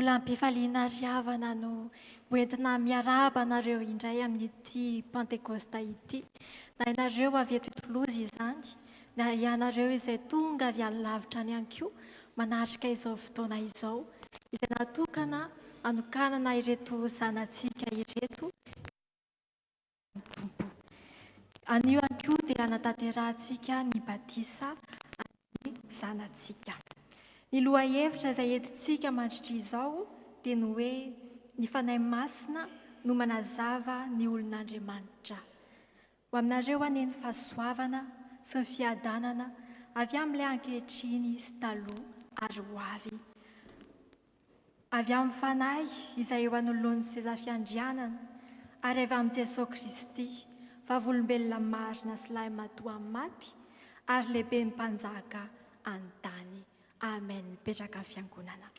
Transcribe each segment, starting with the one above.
Volam-pifaliana riavana no hoentina miaraba anareo indray amin'ity Pentecosta ity. Na ianareo avy eto Toulouse izany, na ianareo izay tonga avy any lavitra any ihany koa manatrika izao fotoana izao, izay natokana anokanana ireto zanantsika ireto. Anio ihany koa dia anatanterantsika ny batisa ny zanantsika. Ny lohahevitra izay entintsika mandritra izao dia ny hoe ny fanahy masina no manazava ny olon'Andriamanitra. Ho aminareo any ny fahasoavana sy ny fiadanana avy amin'ilay ankehitriny sy taloha ary ho avy. Avy amin'ny fanahy izay eo anoloan'ny seza fiandrianana ary avy amin'ny Jesosy Kristy, vavolombelona marina sy lahy matoa amin'ny maty ary lehibe ny mpanjaka an-tany. Amen. Mipetraka amin'ny fiangonana.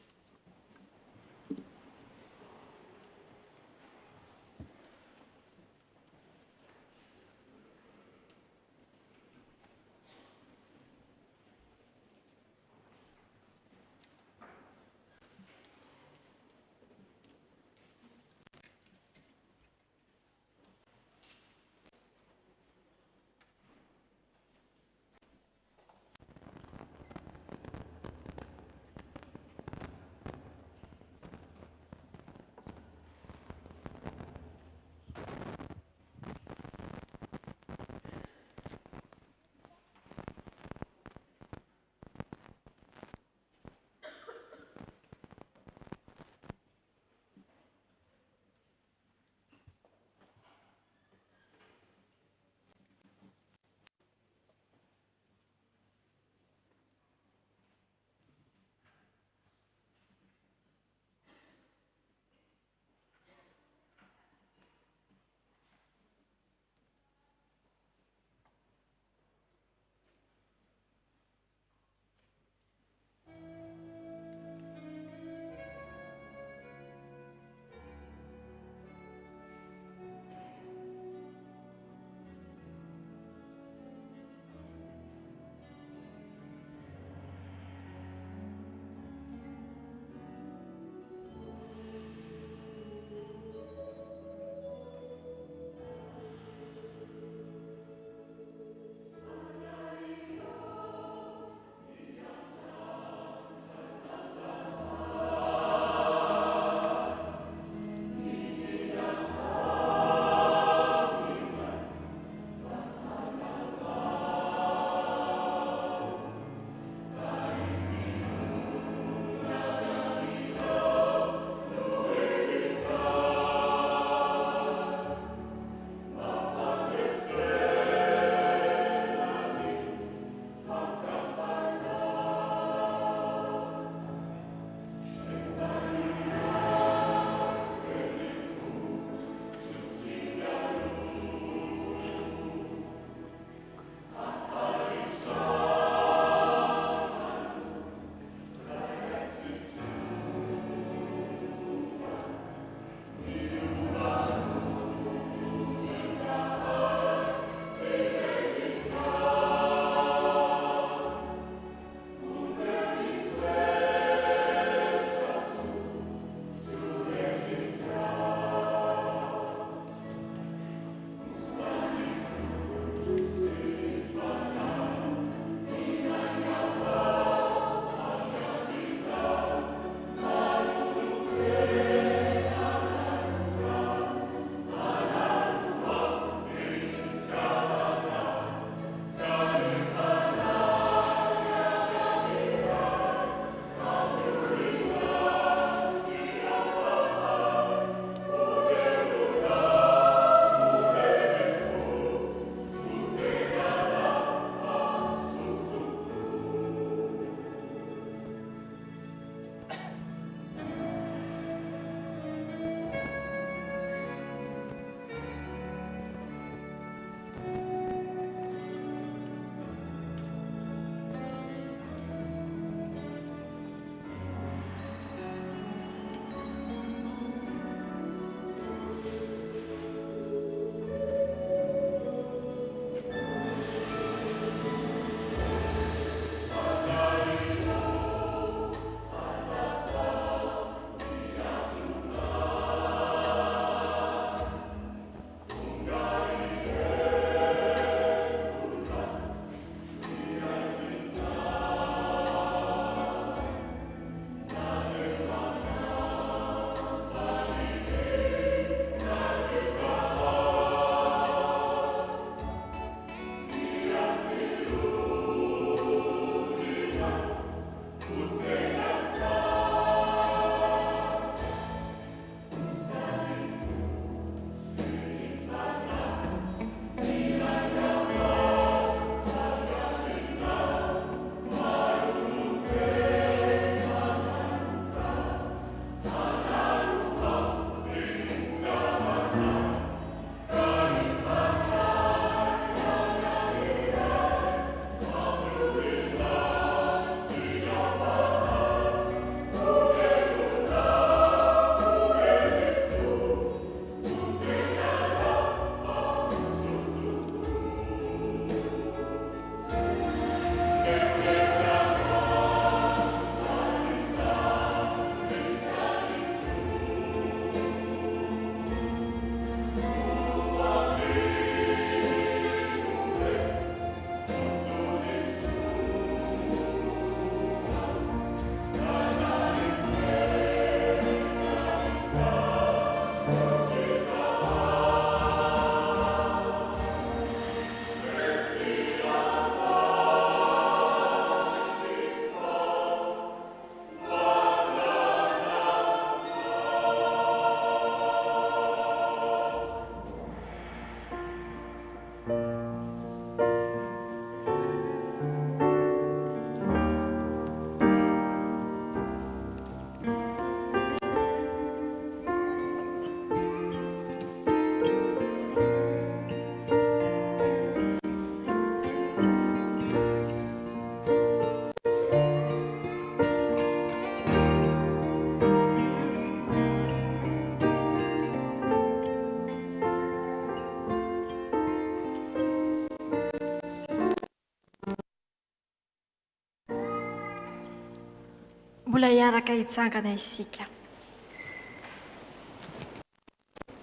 Mbola hiaraka hitsangana isika.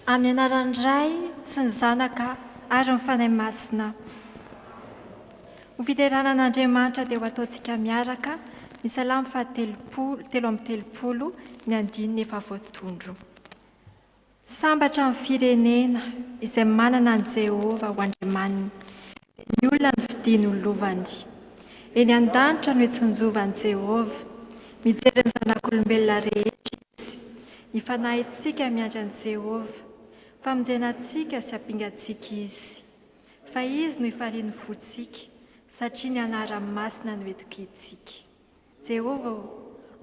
Amin'ny anaran'iray sy ny zanaka ary ny fanahy masina. Ho fiteranan'Andriamanitra dia ho ataontsika miaraka ny salamy telo amby telopolo ny andininy efa voatondro. Sambatra amin'ny firenena izay manana an Jehova ho Andriamaniny, ny olona ny fidiany ho lovany. Eny an-danitra no hitsonjovan'i Jehova, mijery ny zanak'olombelona rehetra izy. Ifanahintsika miandry an Jehova, famonjenantsika sy hampingantsika izy. Fa izy no ifaliany fontsika, satria ny anarany masina no etokintsika. Jehova,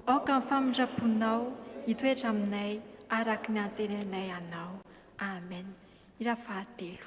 aoka ny famindraponao hitoetra aminay araka ny antenenay anao. Amen. Ira fahatelo.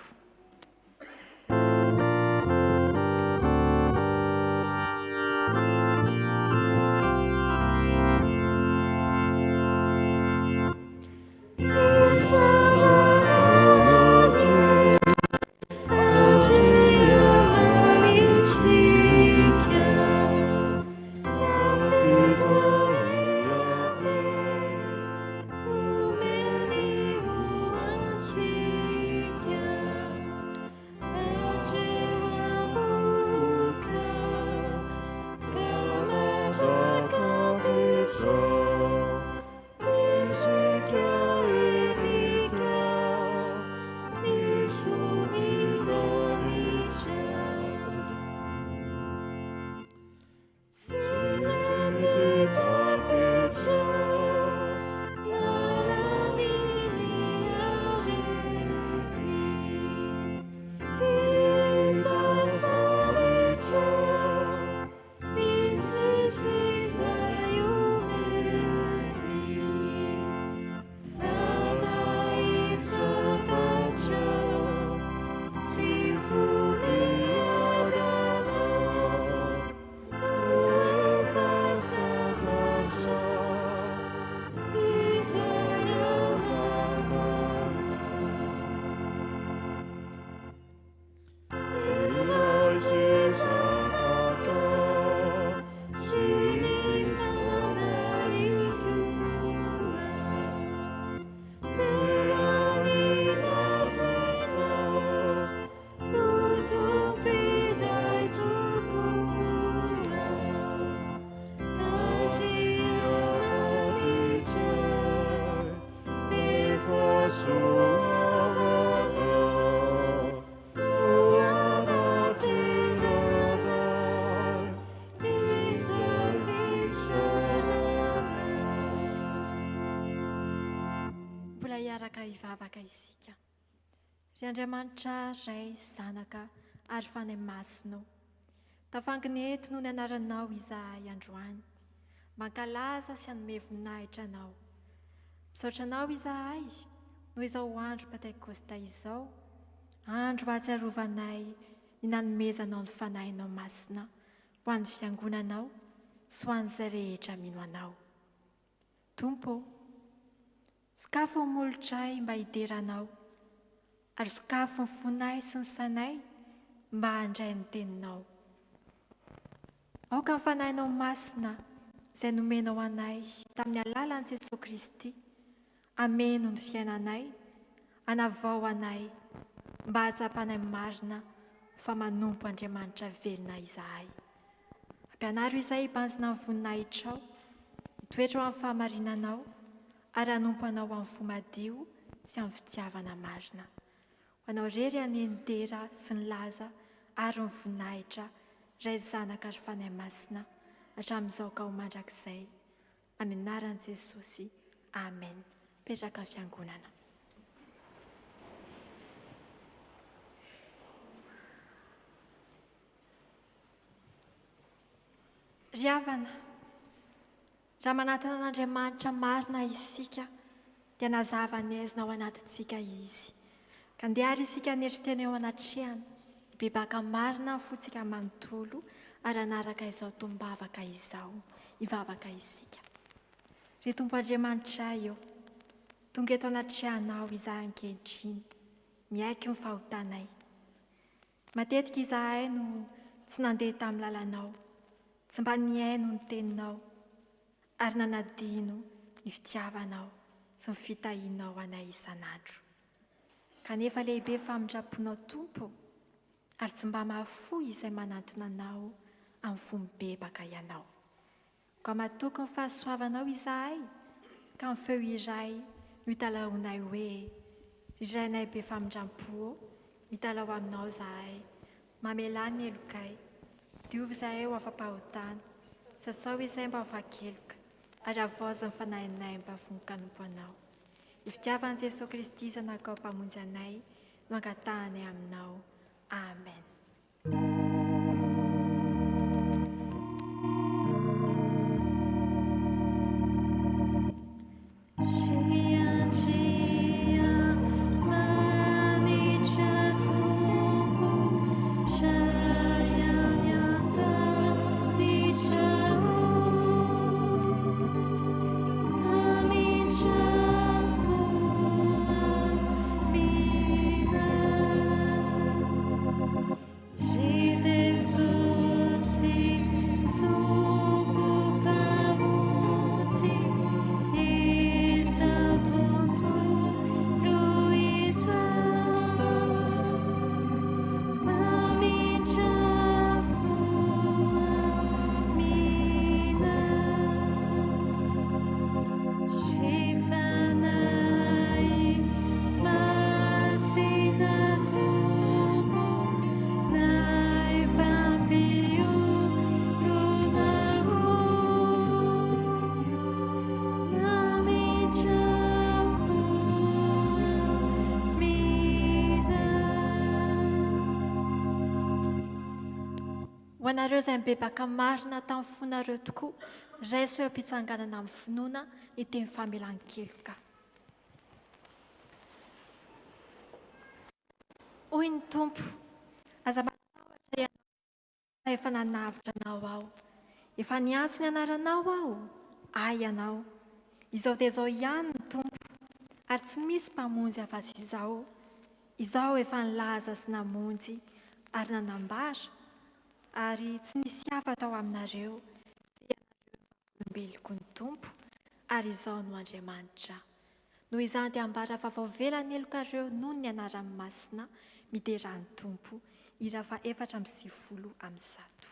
Ivavaka isika. Ry Andriamanitra ray zanaka ary fanahy masina, tafanginy eto no ny anaranao izahay androany, mankalaza sy hanome voninahitra anao. Misaotra anao izahay no izao andro Pentekosta izao, andro ahatsiarovanay ny nanomezanao ny fanahinao masina ho an'ny fiangonanao sy ho an'izay rehetra mino anao. Tompo, sokafo ny molotray mba hideranao, ary sokafo ny fonay sy ny sanay mba handray ny teninao. Aoka ny fanahinao masina izay nomenao anay tamin'ny alalan'i Jesosy Kristy, ameno ny fiainanay, anavao anay mba hatsapanay marina fa manompo Andriamanitra velona izahay. Ampianaro izay hibanjina amin'ny voninahitrao, hitoetra ao amin'ny fahamarinanao, ary hanompo anao amin'ny fomadio sy amin'ny fitiavana marina. Ho anao rery anenidera sy ny laza ary ny voninahitra, ray zanaka ary fanahy masina, hatramin'izao ka ho mandrakizay. Amin'ny anaran'i Jesosy. Amen. Petraka fiangonana. Ry havana, raha manatona an'Andriamanitra marina isika, dia nazava ny aizina ao anatintsika izy. Ka andehary isika aneritena eo anatrehana, hibebaka marina fotsika manontolo, ary anaraka izao tombavaka izao, hivavaka isika. Ry Tompo Andriamanitra eo, tonga eto anatrehanao izahay ankehitriny, miaiky ny fahotanay. Matetika izahay no tsy nandeha tamin'ny lalanao, tsy mba niaino ny teninao, ary nanadino ny fitiavanao sy ny fitahianao anay isan'andro. Kanefa lehibe famindraponao Tompo, ary tsy mba mahafoy izay manantona anao amin'ny fomba bebaka ianao. Ka matoky ny fahasoavanao izahay, ka ny feo iray no hitalaonay hoe: izaynay be famindrampo, mitalao aminao zahay, mamelany ny elokay, diovy zahay ho afa-pahotana, sasao izay mba ho vakeloka, ary avozo ny fanahinay mba vonikanompo anao. Ny fitiavan'i Jesosy Kristy zanakao mpamonjy anay no angatahany aminao. Amen. Ho anareo izay mibebaka marina tamin'ny fonareo tokoa, raiso eo am-pitsanganana amin'ny finoana iteny famelan-keloka. Hoy ny Tompo, aza matahotra ianao efa nanavitra anao aho. Efa niantso ny anaranao aho, ianao. Izao dia izao ihany ny Tompo, ary tsy misy mpamonjy afa-tsy izao. Izao efa nilaza sy namonjy ary nanambara, ary tsy nisy hafa tao aminareo, dia olombeloko ny Tompo, ary izao no Andriamanitra. Noho izany dia ambara vaovao velany elokareo noho ny anaran'ny Masina, mideran'ny Tompo, ira fa 4:1.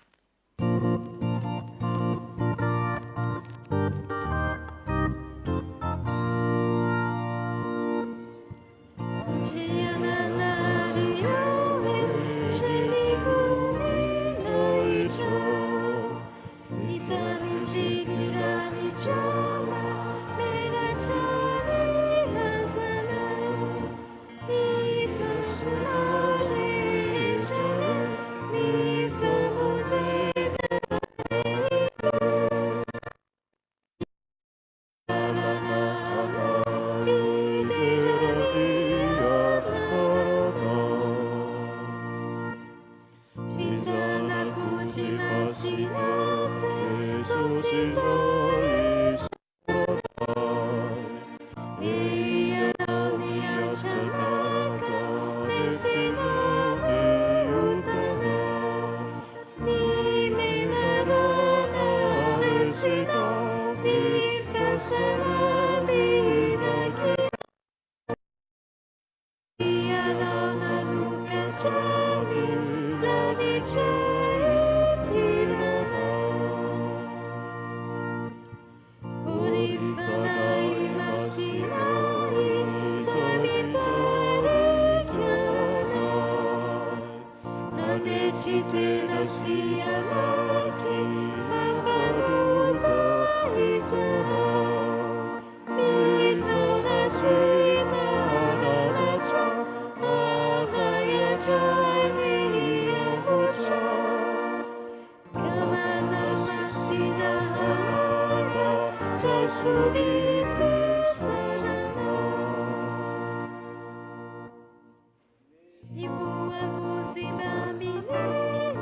Ni voa vonjy mamilera,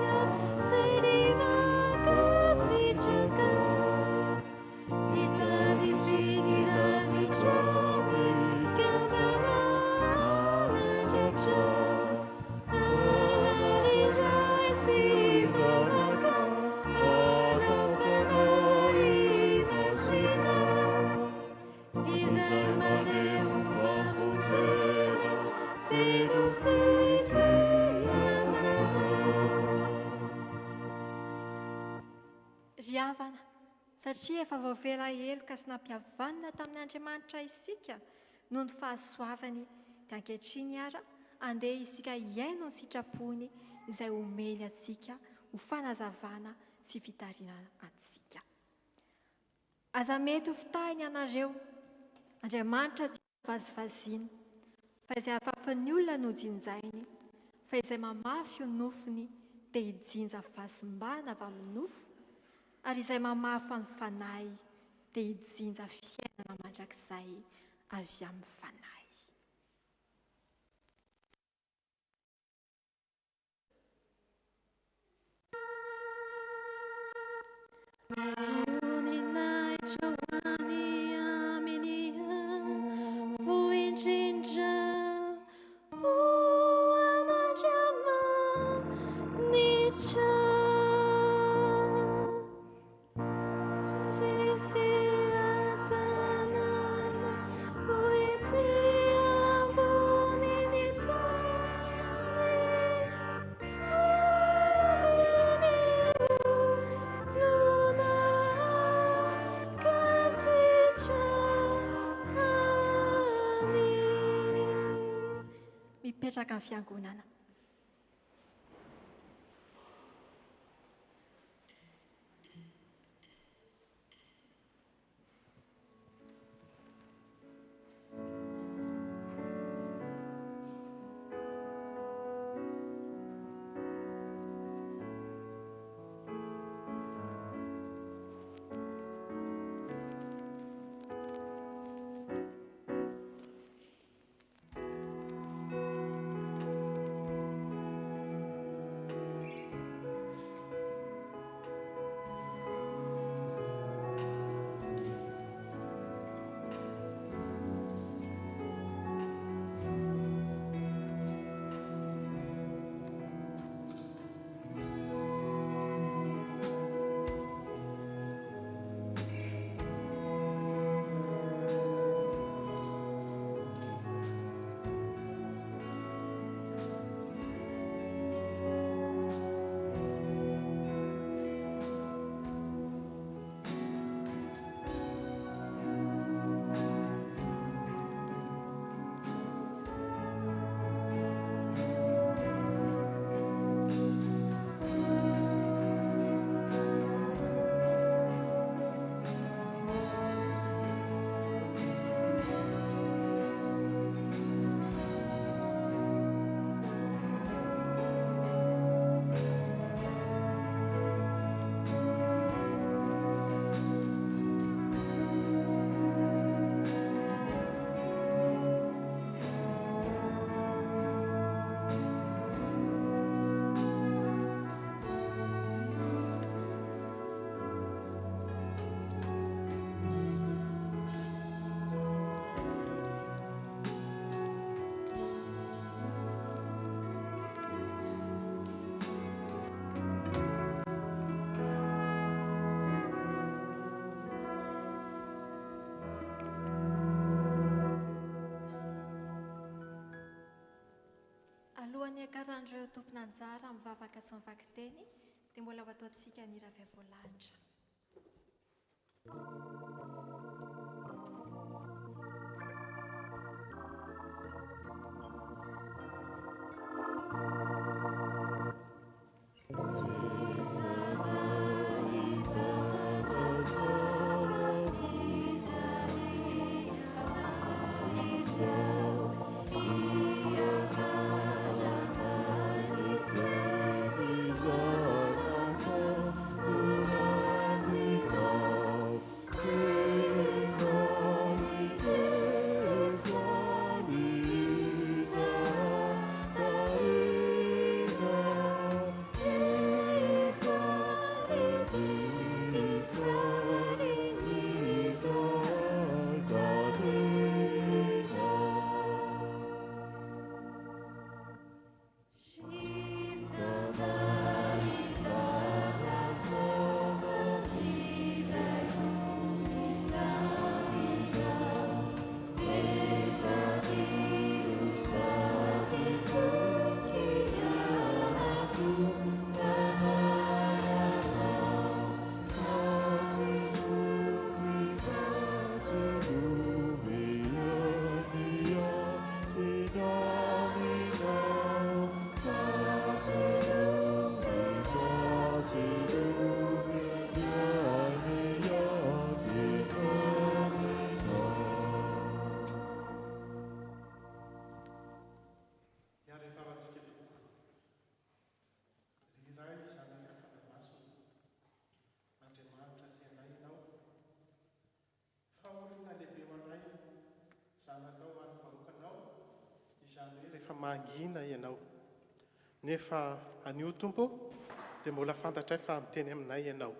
Riavana, satria efa voavela heloka sy nampihavanana tamin'ny Andriamanitra isika noho ny fahasoavany dia ankehitriny ara andeha isika hiaino ny sitrapony izay omeny atsika ho fanazavana sy fitariana atsika. Aza mety ho fitahiny ianareo, Andriamanitra tsy vazivaziana, fa izay afafan'ny olona no jinjainy, fa izay mamafy ho nofony dia hijinja fahasimbana avy amin'ny nofo, ary izay mamafy ny fanahy dia hijinja fiainana mandrakizay avy amin'ny fanahy. Mipetraka amin'ny fiangonana. Alohan'ny akaran'ireo tompon'anjara mivavaka sy mivaky teny dia mbola ho ataontsika ny hira avy voalahatra. Hey fa mangina ianao nefa anio tompo dia mbola fantatray fa miteny aminay ianao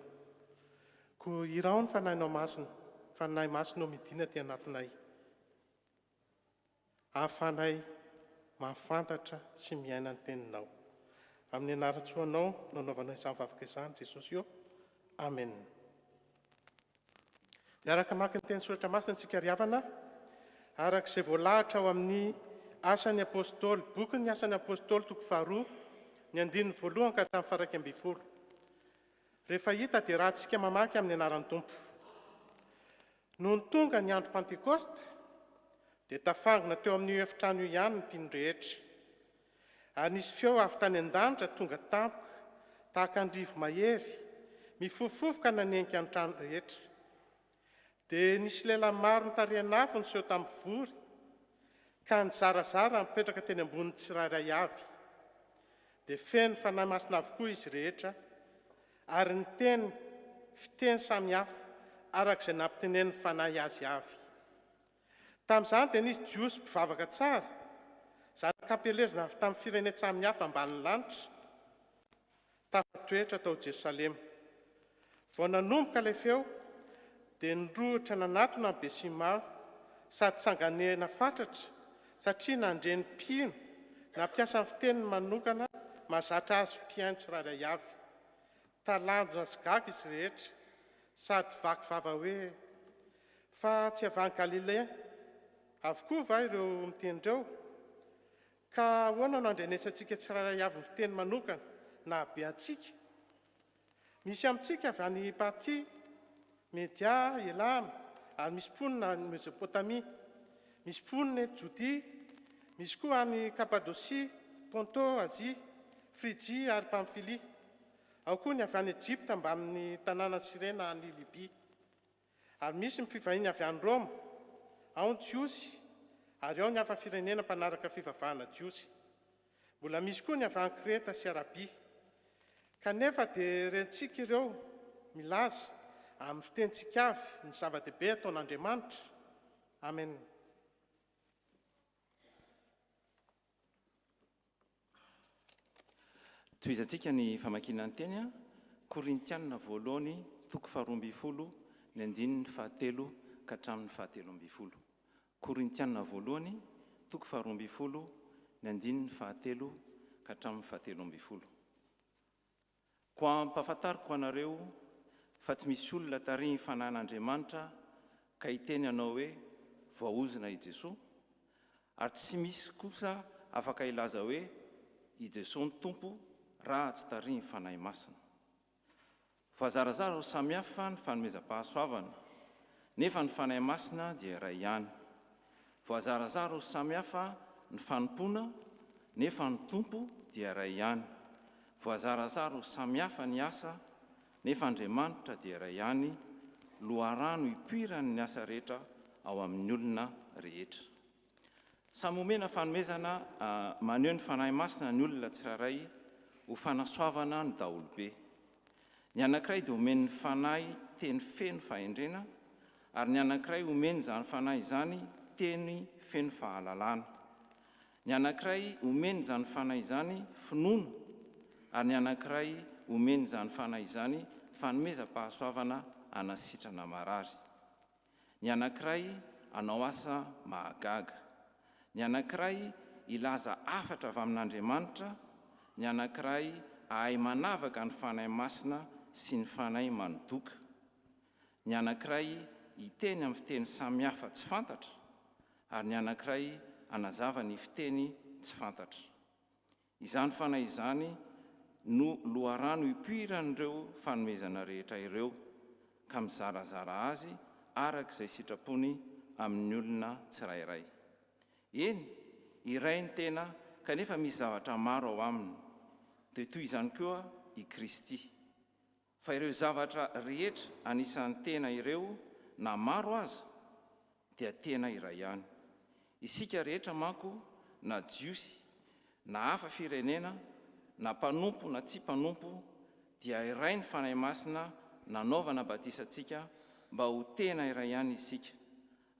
ko irao ny fanahinao masina fanahy masina midina ty anatinay ahafanay mahafantatra sy miaina ny teninao amin'ny anaratsoanao nanaovana izany vavaka izany Jesosy io amen. Miaraka maka ny teny soratra masina isika riavana arak'izay voalahatra ao amin'ny asan'ny apôstôly boky ny asan'ny apôstôly toko 2 ny 1:1 ka hatramin'ny 2:10. Rehefa hita dia rahantsika mamaky amin'ny anaran'ny Tompo. Noho ny tonga ny andro Pentekoste dia tafangona teo amin'ny efitrano io ihany ny mpino rehetra. Ary nisy feo avy tany an-danitra tonga tampoka tahaka andrivo mahery mifofofoka nanenika ny trano rehetra. Dia nisy lehilahy maro nitarihana afo niseho tamin'ny vory ka nizarazara mipetraka teny ambonin'ny tsirairay avy. Dia feno fanahy masina avokoa izy rehetra ary niteny fiteny samihafa arak'izay nampitenen'ny fanahy azy avy. Tamin'izany dia nisy jiosy mpivavaka tsara izany kampelezina avy tamin'ny firenena samihafa ambanin'ny lanitra tafatoetra tao Jerosalema. Vao nanomboka ilay feo dia nirohitra nanatona ny besimaro sady sanganena fatratra satria nandreny mpino nampiasa ny fiteniny manokana mahazatra azy mpiaino tsirairay avy. Talanjona sy gaga izy rehetra sady vaky vava hoe fa tsy avy any Galilea avokoa va ireo mitendreo? Ka ahoana no andrenesantsika tsirairay avy ny fiteny manokana na be antsika? Misy amintsika avy any Partia, Media, Elam, ary misy mponina any Mesopotamia, misy mponina Jodia, misy koa any Kapadosia, Ponto, Azia, Frigia ary Pamfilia. Ao koa ny avy any Egypta mba amin'ny tanàna Sirena any Libia. Ary misy mpivahiny avy any Roma, ao ny Jiosy, ary ao ny hafa firenena mpanaraka fivavahana Jiosy. Mbola misy koa ny avy any Kreta sy Arabia. Kanefa dia rentsika ireo milaza amin'ny fitentsika avy ny zava-dehibe ataon'Andriamanitra. Amen. Toizantsika ny famakiana ny teny Korintianina voalohany toko 2:20 ny 1:7 ka hatramin'ny 7:11. Korintianina voalohany toko 2:20 ny 1:7 ka hatramin'ny 7:11. Ko ampahafantariko anareo fa tsy misy olona tarihy ny fanahin'Andriamanitra ka hiteny anao hoe voaozina i Jesosy, ary tsy misy kosa afaka ilaza hoe i Jesosy ny tompo raha tsy tarihy ny fanahy masina. Voazarazara ho samihafa ny fanomezam-pahasoavana, nefa ny fanahy masina dia iray ihany. Voazarazara ho samihafa ny fanompoana, nefa ny tompo dia iray ihany. Voazarazara ho samihafa ny asa, nefa Andriamanitra dia iray ihany, loharano hipoirany ny asa rehetra ao amin'ny olona rehetra. Samy omena fanomezana maneho ny fanahy masina ny olona tsirairay ho fanasoavana ny daholobe. Ny anankiray dia omeny ny fanahy teny feno fahendrena, ary ny anankiray omeny izany fanahy izany teny feno fahalalana. Ny anankiray omeny izany fanahy izany finoana, ary ny anankiray omeny izany fanahy izany fanomezam-pahasoavana anasitrana marary. Ny anankiray anao asa mahagaga. Ny anankiray ilaza afatra avy amin'Andriamanitra. Ny anankiray ahay manavaka ny fanahy masina sy ny fanahy manodoka. Ny anankiray hiteny amin'ny fiteny samihafa tsy fantatra, ary ny anankiray anazava ny fiteny tsy fantatra. Izany fanahy izany no loharano hipoiran'ireo fanomezana rehetra ireo, ka mizarazara azy arak'izay sitrapony amin'ny olona tsirairay. Eny, iray ny tena kanefa misy zavatra maro ao aminy, dia toy izany koa i Kristy. Fa ireo zavatra rehetra anisan'ny tena ireo, na maro aza, dia tena iray ihany. Isika rehetra manko, na jiosy, na hafa firenena, na mpanompo na tsy mpanompo, dia iray ny fanahy masina nanaovana batisantsika mba ho tena iray ihany isika,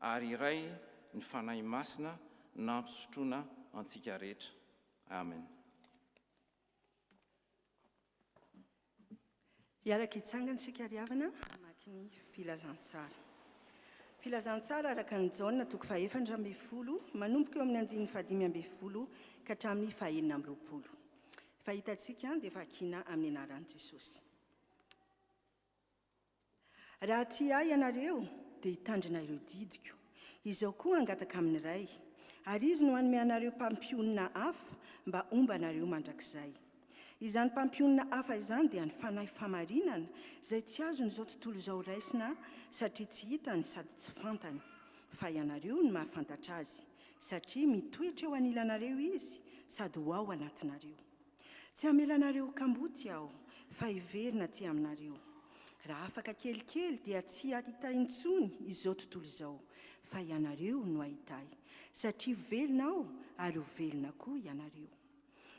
ary iray ny fanahy masina nampisotroana antsika rehetra. Amen. Iaraka hitsangana sika riavana mamaky ny filazantsara. Filazantsara araka ny jaona toko faha-efatra ambin'ny folo manomboka eo amin'ny andininy fahadimy ambin'ny folo ka hatramin'ny faha-enina amby roapolo. Fahitantsika dia vakiana amin'ny anaran'i Jesosy. Raha tia ahy ianareo dia hitandrina ireo didiko, izao koa angataka amin'ny ray, ary izy no hanome anareo mpampionina hafa mba omba anareo mandrakizay. Izany mpampionina hafa izany dia ny fanahy famarinana izay tsy azony izao tontolo izao raisina satria tsy hitany sady tsy fantany, fa ianareo ny mahafantatra azy satria mitoetra eo anilanareo izy sady ho ao anatinareo. Tsy hamelanareo kamboty aho fa hiverina aty aminareo. Raha afaka kelikely dia tsy ahita intsony izao tontolo izao, fa ianareo no ahitay satria velona aho ary ho velona koa ianareo.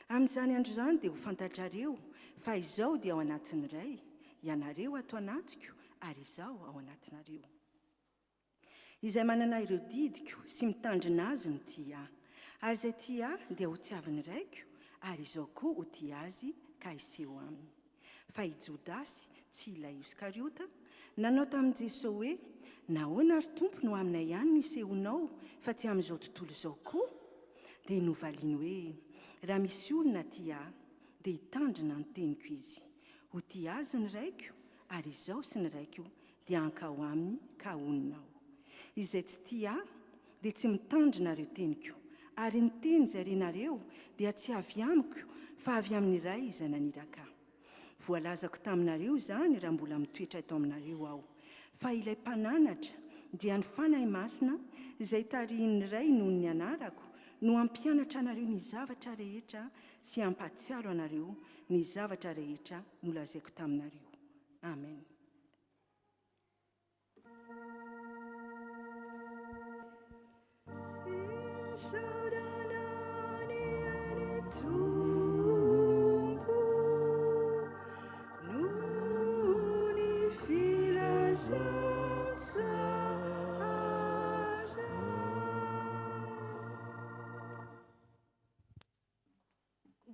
Amin'izany andro izany dia ho fantatrareo fa izao dia ao anatin'ny ray, ianareo ato anatiko ary izao ao anatinareo. Izay manana ireo didiko sy mitandrina azy no tia ahy, ary izay tia ahy dia ho tiaviny raiko ary izao koa ho tia azy ka hiseho aminy. Fa i Jodasy tsy ilay Iskariota nanao tamin'i Jesosy hoe nahoana ary tompo no aminay ihany no hisehonao fa tsy amin'izao tontolo izao koa? Dia novaliany hoe raha misy olona tia ahy dia hitandrina ny teniko izy, ho tia azy ny raiko ary izao sy ny raiko dia hankao aminy ka honinao. Izay tsy tia ahy dia tsy mitandrina ireo teniko, ary ny teny izay renareo dia tsy avy amiko fa avy amin'ny ray izay naniraka ahy. Voalazako taminareo izany raha mbola mitoetra eto aminareo aho, fa ilay mpananatra dia ny fanahy masina izay tarihin'ny ray noho ny anarako no hampianatra anareo ny zavatra rehetra sy hampatsiaro anareo ny zavatra rehetra nolazaiko taminareo. Amen.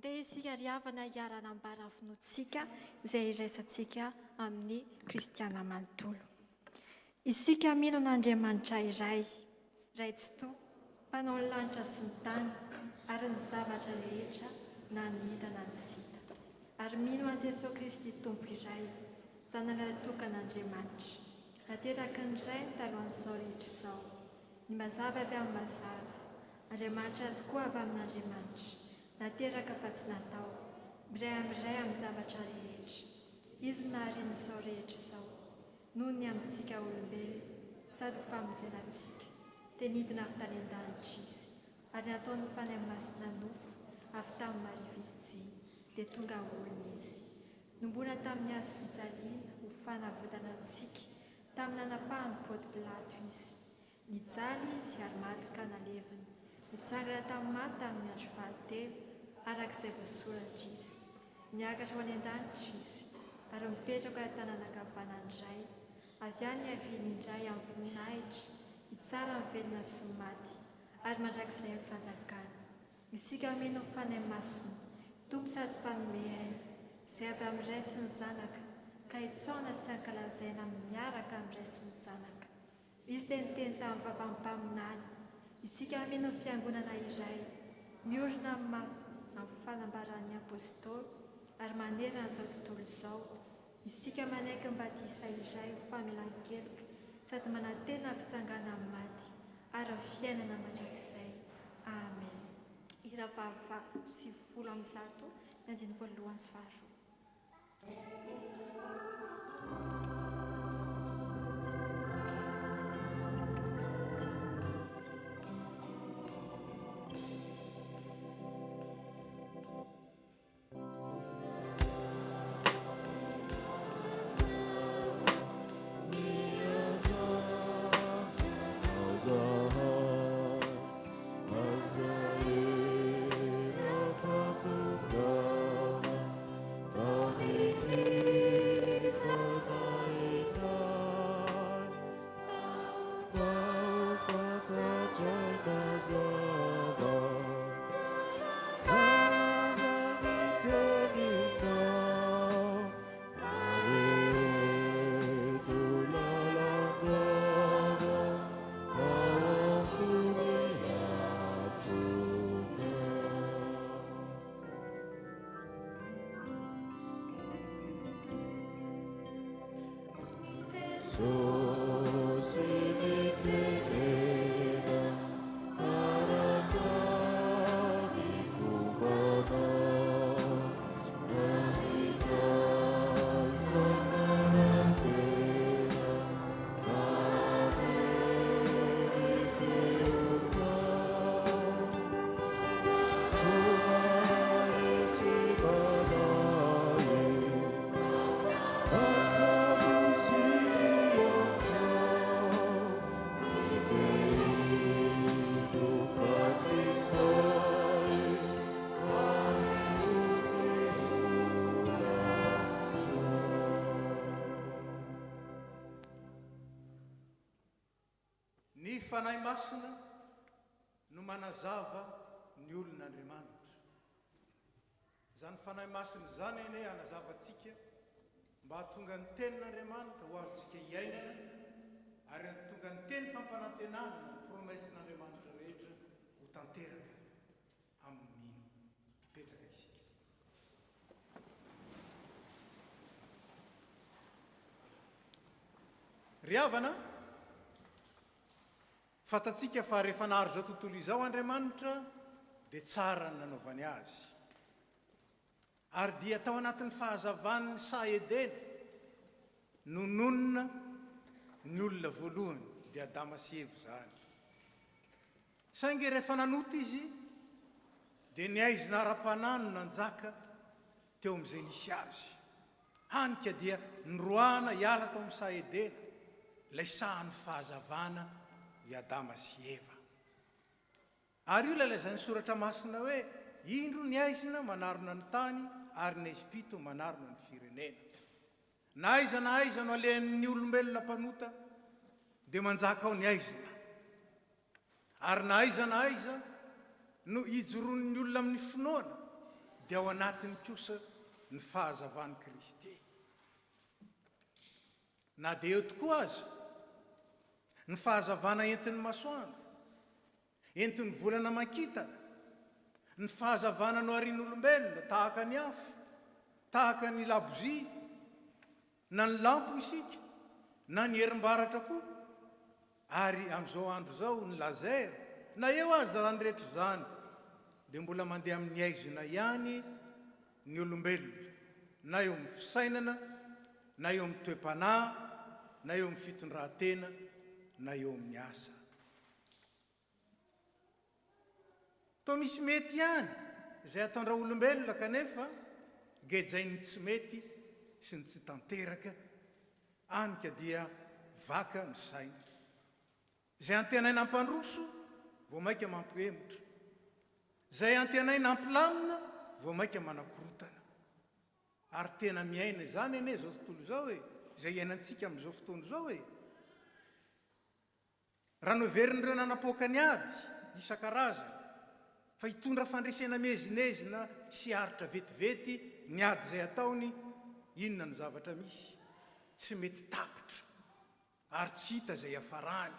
Dia isika riavana hiara-nambara finoantsika izay iraisantsika amin'ny kristiana manontolo. Isika mino an'Andriamanitra iray tsy toa, mpanao ny lanitra sy ny tany ary ny zavatra rehetra na ny hita na ny tsy hita. Ary mino an Jesosy Kristy Tompo iray, zanany tokan'Andriamanitra, nateraka ny rainy talohan'izao rehetra izao, ny mazava avy amin'ny mazava, Andriamanitra tokoa avy amin'Andriamanitra, nateraka fa tsy natao, miray amin'ny zavatra rehetra. Izy no nahariana izao rehetra izao, noho ny amintsika olombelona, sady ho famonjenantsika, dia nidina avy tany an-danitra izy, ary nataony fanahy masina nofo avy tamin'ny mariviritsiny, dia tonga olona izy. Nombona tamin'ny hazo fijaliana ho fanavotana antsika, tamin'ny nanapahany Pônty Pilato izy. Nijaly izy ary maty ka nalevina, nitsangana tamin'ny maty tamin'ny andro fahatelo, arak'izay voasoratra izy. Niakatra ho any an-danitra izy, ary mipetraka ao tanàna ankavanana indray, avy any aviany indray amin'ny voninahitra, hitsara ny velona sy ny maty, ary mandrakizay ny fanjakana. Isika mino ny fanahy masina, Tompo sady mpanome aina, izay avy amin'ny ray sy ny zanaka, ka hitsaona sy hankalazaina miaraka amin'ny ray sy ny zanaka. Izy dia niteny tamin'ny vavan'ny mpaminany. Isika mino ny fiangonana iray, miorina amin'ny fanambaran'ny apôstôly ary manerana izao tontolo izao. Isika manaiky ny batisa iray ho famelan-keloka sady manantena fitsangana amin'ny maty ary ny fiainana mandrakizay. Amen. Hira vavy sy folo amin'ny zato, ny andiny voalohany sy faharoa. Amen. fanahy masina no manazava ny olon'Andriamanitra. Zany fanahy masina zany eny anazavatsika mba hahatonga ny tenin'Andriamanitra ho azontsika iainana ary hahatonga ny teny fampanantenana ny promessin'Andriamanitra rehetra ho tanteraka amin'ny petraka isika. Ry havana, fatatsika fa rehefa naharo zao tontolo izao Andriamanitra dia tsara ny nanaovany azy. Ary dia tao anatin'ny fahazavany Saedena nononona ny olona voalohany dia Adama sy Eva zany. Saingy rehefa nanota izy dia niaizina ara-panahy no nanjaka teo amin'izay nisy azy. Hanika dia noroana hiala tao amin'ny Saedena, ilay sahan'ny fahazavana i Adama sy Eva. Ary io lalazany soratra masina hoe indro niaizina manarona ny tany ary ny Espito manarona ny firenena. Na aiza na aiza no alehan'ny olombelona mpanota dia manjaka ao ny aizina. Ary na aiza na aiza no hijoron'ny olona amin'ny finoana dia ao anatiny kosa ny fahazavan'i Kristy. Na dia eo tokoa aza ny fahazavana entin'ny masoandro, entin'ny volana makitana, ny fahazavana no arian'olombelona tahaka ny afo, tahaka ny labozia, na ny lampo isika, na ny herim-baratra koa, ary amin'izao andro zao ny lazera, na eo azy raha ny rehetra zany, dia mbola mandeha amin'ny aizina ihany ny olombelona, na eo amin'ny fisainana, na eo amin'ny toe-panahy, na eo amin'ny fitondran-tena, na eo amin'ny asa. Toa misy mety ihany izay ataondra olombelona kanefa gejainy tsy mety sy ny tsy tanteraka, anika dia vaka ny saina. Izay antenaina ampandroso vao maika mampihemotra, izay antenaina ampilamina vao maika manakorotana. Ary tena miaina zany ene zao tontolo zao e, izay iainantsika amin'izao fotoana zao e. Raha noverin'ireo nanapoaka ny ady isan-karazany fa hitondra fandresena mezinezina sy aritra vetivety ny ady izay ataony, inona ny zavatra misy? Tsy mety tapitra ary tsy hita izay afarany.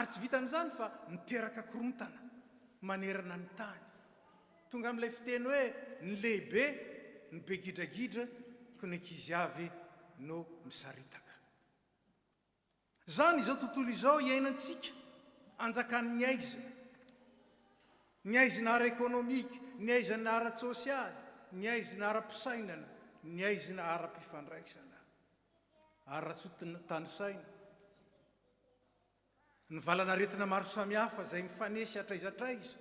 Ary tsy vitan'izany fa miteraka korontana manerana ny tany. Tonga amin'ilay fiteny hoe ny lehibe ny be gidragidra ko ny ankizy avy no misaritaka. Zany izao tontolo izao iainantsika anjakan'ny aizina. Ny aizina ara-ekonomika, ny aizina ara-tsosialy, ny aizina ara-pisainana, ny aizina ara-pifandraisana. Ary raha tany saina, ny valanaretina maro samihafa izay mifanesy atraizatraiza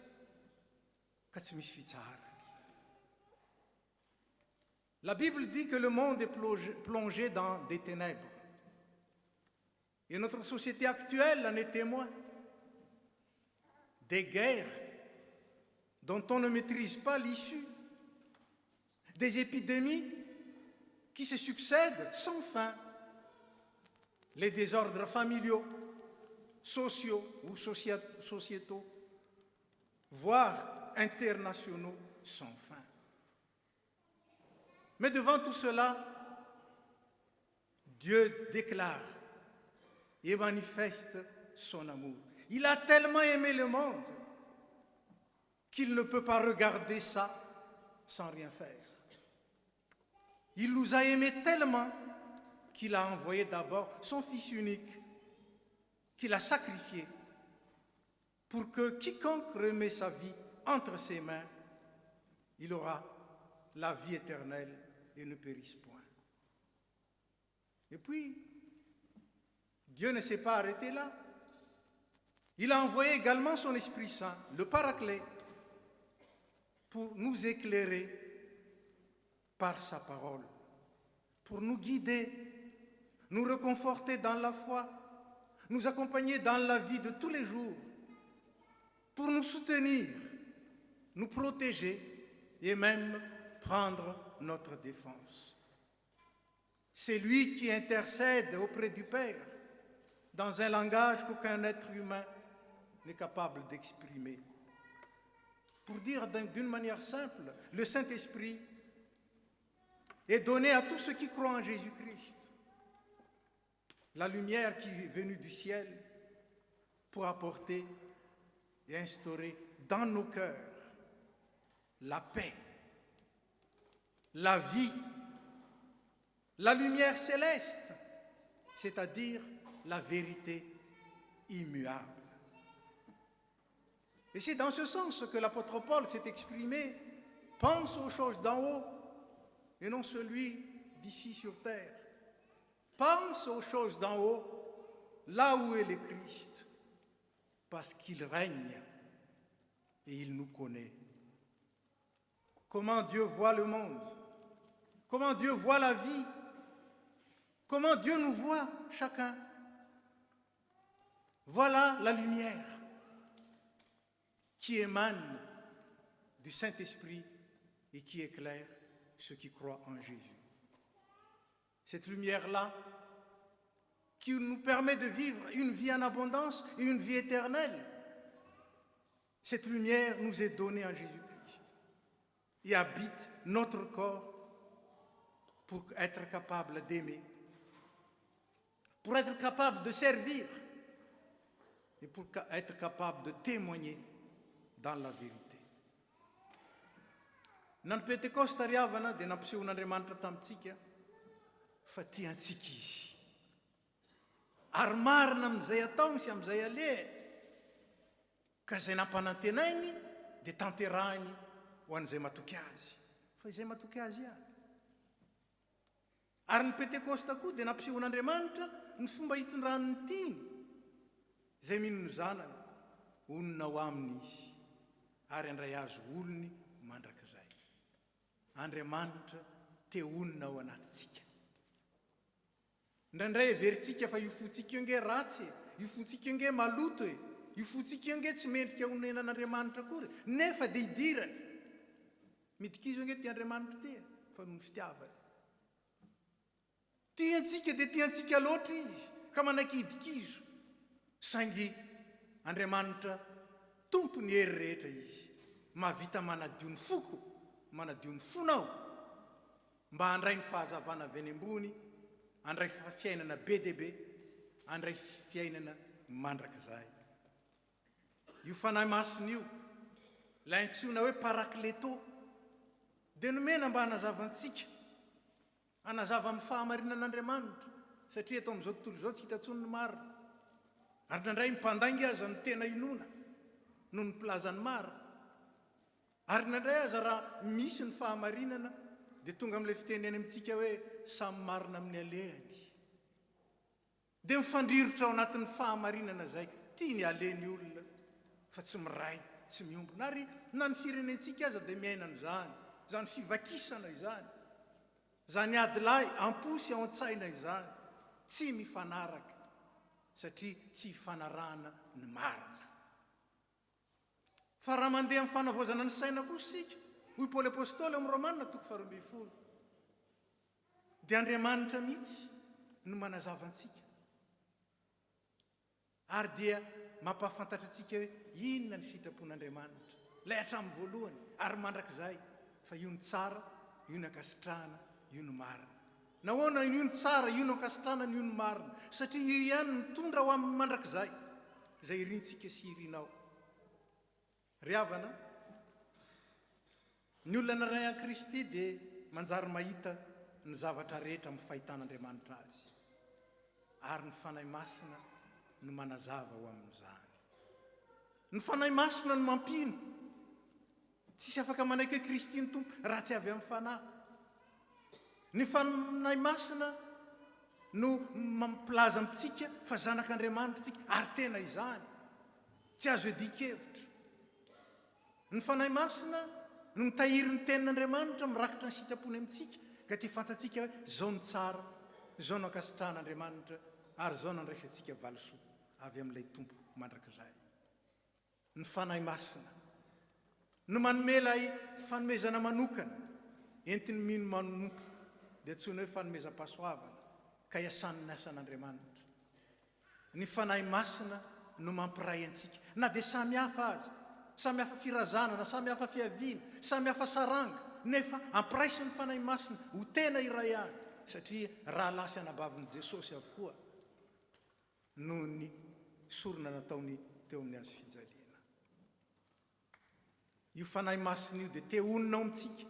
ka tsy misy fitsarany. La Bible dit que le monde est plongé dans des ténèbres. Et notre société actuelle en est témoin. Des guerres dont on ne maîtrise pas l'issue, des épidémies qui se succèdent sans fin, les désordres familiaux, sociaux ou sociétaux, voire internationaux sans fin. Mais devant tout cela, Dieu déclare et manifeste son amour. Il a tellement aimé le monde qu'il ne peut pas regarder ça sans rien faire. Il nous a aimés tellement qu'il a envoyé d'abord son Fils unique, qu'il a sacrifié pour que quiconque remet sa vie entre ses mains, il aura la vie éternelle et ne périsse point. Et puis, Dieu ne s'est pas arrêté là. Il a envoyé également son Esprit Saint, le Paraclet, pour nous éclairer par sa parole, pour nous guider, nous réconforter dans la foi, nous accompagner dans la vie de tous les jours, pour nous soutenir, nous protéger et même prendre notre défense. C'est lui qui intercède auprès du Père dans un langage qu'aucun être humain n'est capable d'exprimer. Pour dire d'une manière simple, le Saint-Esprit est donné à tous ceux qui croient en Jésus-Christ. La lumière qui est venue du ciel pour apporter et instaurer dans nos cœurs la paix, la vie, la lumière céleste, c'est-à-dire la vérité immuable. Et c'est dans ce sens que l'apôtre Paul s'est exprimé: pense aux choses d'en haut et non celui d'ici sur terre. Pense aux choses d'en haut, là où est le Christ, parce qu'il règne et il nous connaît. Comment Dieu voit le monde, comment Dieu voit la vie, comment Dieu nous voit chacun. Voilà la lumière qui émane du Saint-Esprit et qui éclaire ceux qui croient en Jésus. Cette lumière-là qui nous permet de vivre une vie en abondance et une vie éternelle. Cette lumière nous est donnée en Jésus-Christ et habite notre corps pour être capable d'aimer, pour être capable de servir et pour être capable de témoigner dans la vérité. Nan Pentecoste riavana dia nampisehoan'Andriamanitra tamintsika fa tiantsika izy. Ary marina amin'izay atao sy amin'izay aleha, ka izay nampanantenainy dia tanterahiny ho an'izay matoky azy, fa izay matoky azy ihany. Ary ny Pentecoste koa dia nampisehoan'Andriamanitra ny fomba hitondrany ny tiny izay mino ny zanany, onona ho aminy izy, ary andray azy olony mandrakizay. Andriamanitra te onona ao anatintsika. Indraindray everitsika fa io fontsika io nge ratsy, io fontsika io nge maloto, io fontsika io nge tsy mendrika honenan'Andriamanitra akory, nefa dia idirany. Midika izy nge tiandriamanitra tia, fa noho ny fitiavany. Tiantsika dia tiantsika loatra izy, ka manaiky idikizo, saingy Andriamanitra tompony hery rehetra izy, mahavita manadio ny foko, manadio ny fonao, mba handray ny fahazavana avy any ambony, handray fiainana be dia be, handray fiainana mandrakizay. Io fanahy masony io, la antsoina hoe parakleto, dia nomena mba hanazavantsika, hanazava amin'ny fahamarinan'Andriamanitra, satria eto amin'izao tontolo izao tsy hita intsony ny marina. Ary indraindray mimpandaingy aza ny tena inona noho ny pilazan'ny marina. Ary indraindray aza raha misy ny fahamarinana dia tonga amin'ilay fiteneny amintsika hoe samy marina amin'ny alehany. Dia mifandrirotra ao anatin'ny fahamarinana zay, tia ny aleny olona fa tsy miray, tsy miombona. Ary na ny firenentsika aza dia miainana izany, izany fivakisana izany, izany adilahy amposy ao an-tsaina izany, tsy mifanaraka satria tsy hifanarahana ny marina. Fa raha mandeha amin'ny fanavaozana ny saina kosa sika, hoy Paoly apôstôly amin'ny Romanina 12, dia Andriamanitra mihitsy no manazava antsika. Ary dia mampahafantatra antsika hoe inona ny sitrapon'Andriamanitra, ilay hatramin'ny voalohany, ary mandrakizay fa io ny tsara, io ny ankasitrahana, io ny marina. Nahoana io ny tsara, io ny ankasitrahana, io ny marina, satria io ihany mitondra ho amin'ny mandrakizay, izay irintsika sy irinao. Ry havana, ny olona naray an Kristy dia manjary mahita ny zavatra rehetra amin'ny fahitan'Andriamanitra azy, ary ny fanahy masina no manazava ho amin'izany. Ny fanahy masina no mampino, tsisy afaka manaiky Kristy ny tompo raha tsy avy amin'ny fanahy. Ny fanahy masina no mampilaza amintsika fa zanak'Andriamanitra tsika, ary tena izany, tsy azo edikevitra. Ny fanahy masina no mitahiry ny tenin'Andriamanitra mirakitra ny sitrapony amintsika, ka ty fantatsika hoe zao ny tsara, zao no ankasitrahan'Andriamanitra, ary zao no andraisantsika valosoa avy amin'ilay tompo mandrakizay. Ny fanahy masina no manome ilay fanomezana manokana, entiny mino manompo, dia antsoina hoe fanomezam-pahasoavana, ka iasan'ny asan'Andriamanitra. ny fanahy masina no mampiray antsika na dia samy hafa azy, samy hafa firazanana, samy hafa fiaviana, samy hafa saranga, nefa ampiraisy ny fanahy masina ho tena iray any, satria raha lasy anabavin'i Jesosy avokoa noho ny sorona nataony teo amin'ny azo fijaliana. Io fanahy masina io dia te onina ao amintsika,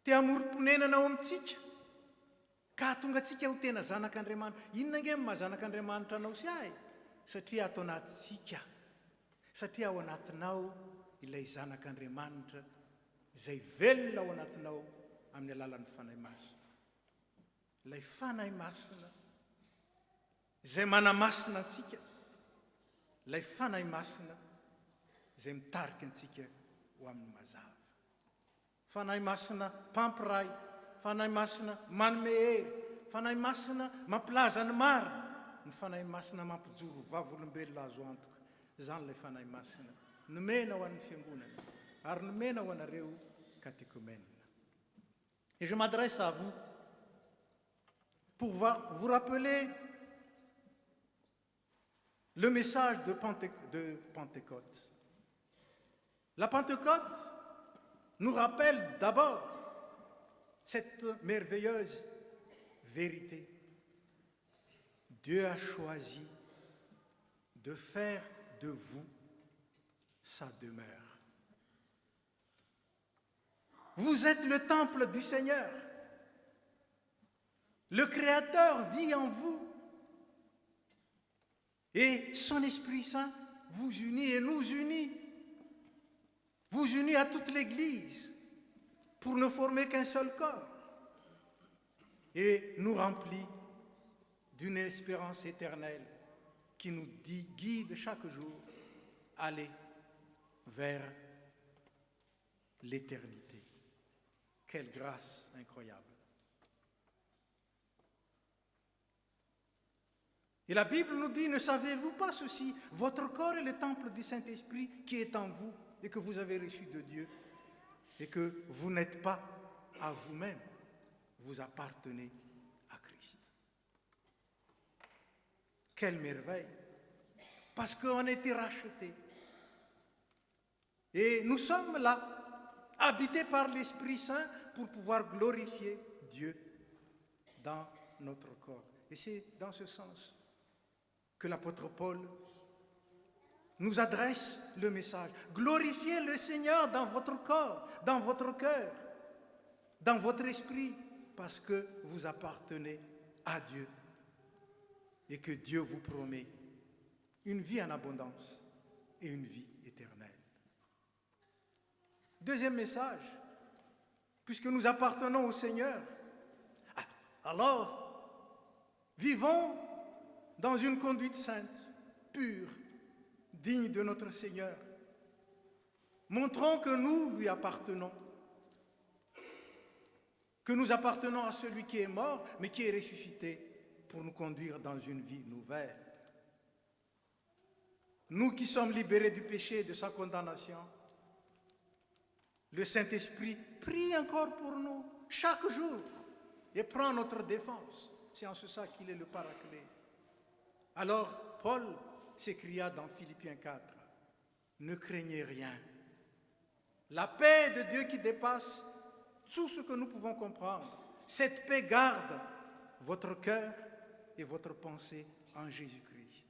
te amoro-ponenana ao amintsika, ka tonga antsika ho tena zanak'Andriamanitra. Inona nge mahazanak'Andriamanitra anao sy ahy? Satria ato anatintsika, satria ao anatinao ilay zanak'Andriamanitra izay velona ao anatinao amin'ny alalan'ny fanahy masina. Ilay fanahy masina izay manamasina antsika, ilay fanahy masina izay mitarika antsika ho amin'ny mazava. Fanahy masina mpampiray, fanahy masina manome hery, fanahy masina mampilaza ny marina, ny fanahy masina mampijoro vavolombelona azo antoka. Zany ilay fanahy masina nomena ho an'ny fiangonana ary nomena ho anareo catéchumènes. Et je m'adresse à vous pour vous rappeler le message de Pentecôte. La Pentecôte nous rappelle d'abord cette merveilleuse vérité. Dieu a choisi de faire de vous sa demeure. Vous êtes le temple du Seigneur. Le Créateur vit en vous. Et son Esprit Saint vous unit et nous unit. Vous unit à toute l'Église pour ne former qu'un seul corps. Et nous remplit d'une espérance éternelle qui nous guide chaque jour à aller vers l'éternité. Quelle grâce incroyable! Et la Bible nous dit, ne savez-vous pas ceci? Votre corps est le temple du Saint-Esprit qui est en vous et que vous avez reçu de Dieu et que vous n'êtes pas à vous-même, vous appartenez à Christ. Quelle merveille! Parce qu'on a été rachetés. Et nous sommes là, habités par l'Esprit Saint pour pouvoir glorifier Dieu dans notre corps. Et c'est dans ce sens que l'apôtre Paul nous adresse le message. Glorifiez le Seigneur dans votre corps, dans votre cœur, dans votre esprit, parce que vous appartenez à Dieu et que Dieu vous promet une vie en abondance et une vie éternelle. Deuxième message, puisque nous appartenons au Seigneur, alors vivons dans une conduite sainte, pure, digne de notre Seigneur. Montrons que nous lui appartenons, que nous appartenons à celui qui est mort, mais qui est ressuscité pour nous conduire dans une vie nouvelle. Nous qui sommes libérés du péché et de sa condamnation, le Saint-Esprit prie encore pour nous chaque jour et prend notre défense. C'est en ce sens qu'il est le Paraclet. Alors, Paul s'écria dans Philippiens 4, « Ne craignez rien. La paix de Dieu qui dépasse tout ce que nous pouvons comprendre, cette paix garde votre cœur et votre pensée en Jésus-Christ.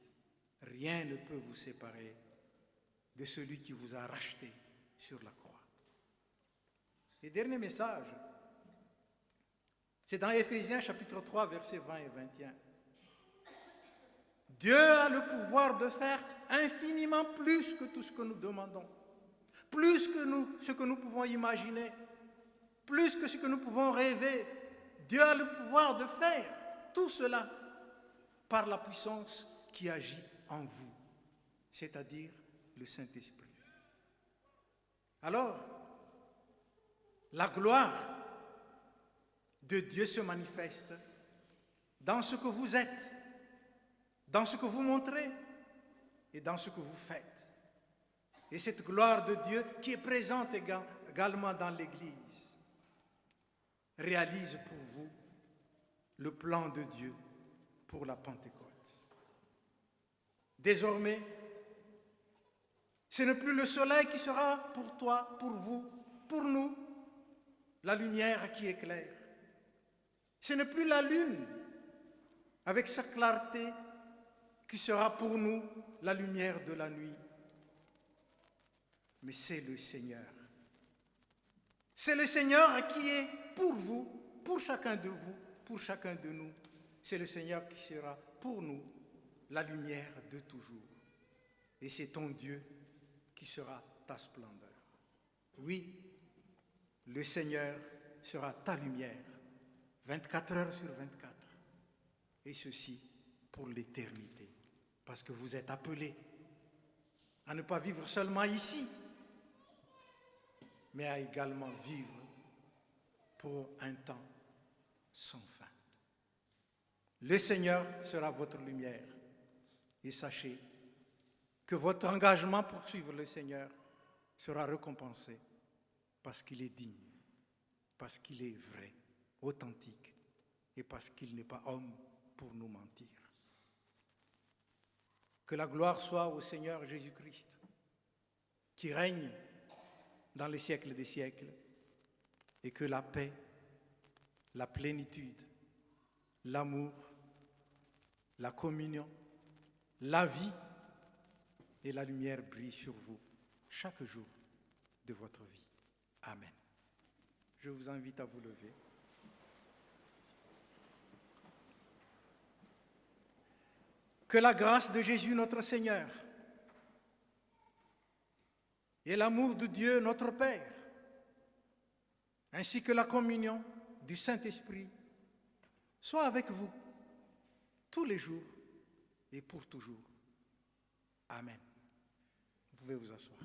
Rien ne peut vous séparer de celui qui vous a racheté sur la croix. » Et dernier message, c'est dans Éphésiens chapitre 3, versets 20 et 21. Dieu a le pouvoir de faire infiniment plus que tout ce que nous demandons, plus que ce que nous pouvons imaginer, plus que ce que nous pouvons rêver. Dieu a le pouvoir de faire tout cela par la puissance qui agit en vous, c'est-à-dire le Saint-Esprit. Alors, la gloire de Dieu se manifeste dans ce que vous êtes, dans ce que vous montrez et dans ce que vous faites. Et cette gloire de Dieu qui est présente également dans l'Église réalise pour vous le plan de Dieu pour la Pentecôte. Désormais, ce n'est plus le soleil qui sera pour toi, pour vous, pour nous, la lumière qui éclaire. Ce n'est plus la lune, avec sa clarté, qui sera pour nous la lumière de la nuit. Mais c'est le Seigneur. C'est le Seigneur qui est pour vous, pour chacun de vous, pour chacun de nous. C'est le Seigneur qui sera pour nous la lumière de toujours. Et c'est ton Dieu qui sera ta splendeur. Oui, le Seigneur sera ta lumière, 24 heures sur 24. Et ceci pour l'éternité. Parce que vous êtes appelés à ne pas vivre seulement ici, mais à également vivre pour un temps sans fin. Le Seigneur sera votre lumière. Et sachez que votre engagement pour suivre le Seigneur sera récompensé parce qu'il est digne, parce qu'il est vrai, authentique et parce qu'il n'est pas homme pour nous mentir. Que la gloire soit au Seigneur Jésus-Christ, qui règne dans les siècles des siècles, et que la paix, la plénitude, l'amour, la communion, la vie et la lumière brillent sur vous chaque jour de votre vie. Amen. Je vous invite à vous lever. Que la grâce de Jésus notre Seigneur et l'amour de Dieu notre Père, ainsi que la communion du Saint-Esprit, soient avec vous tous les jours et pour toujours. Amen. Vous pouvez vous asseoir.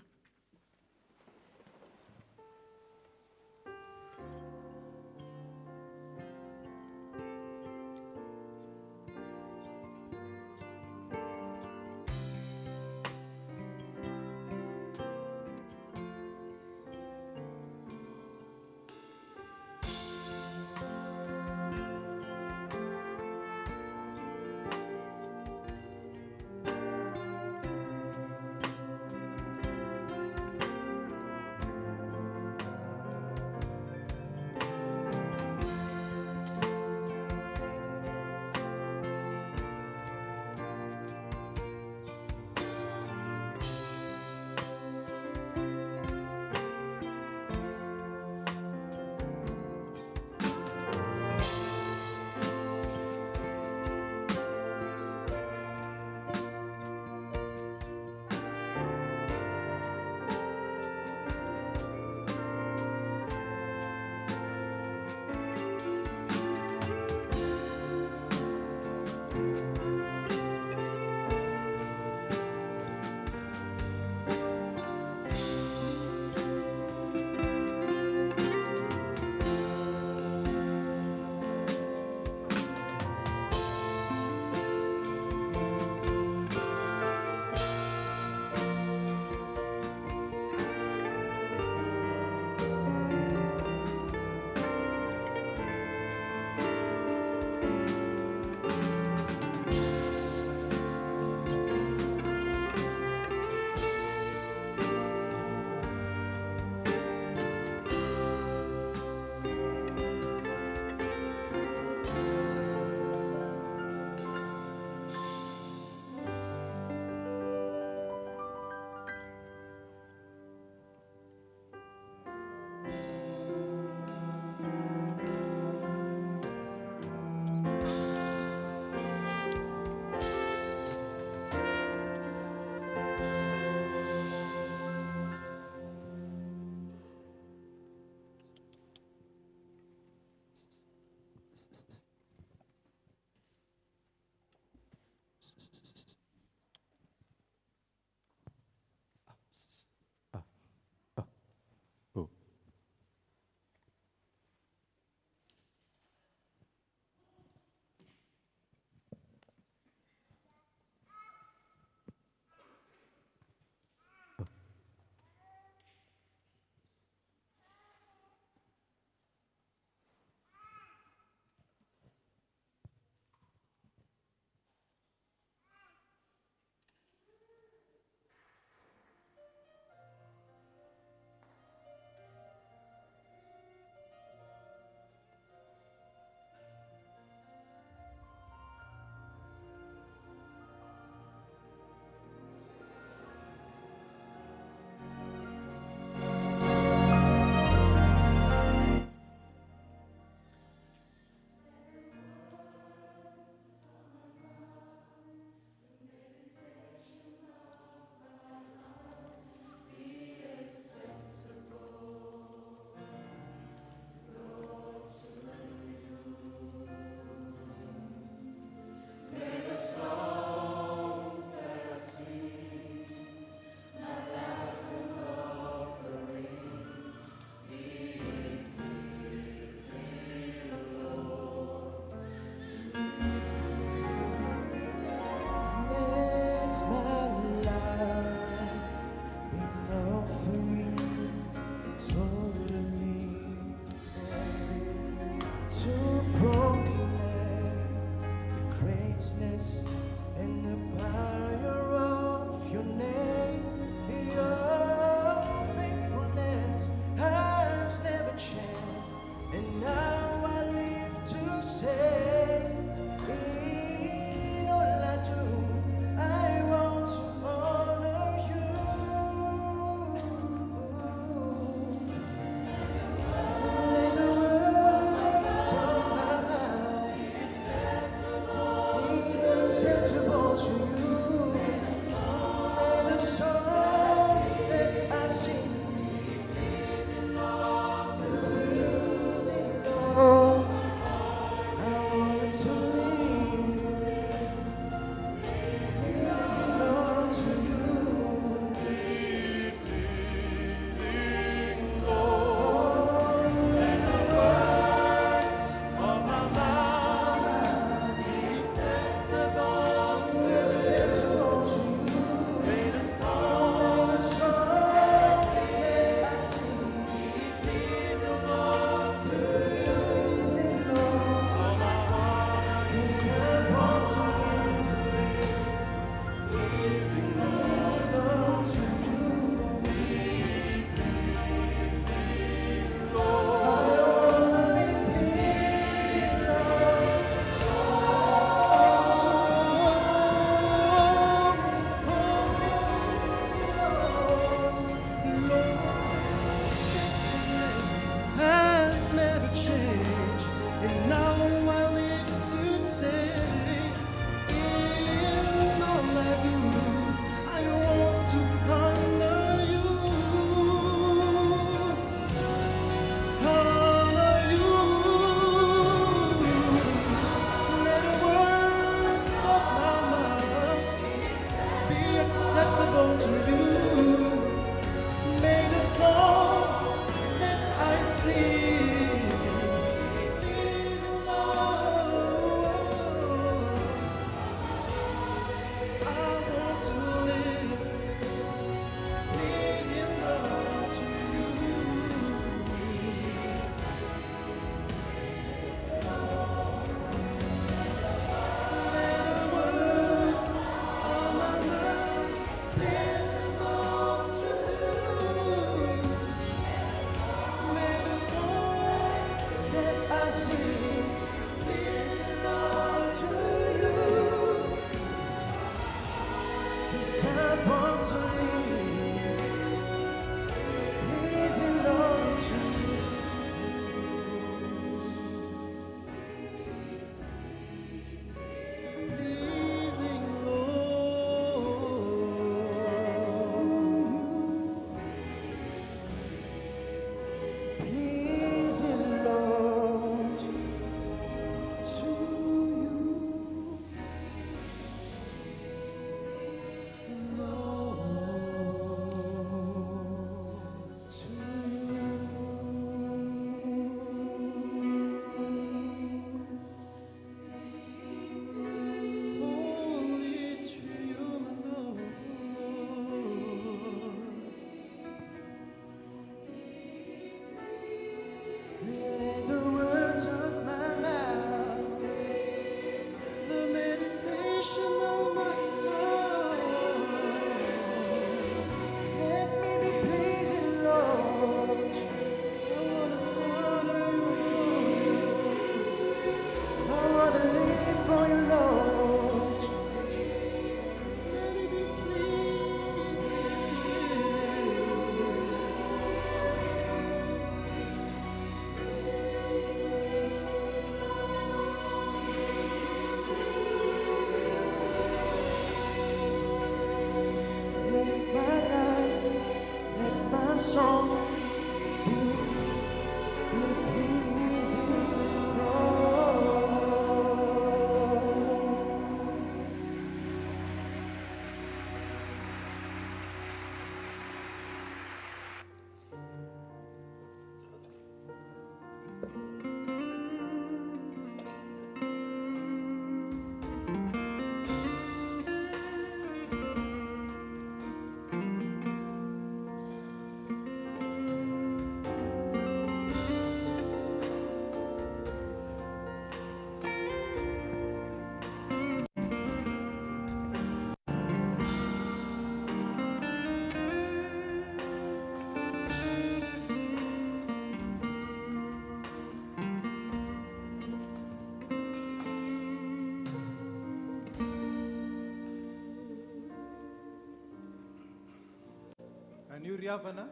anio ry havana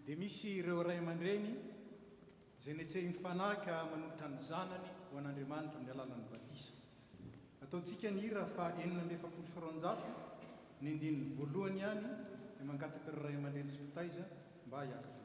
dia misy ireo ray aman-dreny izay netsehiny fanahy ka manolotra ny zanany ho an'Andriamanitra amin'ny alalan'ny batisa. Ataontsika ny hira fa 490 ny andininy voalohany ihany dia mangataka ireo ray aman-dreny sy mpitaiza mba hiakatra.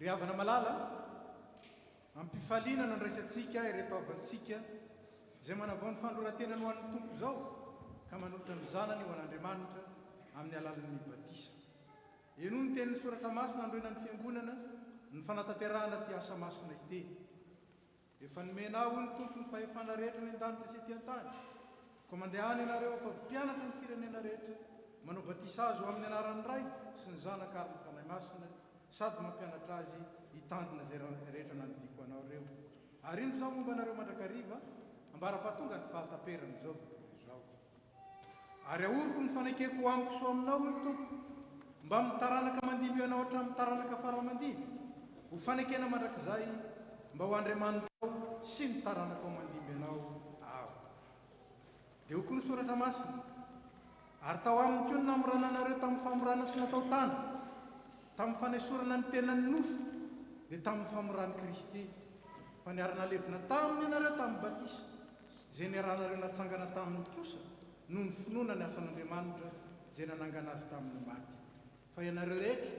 Ry havana malala, ampifaliana no ndraisantsika ireto avantsika izay manavao ny fandroratena ho an'ny tompo izao ka manolotra ny zanany ho an'Andriamanitra amin'ny alalan'ny batisa. Eno ny tenin'ny soratra masina androina ny fiangonana ny fanatanterahana ty asa masina ite. Efa nomena ho ny tompo ny fahefana rehetra ny an-danitra sy ety an-tany. Ko mandehana ianareo ataovy mpianatra ny firenena rehetra, manao batisa azy ho amin'ny anaran'ny Ray sy ny Zanaka ary ny Fanahy Masina, sady mampianatra azy hitandrina izay rehetra nanodiko anao ireo. Ary ino izao momba anareo mandrakariva, ambara-pahatonga ny fahataperana izao tontolo izao. Ary ahoriko ny fanaikeko ho amiko so aminao ny tompo, mba mitaranaka mandimby ianao hatramin'ny taranaka fara-mandimby, ho fanaikena mandrakizay mba ho Andriamanitra sy ny taranaka ho mandimby ianao ao. Dia ho koa ny soratra masina, ary tao aminy koa ny namorananareo tamin'ny famorana tsy natao tany, tamin'ny fanesorana ny tenan'ny nofo, dia tamin'ny famoran'i Kristy, fa niarana levina taminy ianareo tamin'ny batisa, izay niaranareo natsangana tamin'ny kosa noho ny finoana ny asan'Andriamanitra izay nanangana azy tamin'ny maty. Fa ianareo rehetra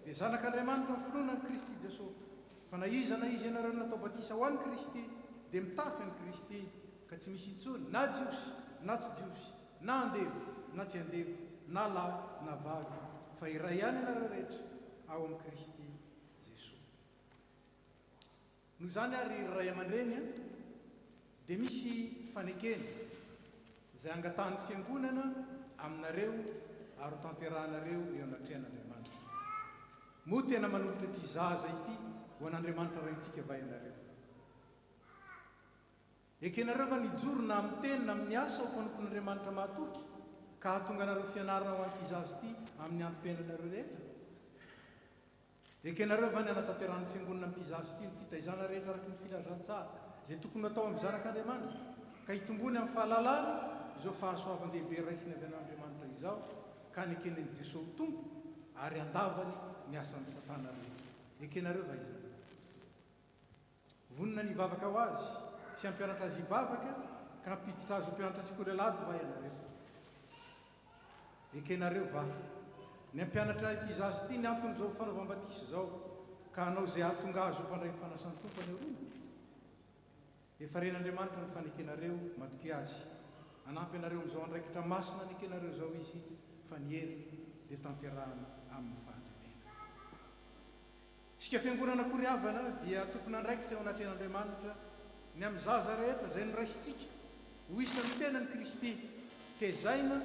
dia zanak'Andriamanitra ny finoana ny Kristy Jesosy, fa na iza ianareo natao batisa ho an'i Kristy dia mitafy an'i Kristy, ka tsy misy intsony na jiosy na tsy jiosy, na andevo na tsy andevo, na lahy na vavy, fa iray ihany ianareo rehetra ao amin'ny Kristy Jesosy. Noho izany ary ray aman-dreny dia misy fanekena izay angatan'ny fiangonana aminareo ary ho tanterahanareo eo anatrehan'Andriamanitra. Moa tena manolotra ity zaza ity ho an'Andriamanitra raintsika vai anareo. Ekenareo fa nijorona amin'ny teny na amin'ny asa ho mpanompon'Andriamanitra mahatoky, ka hahatonga anareo fianarana ho an'ity zaza ity amin'ny antom-piainanareo rehetra. Ekenareo fa nianatanterahany fiangonana amin'ity zaza ity ny fitaizana rehetra araky ny filazantsara izay tokony atao amin'ny zanak'Andriamanitra, ka hitombony amin'ny fahalalana izao fahasoavan-dehibe raisiny avy an'Andriamanitra izao, ka nekenan'i Jesosy tompo ary andavany ny asan'ny Satana rehetra. Ekenareo va izany. Vonona ny vavaka ho azy sy hampianatra azy hivavaka, ka hampiditra azy ho mpianatra sy korelady va ianareo. Ekenareo va ny hampianatra ity zaza ity ny anton'izao fanaovam-batisa izao, ka hanao izay ahatonga azy ho mpandray ny fanasan'ny tompo any arona. Efa ren'Andriamanitra ny fanekenareo matoky azy, hanampy anareo amin'izao andraikitra masina nekenareo izao izy, fa ny heriny dia tanterahana amin'ny fahantrena. Isika fiangonana koriavana dia tokony andraikitra ao anatrehan'Andriamanitra ny amin'ny zaza rehetra izay noraisintsika ho isan'ny tenan'i Kristy, tezaina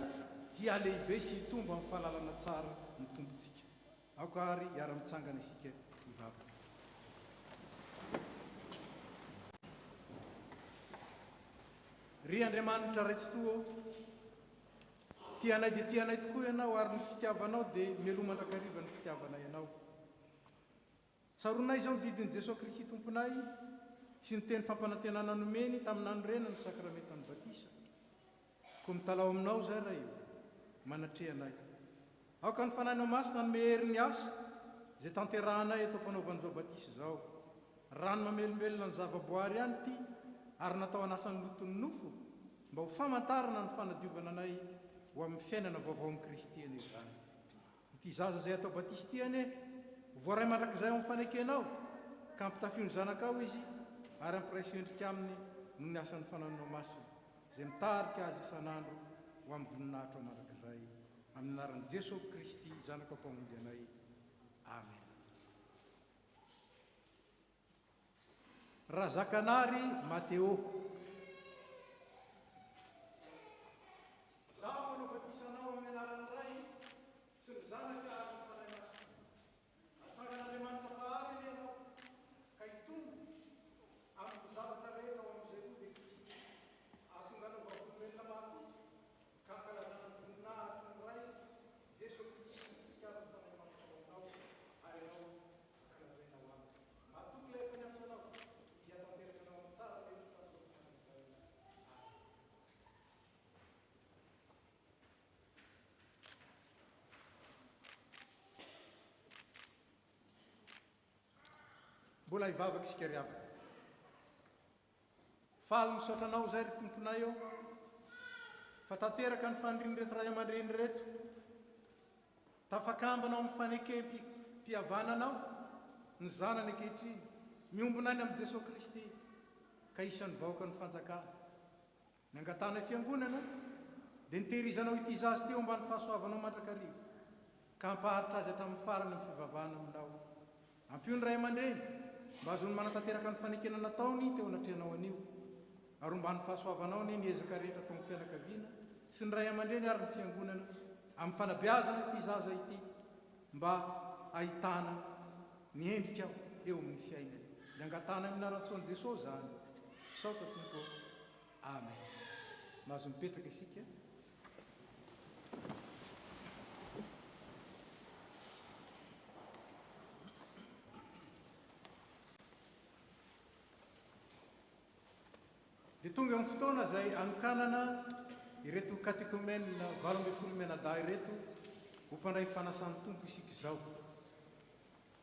hialehibe sy hitombo amin'ny fahalalana tsara ny tompontsika. Aoka ary hiara-mitsangana isika hivavaka. Ry Andriamanitra raitsy toa, tianay dia tianay tokoa ianao ary ny fitiavanao dia melomandrakariva ny fitiavanay ianao. Tsaronay izao ny didin'i Jesosy Kristy tomponay sy ny teny fampanantenana nomeny tamin'ny andro rena ny sakramentan'ny batisa. Ko mitalao aminao zay ray io, manatrehanay. Aoka ny fanahinao masina ny mehery ny asa izay tanterahanay atao mpanaovan'izao batisa izao. Rano mamelombelona ny zavaboary ihany ity, ary natao anasan'ny loton'ny nofo mba ho famantarana ny fanadiovana anay ho amin'ny fiainana vaovao amin'ny Kristy ane izany. Ity zaza izay atao batisa ity ane, voaray mandrakizay ao amin'ny fanekenao, ka ampitafio ny zanakao izy ary ampiraisy endrika aminy noho ny asan'ny fananao masina. izay mitarika azy isan'andro ho amin'ny voninahitra marak'izay amin'ny anaran'i Jesosy Kristy zanaka mpamonjy anay. Amen. Razakanary Matteo. Zaho manao batisanao amin'ny anaran'ny Ray sy ny zanaka ary ny fanahy masina. Atsangan'Andriamanitra Pahary ianao ka hitombo amin'ny zavatra rehetra ho amin'izay koa dia Kristy. Ahatonga anao vavolomelona maty ka ankalazana ny voninahitra ny Ray sy Jesosy Kristy tsika ary ny fanahy masina ho anao ary ianao ankalazainao aminy. Matoky ilay efa niantso anao izy atanteraka anao amin'ny tsara rehetra mbola hivavaka isika ry avana. Faly misaotra anao zay ry tomponay eo fa tanteraka ny faniriany reto ray aman-dreny reto, tafakambanao amin'ny fanekem-pihavananao ny zanany ankehitriny, miombona any amin'ny Jesosy Kristy ka isan'ny vahoaka ny fanjakana. Ny angatana fiangonana dia nitehirizanao ity zazy teo mba ny fahasoavanao mandrakarivo ka hampaharitra azy hatramin'ny farany amin'ny fivavahana aminao. Ampio ny ray aman-dreny mba azony manatanteraka ny fanekena nataony teo anatrehanao anio, ary mba ny fahasoavanao ny ezaka rehetra tao amin'ny fianakaviana sy ny ray aman-dreny ary ny fiangonana amin'ny fanabeazana ity zaza ity mba ahitana ny endrikao eo amin'ny fiainany. Ny angatana amin'ny anarantsony Jesosy zany. Saotra tompo. Amen. Mahazo mipetraka isika. Dia tonga amin'ny fotoana izay anokanana ireto catéchumène 12 menadahy ireto ho mpandray fanasan'ny tompo isika izao.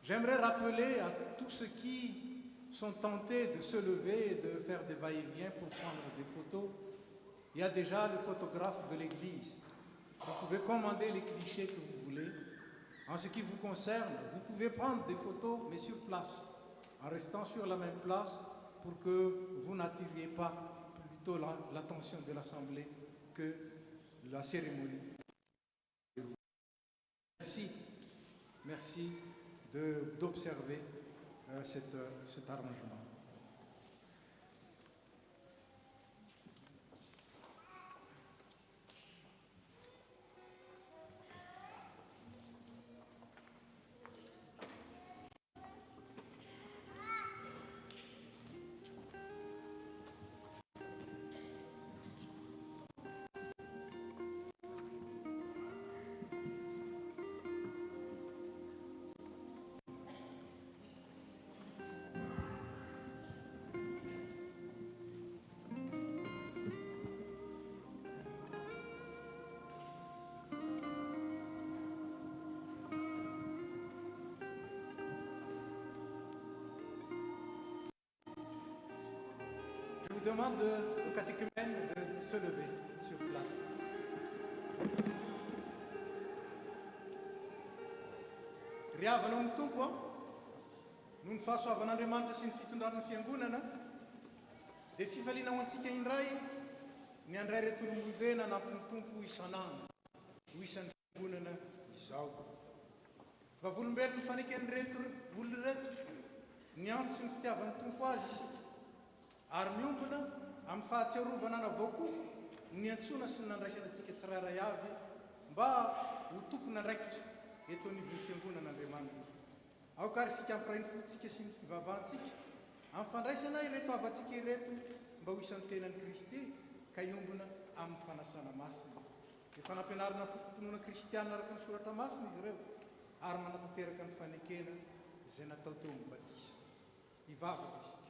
J'aimerais rappeler à tous ceux qui sont tentés de se lever et de faire des va-et-vient pour prendre des photos. Il y a déjà le photographe de l'église. Vous pouvez commander les clichés que vous voulez. En ce qui vous concerne, vous pouvez prendre des photos, mais sur place, en restant sur la même place, pour que vous n'attiriez pas plutôt l'attention de l'Assemblée que la cérémonie. Merci. Merci d'observer cet arrangement. Je vous demande au catéchumène de se lever sur place. Ry havanao ny tompo a, noho ny fahasoavan'Andriamanitra sy ny fitondran'ny fiangonana, dia fifaliana ho antsika indray ny andray reto lomonjena nampin'ny tompo isan'andro ho isan'ny fiangonana izao. Vavolombelon'ny fanekeny reto olona reto, ny andro sy ny fitiavan'ny tompo azy isika, ary miombona amin'ny fahatsiarovana avao koa ny antsona sy ny nandraisana antsika tsirairay avy mba ho tokony andraikitra eto anivon'ny fiangonan'Andriamanitra. Aokary isika ampirainy fotsika sy ny fivavahantsika amin'ny fandraisana ireto avantsika ireto mba ho isan'ny tenan'i Kristy ka iombona amin'ny fanasana masina. Dia fanampianarana fotompinoana kristiana araka ny soratra masina izy ireo ary manatanteraka ny fanekena izay natao teo amin'ny batisa. Hivavaka isika.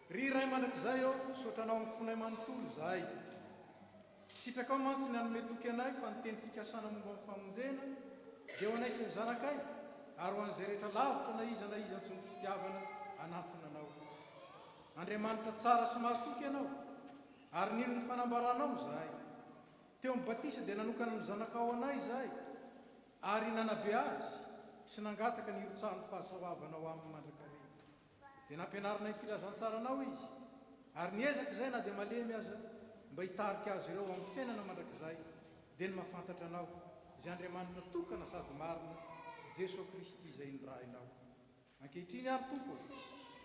Ry ray mandrakizay eo, sotranao amin'ny fonay manontolo zahay. Sitrakao mantsy ny hanome toky anay fa ny teny fikasana momba amin'ny famonjena dia ho anay sy ny zanakay ary ho an'izay rehetra lavitra na iza antsony fitiavana anatona anao. Andriamanitra tsara sy mahatoky ianao ary nino ny fanambaranao zahay. Teo amin'ny batisa dia nanokana ny zanakao anay zahay ary nanabe azy sy nangataka ny irotsahan'ny fahasoavanao amin'ny mandrakarivo. Dia nampianarana ny filazantsaranao izy ary niezaka izay na dia malemy aza mba hitarika azy ireo amin'ny fiainana mandrakizay dia ny mahafantatra anao izay Andriamanitra tokana sady marina sy Jesosy Kristy izay nirahinao. Ankehitriny ary tompo,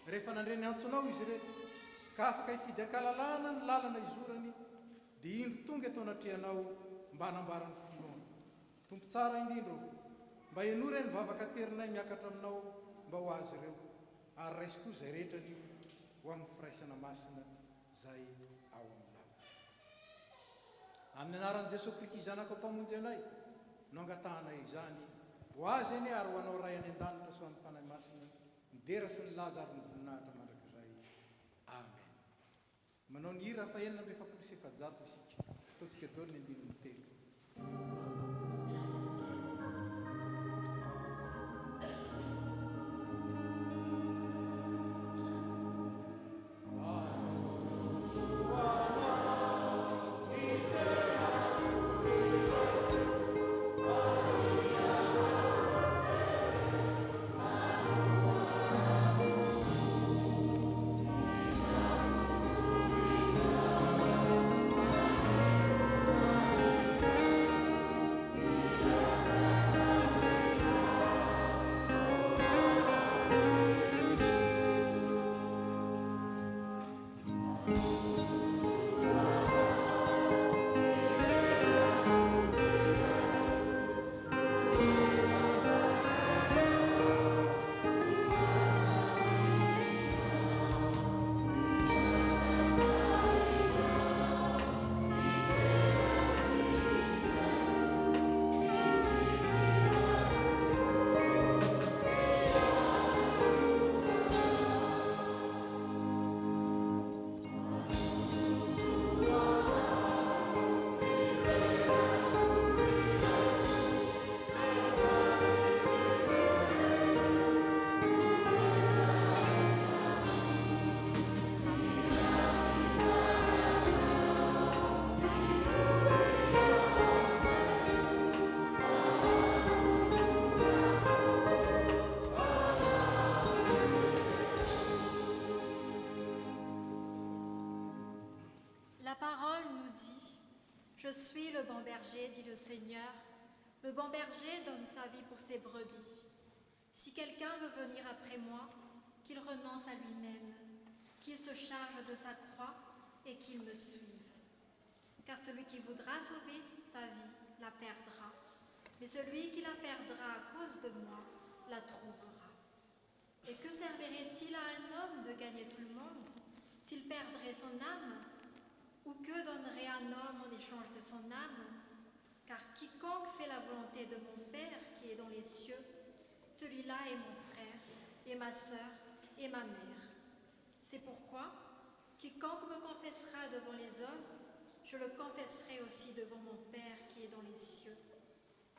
rehefa nandreny antsonao izy ireto ka afaka hifidy ankalalana ny lalana izorany, dia indro tonga eto anatrihanao mba hanambarany finoana. Tompo tsara indrindro, mba henora ny vavaka terinay miakatra aminao mba ho azy ireo, ary raisy koa izay rehetra ny ho amin'ny firaisana masina izay ao aminao. Amin'ny anaran'i Jesosy Kristy zanako mpamonjy anay no angatahanay izany ho azy eny ary ho anao ray any an-danitra sy ho amin'ny fanahy masina midera sy ny laza ary ny voninahitra mandrakizay. Amen. Manao ny hira fa enina amby efapolo sy efajato isika, ataontsika daholo ny andininy telo. La parole nous dit « Je suis le bon berger, dit le Seigneur. Le bon berger donne sa vie pour ses brebis. Si quelqu'un veut venir après moi, qu'il renonce à lui-même, qu'il se charge de sa croix et qu'il me suive. Car celui qui voudra sauver sa vie la perdra, mais celui qui la perdra à cause de moi la trouvera. Et que servirait-il à un homme de gagner tout le monde s'il perdrait son âme? Ou que donnerait un homme en échange de son âme? Car quiconque fait la volonté de mon Père qui est dans les cieux, celui-là est mon frère, et ma sœur, et ma mère. C'est pourquoi, quiconque me confessera devant les hommes, je le confesserai aussi devant mon Père qui est dans les cieux.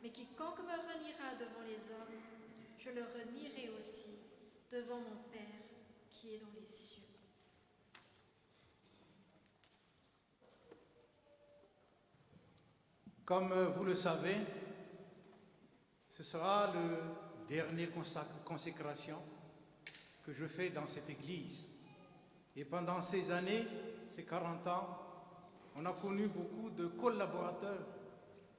Mais quiconque me reniera devant les hommes, je le renierai aussi devant mon Père qui est dans les cieux. Comme vous le savez, ce sera le dernier consécration que je fais dans cette église. Et pendant ces années, ces 40 ans, on a connu beaucoup de collaborateurs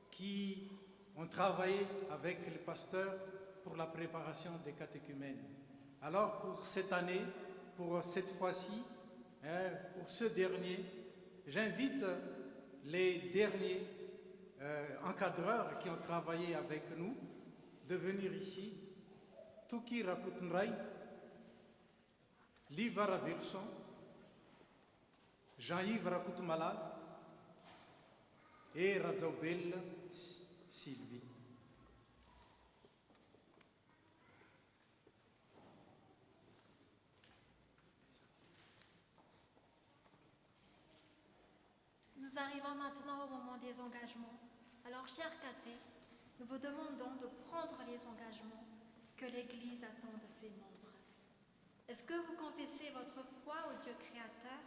qui ont travaillé avec les pasteurs pour la préparation des catéchumènes. Alors pour cette année, pour cette fois-ci, pour ce dernier, j'invite les derniers encadreurs qui ont travaillé avec nous de venir ici. Tuki Rakutnrai, Livara Wilson, Jean-Yves Rakutmalal et Radzobel Sylvie. Nous arrivons maintenant au moment des engagements. Alors, chers cathés, nous vous demandons de prendre les engagements que l'Église attend de ses membres. Est-ce que vous confessez votre foi au Dieu créateur,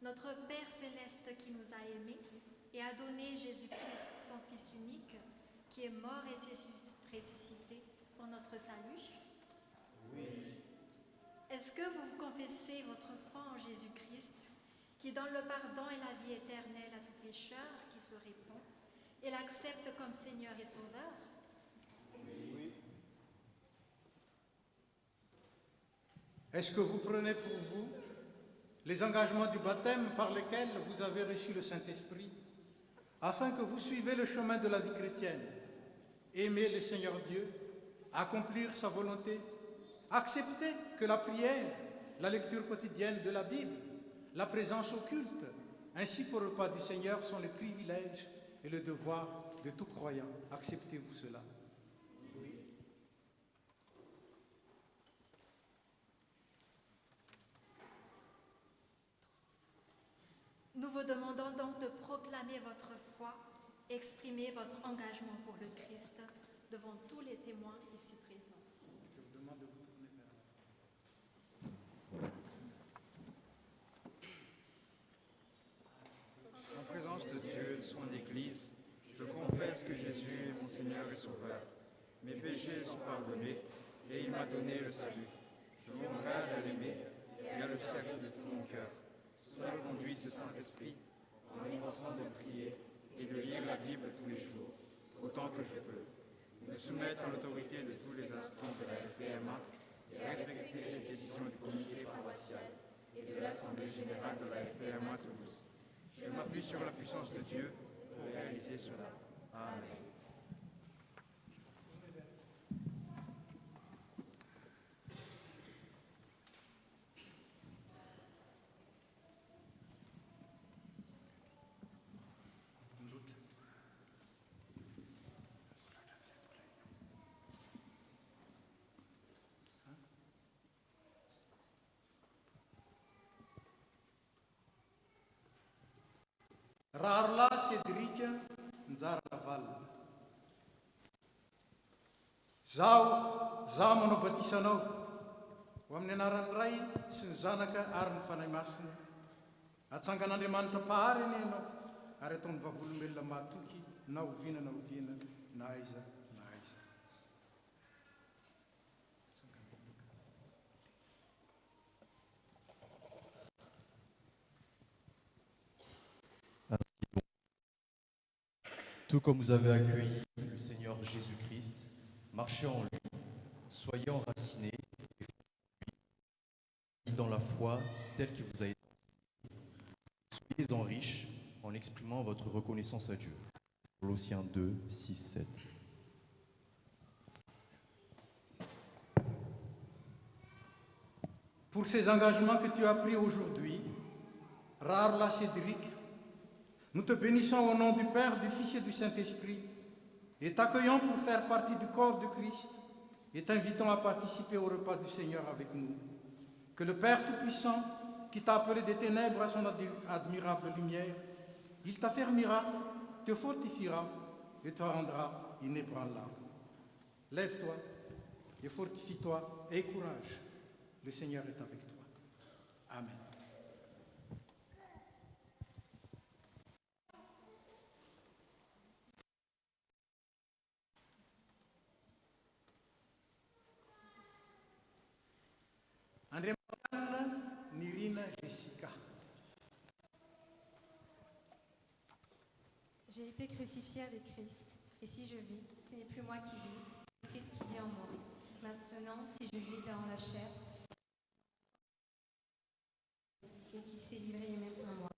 notre Père céleste qui nous a aimés et a donné Jésus-Christ, son Fils unique, qui est mort et ressuscité pour notre salut? Oui. Est-ce que vous confessez votre foi en Jésus-Christ qui donne le pardon et la vie éternelle à tout pécheur qui se répand et l'accepte comme Seigneur et Sauveur? Oui. Est-ce que vous prenez pour vous les engagements du baptême par lesquels vous avez reçu le Saint-Esprit, afin que vous suivez le chemin de la vie chrétienne, aimer le Seigneur Dieu, accomplir sa volonté, accepter que la prière, la lecture quotidienne de la Bible, la présence au culte, ainsi qu'au repas du Seigneur sont les privilèges et le devoir de tout croyant? Acceptez-vous cela? Oui. Nous vous demandons donc de proclamer votre foi, exprimer votre engagement pour le Christ devant tous les témoins ici présents. Je vous demande de vous tourner vers En présence de Dieu et de son Église, je confesse que Jésus est mon Seigneur et Sauveur. Mes péchés sont pardonnés et il m'a donné le salut. Je m'engage à l'aimer et à le servir de tout mon cœur, sous la conduite du Saint-Esprit, en m'efforçant de prier et de lire la Bible tous les jours, autant que je peux, me soumettre à l'autorité de tous les instants de la FPMA et respecter les décisions du comité paroissial et de l'Assemblée générale de la FPMA Toulouse. Je m'appuie sur la puissance de Dieu pour réaliser cela. Amen. Raharla Cédric Nzaraval. Zaho manao batisanao ho amin'ny anaran'ny Ray sy ny Zanaka ary ny Fanahy Masina. Atsangan'Andriamanitra pahariny ianao ary ataon'ny vavolombelona mahatoky na oviana na aiza na aiza. Tout comme vous avez accueilli le Seigneur Jésus-Christ, marchez en lui, soyez enracinés et fortifiés dans la foi telle qu'il vous a été enseignée. Soyez-en riches en exprimant votre reconnaissance à Dieu. Colossiens 2, 6, 7. Pour ces engagements que tu as pris aujourd'hui, Raharla Cédric, nous te bénissons au nom du Père, du Fils et du Saint-Esprit, et t'accueillons pour faire partie du corps de Christ, et t'invitons à participer au repas du Seigneur avec nous. Que le Père Tout-Puissant, qui t'a appelé des ténèbres à son admirable lumière, il t'affermira, te fortifiera et te rendra inébranlable. Lève-toi et fortifie-toi et courage. Le Seigneur est avec toi. Amen. André Nirina Jessica. J'ai été crucifiée avec Christ, et si je vis, ce n'est plus moi qui vis, c'est Christ qui vit en moi. Maintenant, si je vis dans la chair, et qui s'est livré lui-même pour moi.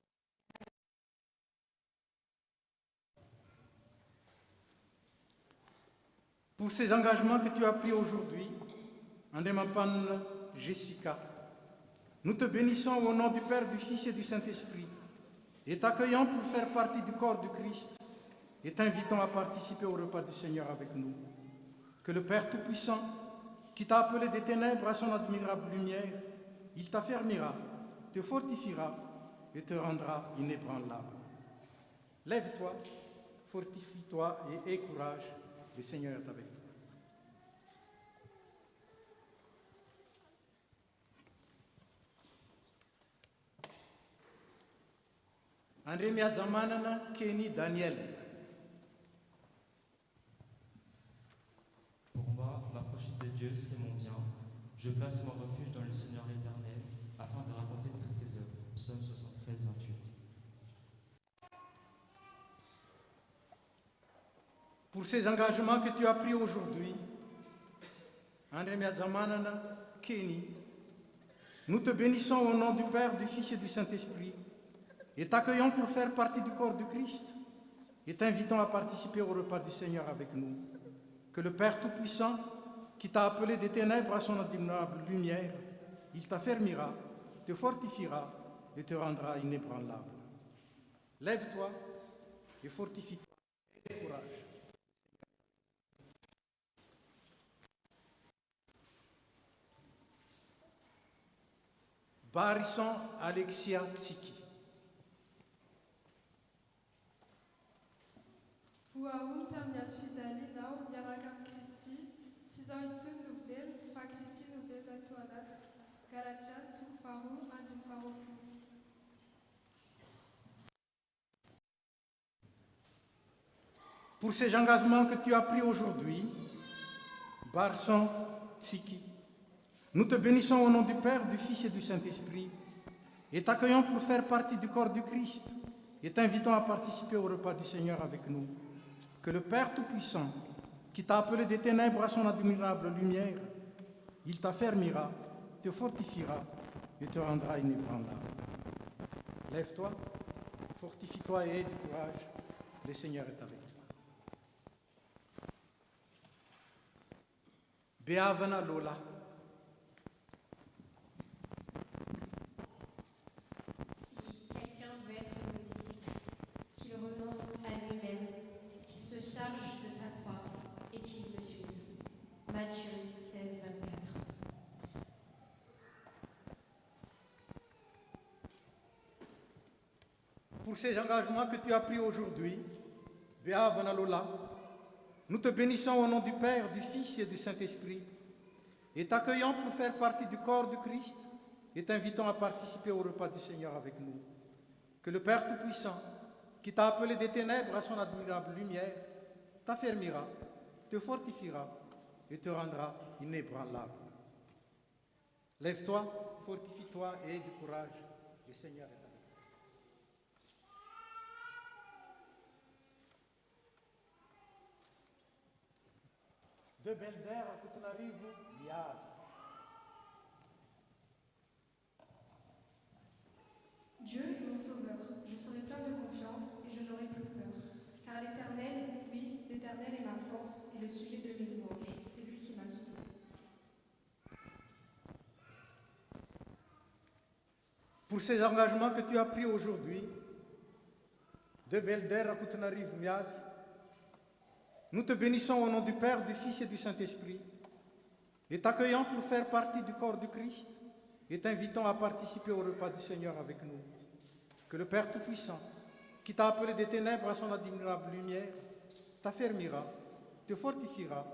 Pour ces engagements que tu as pris aujourd'hui, Andemapan Jessica, nous te bénissons au nom du Père, du Fils et du Saint-Esprit, et t'accueillons pour faire partie du corps du Christ, et t'invitons à participer au repas du Seigneur avec nous. Que le Père Tout-Puissant, qui t'a appelé des ténèbres à son admirable lumière, il t'affermira, te fortifiera et te rendra inébranlable. Lève-toi, fortifie-toi et aie courage, le Seigneur est avec toi. André Miadzamanana Kenny Daniel. Pour moi, m'approcher de Dieu, c'est mon bien. Je place mon refuge dans le Seigneur éternel, afin de raconter toutes tes œuvres. Psaume 73. 13-28. Pour ces engagements que tu as pris aujourd'hui, André Miadzamanana, Kenny, nous te bénissons au nom du Père, du Fils et du Saint-Esprit et t'accueillons pour faire partie du corps du Christ et t'invitons à participer au repas du Seigneur avec nous. Que le Père Tout-Puissant, qui t'a appelé des ténèbres à son admirable lumière, il t'affermira, te fortifiera et te rendra inébranlable. Lève-toi et fortifie-toi et courage. Barison Alexia Tsiki. Fuaum tamia suitali nau yarakam Christi, Sizaitsun nouvelle, fa Christi nouvelle batuadat, Galatia, tu faru, adin faru. Pour ces engagements que tu as pris aujourd'hui, Barson Tsiki, nous te bénissons au nom du Père, du Fils et du Saint-Esprit et t'accueillons pour faire partie du corps du Christ et t'invitons à participer au repas du Seigneur avec nous. Que le Père Tout-Puissant, qui t'a appelé des ténèbres à son admirable lumière, il t'affermira, te fortifiera et te rendra inébranlable. Lève-toi, fortifie-toi et aie du courage, le Seigneur est avec toi. Beavana Lola. Si quelqu'un veut être mon disciple, qu'il renonce à lui-même, qu'il se charge de sa croix et qu'il me suive. Matthieu 16, 24. Pour ces engagements que tu as pris aujourd'hui, Beavana Lola, nous te bénissons au nom du Père, du Fils et du Saint-Esprit et t'accueillons pour faire partie du corps du Christ et t'invitons à participer au repas du Seigneur avec nous. Que le Père Tout-Puissant, qui t'a appelé des ténèbres à son admirable lumière, t'affermira, te fortifiera et te rendra inébranlable. Lève-toi, fortifie-toi et aie du courage, le Seigneur est avec toi. De Belder à Kutunarivu, Liad. Dieu est mon sauveur, je serai plein de confiance et je n'aurai plus peur. Car l'Éternel, oui, l'Éternel est ma force et le sujet de mes louanges. C'est lui qui m'a sauvé. Pour ces engagements que tu as pris aujourd'hui, de Belder à Kutunarivu, Liad, nous te bénissons au nom du Père, du Fils et du Saint-Esprit et t'accueillons pour faire partie du corps du Christ et t'invitons à participer au repas du Seigneur avec nous. Que le Père Tout-Puissant, qui t'a appelé des ténèbres à son admirable lumière, t'affermira, te fortifiera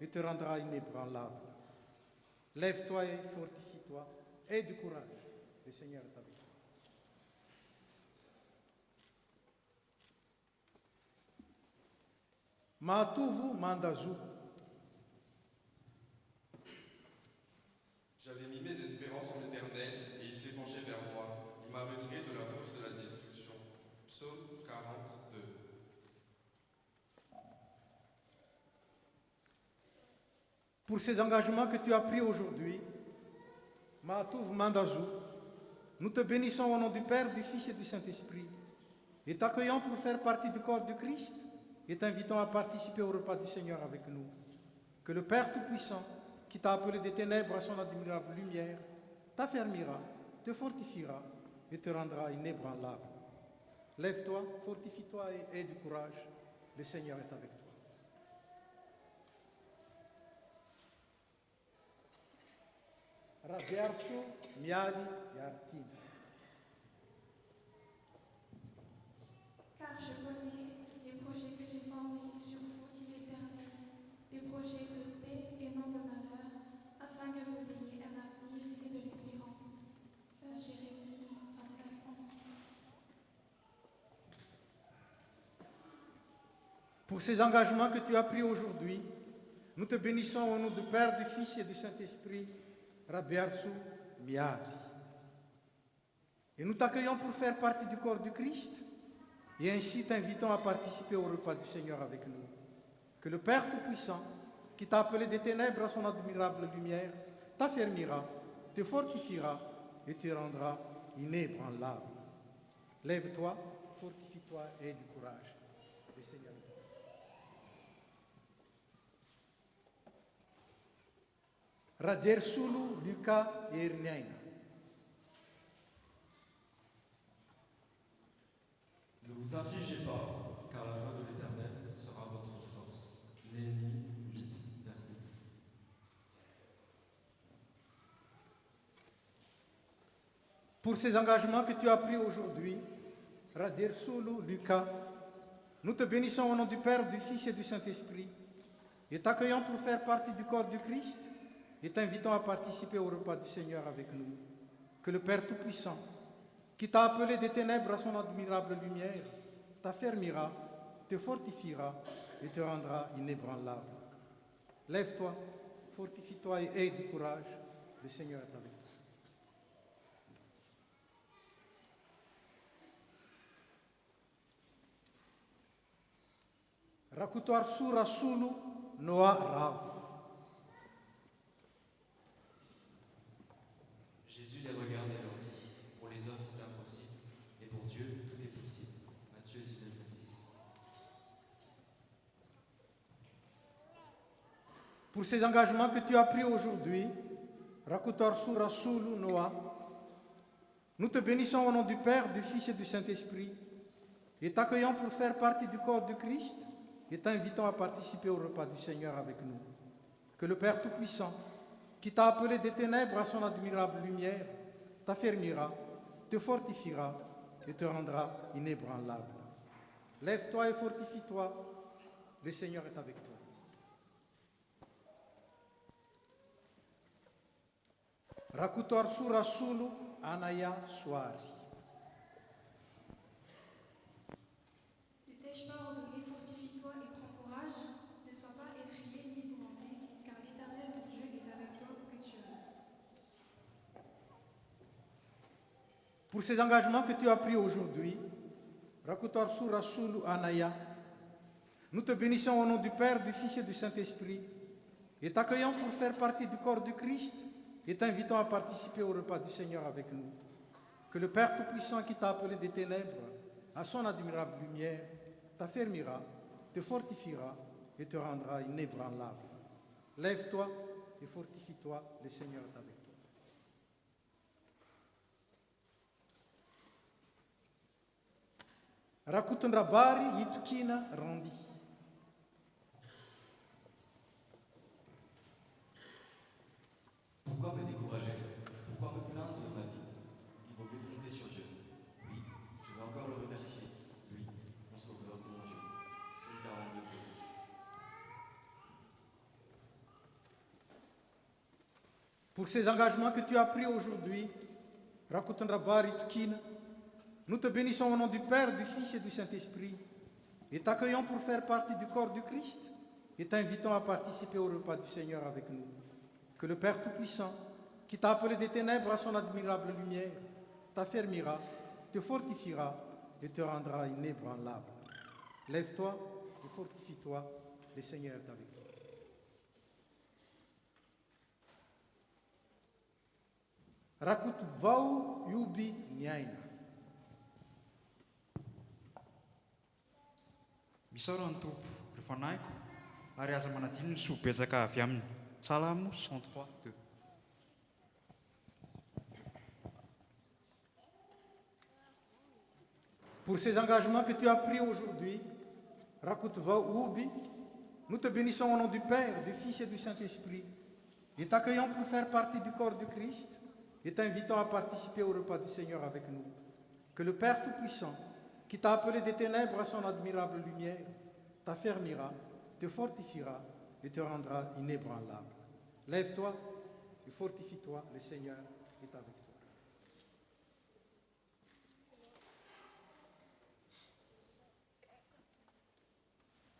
et te rendra inébranlable. Lève-toi et fortifie-toi, aie du courage, le Seigneur est avec toi. Matuvu Mandazu. J'avais mis mes espérances en l'Éternel et il s'est penché vers moi. Il m'a retiré de la fosse de la destruction. Psaume 42. Pour ces engagements que tu as pris aujourd'hui, Matuvu Mandazu, nous te bénissons au nom du Père, du Fils et du Saint-Esprit et t'accueillons pour faire partie du corps du Christ et t'invitons à participer au repas du Seigneur avec nous. Que le Père Tout-Puissant, qui t'a appelé des ténèbres à son admirable lumière, t'affermira, te fortifiera et te rendra inébranlable. Lève-toi, fortifie-toi et aie du courage, le Seigneur est avec toi. Rabiarso Miali Yartin. Car je connais les projets que j'ai formés sur vous, dit l'Éternel, des projets de paix et non de malheur, afin que vous ayez un avenir et de l'espérance. Jérémie 29, 11. Pour ces engagements que tu as pris aujourd'hui, nous te bénissons au nom du Père, du Fils et du Saint-Esprit. Rabiarsu Miali. Et nous t'accueillons pour faire partie du corps du Christ et ainsi t'invitons à participer au repas du Seigneur avec nous. Que le Père Tout-Puissant, qui t'a appelé des ténèbres à son admirable lumière, t'affermira, te fortifiera et te rendra inébranlable. Lève-toi, fortifie-toi et aie du courage. Le Seigneur est avec toi. Radier Sulu, Lucas et Erniaina. Ne vous affligez pas, car la joie de l'Éternel sera votre force. Néhémie 8, verset 10. Pour ces engagements que tu as pris aujourd'hui, Radier Sulu, Lucas, nous te bénissons au nom du Père, du Fils et du Saint-Esprit, et t'accueillons pour faire partie du corps du Christ, et t'invitons à participer au repas du Seigneur avec nous. Que le Père Tout-Puissant, qui t'a appelé des ténèbres à son admirable lumière, t'affermira, te fortifiera et te rendra inébranlable. Lève-toi, fortifie-toi et aie du courage, le Seigneur est avec toi. Rakutoar Sura Sulu Noa Rav. Jésus les regarde et leur dit, pour les hommes c'est impossible, mais pour Dieu tout est possible. Matthieu 19, 26. Pour ces engagements que tu as pris aujourd'hui, Rakutoar Sura Sulu Noa, nous te bénissons au nom du Père, du Fils et du Saint-Esprit, et t'accueillons pour faire partie du corps du Christ, et t'invitons à participer au repas du Seigneur avec nous. Que le Père Tout-Puissant, qui t'a appelé des ténèbres à son admirable lumière, t'affermira, te fortifiera et te rendra inébranlable. Lève-toi et fortifie-toi, le Seigneur est avec toi. Rakutoar Sura Sulu Anaya Swari. Ne t'ai-je pas ordonné, fortifie-toi et prends courage, ne sois pas effrayé ni épouvanté, car l'Éternel ton Dieu est avec toi où que tu ailles. Pour ces engagements que tu as pris aujourd'hui, Rakutoar Sura Sulu Anaya, nous te bénissons au nom du Père, du Fils et du Saint-Esprit, et t'accueillons pour faire partie du corps du Christ, et t'invitons à participer au repas du Seigneur avec nous. Que le Père Tout-Puissant qui t'a appelé des ténèbres à son admirable lumière t'affermira, te fortifiera et te rendra inébranlable. Lève-toi et fortifie-toi, le Seigneur est avec toi. Rakutandrabari Yitukina Randi. Pourquoi me décourager? Pourquoi me plaindre de ma vie? Il vaut mieux compter sur Dieu. Oui, je vais encore le remercier. Lui, mon sauveur, mon Dieu. Celui qui a rendu de cause. Pour ces engagements que tu as pris aujourd'hui, Rakutandrabari Yitukina, nous te bénissons au nom du Père, du Fils et du Saint-Esprit, et t'accueillons pour faire partie du corps du Christ, et t'invitons à participer au repas du Seigneur avec nous. Que le Père Tout-Puissant, qui t'a appelé des ténèbres à son admirable lumière, t'affermira, te fortifiera et te rendra inébranlable. Lève-toi et fortifie-toi, le Seigneur est avec toi. Rakut Vau Yubi Nyaina. Misora ny tompo rehefa naiko ary aza manadino ny sobetsaka avy aminy. Salamo 103, 2. Pour ces engagements que tu as pris aujourd'hui, Rakutva Ubi, nous te bénissons au nom du Père, du Fils et du Saint-Esprit, et t'accueillons pour faire partie du corps du Christ, et t'invitons à participer au repas du Seigneur avec nous. Que le Père Tout-Puissant, qui t'a appelé des ténèbres à son admirable lumière, t'affermira, te fortifiera et te rendra inébranlable. Lève-toi et fortifie-toi, le Seigneur est avec toi.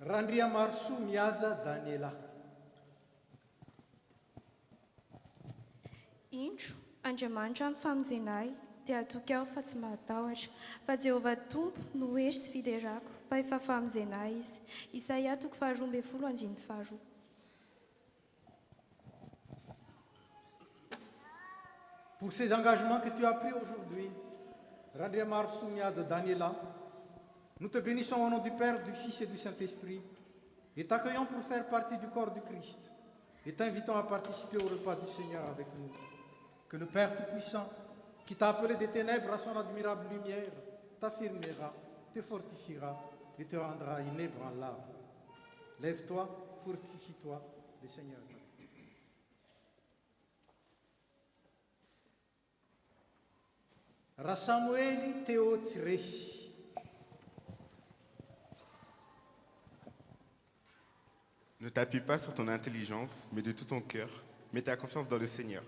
Randria Marsu Miaja Daniela. Indro, Andriamanitra ny famonjenay dia atokao fa tsy mahatahotra fa Jehovah Tompo no hery sy fiderako fa efa famonjena izy. Isaia 12:12. Pour ces engagements que tu as pris aujourd'hui, Randriamar Soumiadze Daniela, nous te bénissons au nom du Père, du Fils et du Saint-Esprit et t'accueillons pour faire partie du corps du Christ et t'invitons à participer au repas du Seigneur avec nous. Que le Père Tout-Puissant, qui t'a appelé des ténèbres à son admirable lumière, t'affirmera, te fortifiera et te rendra inébranlable. Lève-toi, fortifie-toi, le Seigneur. Rasamueli Théo Tsiresi. Ne t'appuie pas sur ton intelligence, mais de tout ton cœur. Mets ta confiance dans le Seigneur.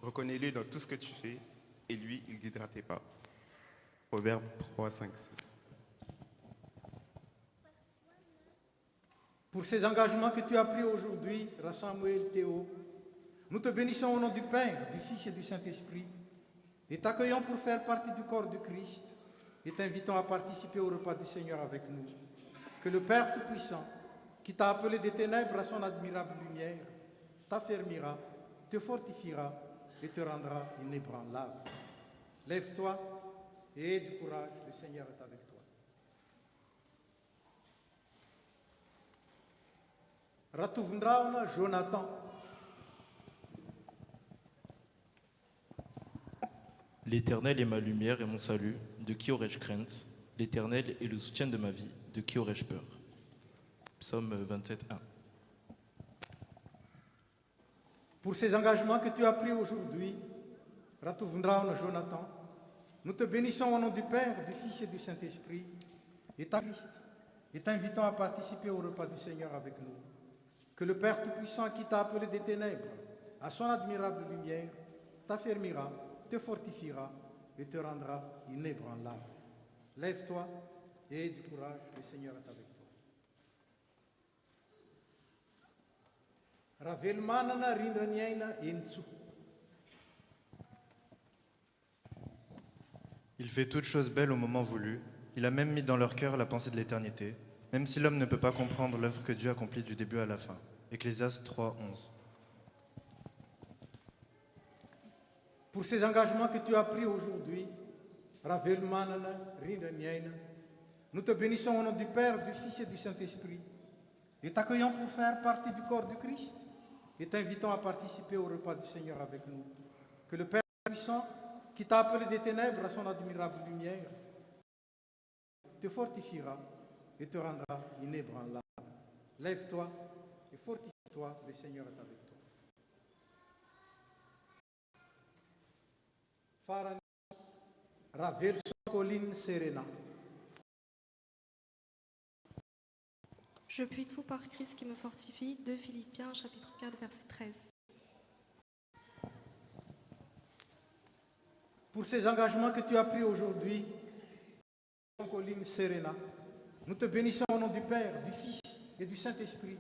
Reconnais-le dans tout ce que tu fais, et lui, il guidera tes pas. Proverbe 3, 5, 6. Pour ces engagements que tu as pris aujourd'hui, Samuel Théo, nous te bénissons au nom du Père, du Fils et du Saint-Esprit, et t'accueillons pour faire partie du corps du Christ, et t'invitons à participer au repas du Seigneur avec nous. Que le Père Tout-Puissant, qui t'a appelé des ténèbres à son admirable lumière, t'affermira, te fortifiera et te rendra inébranlable. Lève-toi et aie du courage, le Seigneur est avec toi. Ratuvundrauna Jonathan. L'Éternel est ma lumière et mon salut, de qui aurais-je crainte? L'Éternel est le soutien de ma vie, de qui aurais-je peur? Psaume 27, 1. Pour ces engagements que tu as pris aujourd'hui, Ratuvundrauna Jonathan, nous te bénissons au nom du Père, du Fils et du Saint-Esprit, et t'invitons à participer au repas du Seigneur avec nous. Que le Père Tout-Puissant qui t'a appelé des ténèbres à son admirable lumière t'affermira, te fortifiera et te rendra inébranlable. Lève-toi et aie du courage, le Seigneur est avec toi. Ravelmanana rindraniaina intsu. Il fait toutes choses belles au moment voulu. Il a même mis dans leur cœur la pensée de l'éternité, même si l'homme ne peut pas comprendre l'œuvre que Dieu accomplit du début à la fin. Ecclésiaste 3, 11. Pour ces engagements que tu as pris aujourd'hui, Ravelmanana rindraniaina, nous te bénissons au nom du Père, du Fils et du Saint-Esprit, et t'accueillons pour faire partie du corps du Christ, et t'invitons à participer au repas du Seigneur avec nous. Que le Père puissant, qui t'a appelé des ténèbres à son admirable lumière, te fortifiera et te rendra inébranlable. Lève-toi et fortifie-toi, le Seigneur est avec toi. Farani Ravel Sokolin Serena. Je puis tout par Christ qui me fortifie. 2 Philippiens, chapitre 4, verset 13. Pour ces engagements que tu as pris aujourd'hui, Colline Serena, nous te bénissons au nom du Père, du Fils et du Saint-Esprit,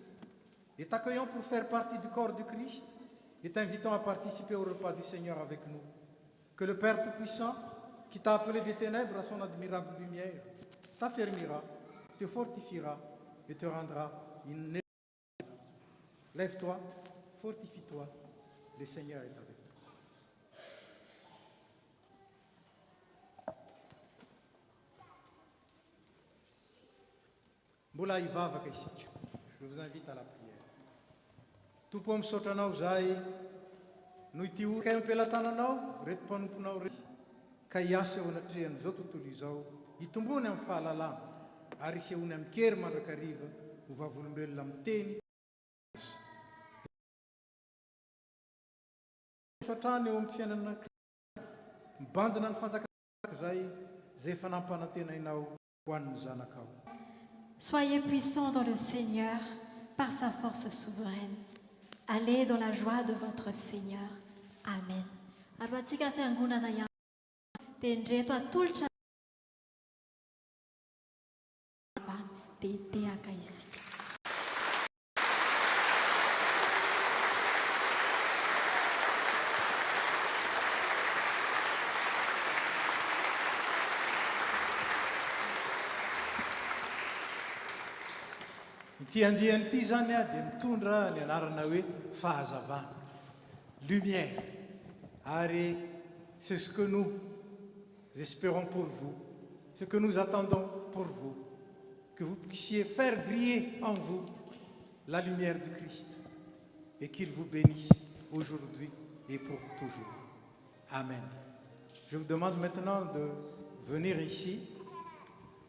et t'accueillons pour faire partie du corps du Christ, et t'invitons à participer au repas du Seigneur avec nous. Que le Père Tout-Puissant, qui t'a appelé des ténèbres à son admirable lumière, t'affermira, te fortifiera et te rendra inébranlable. Lève-toi, fortifie-toi, le Seigneur est avec toi. Je vous invite à la prière. Tout pour me sauter na uzai, nous y tiou kay pelatana nao, ret panomponao ret kayase onatrian zao tontolo izao, itombony amin'ny fahalalana, ary isehony amin'ny kery mandrakariva, ho vavolombelona amin'ny teny. Soatrany eo amin'ny fiainana mibanjina ny fanjakana zay, zay efa nampanantenainao ho an'ny zanakao. Soyez puissants dans le Seigneur par sa force souveraine. Allez dans la joie de votre Seigneur. Amen. Arwatsika fiangonana ihany dia ndreto atolotra dia tehaka isika. Ty andiany ty zany a dia mitondra ny anarana hoe fahazavana, lumière. Ary c'est ce que nous espérons pour vous, ce que nous attendons pour vous, que vous puissiez faire briller en vous la lumière du Christ et qu'il vous bénisse aujourd'hui et pour toujours. Amen. Je vous demande maintenant de venir ici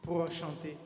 pour chanter.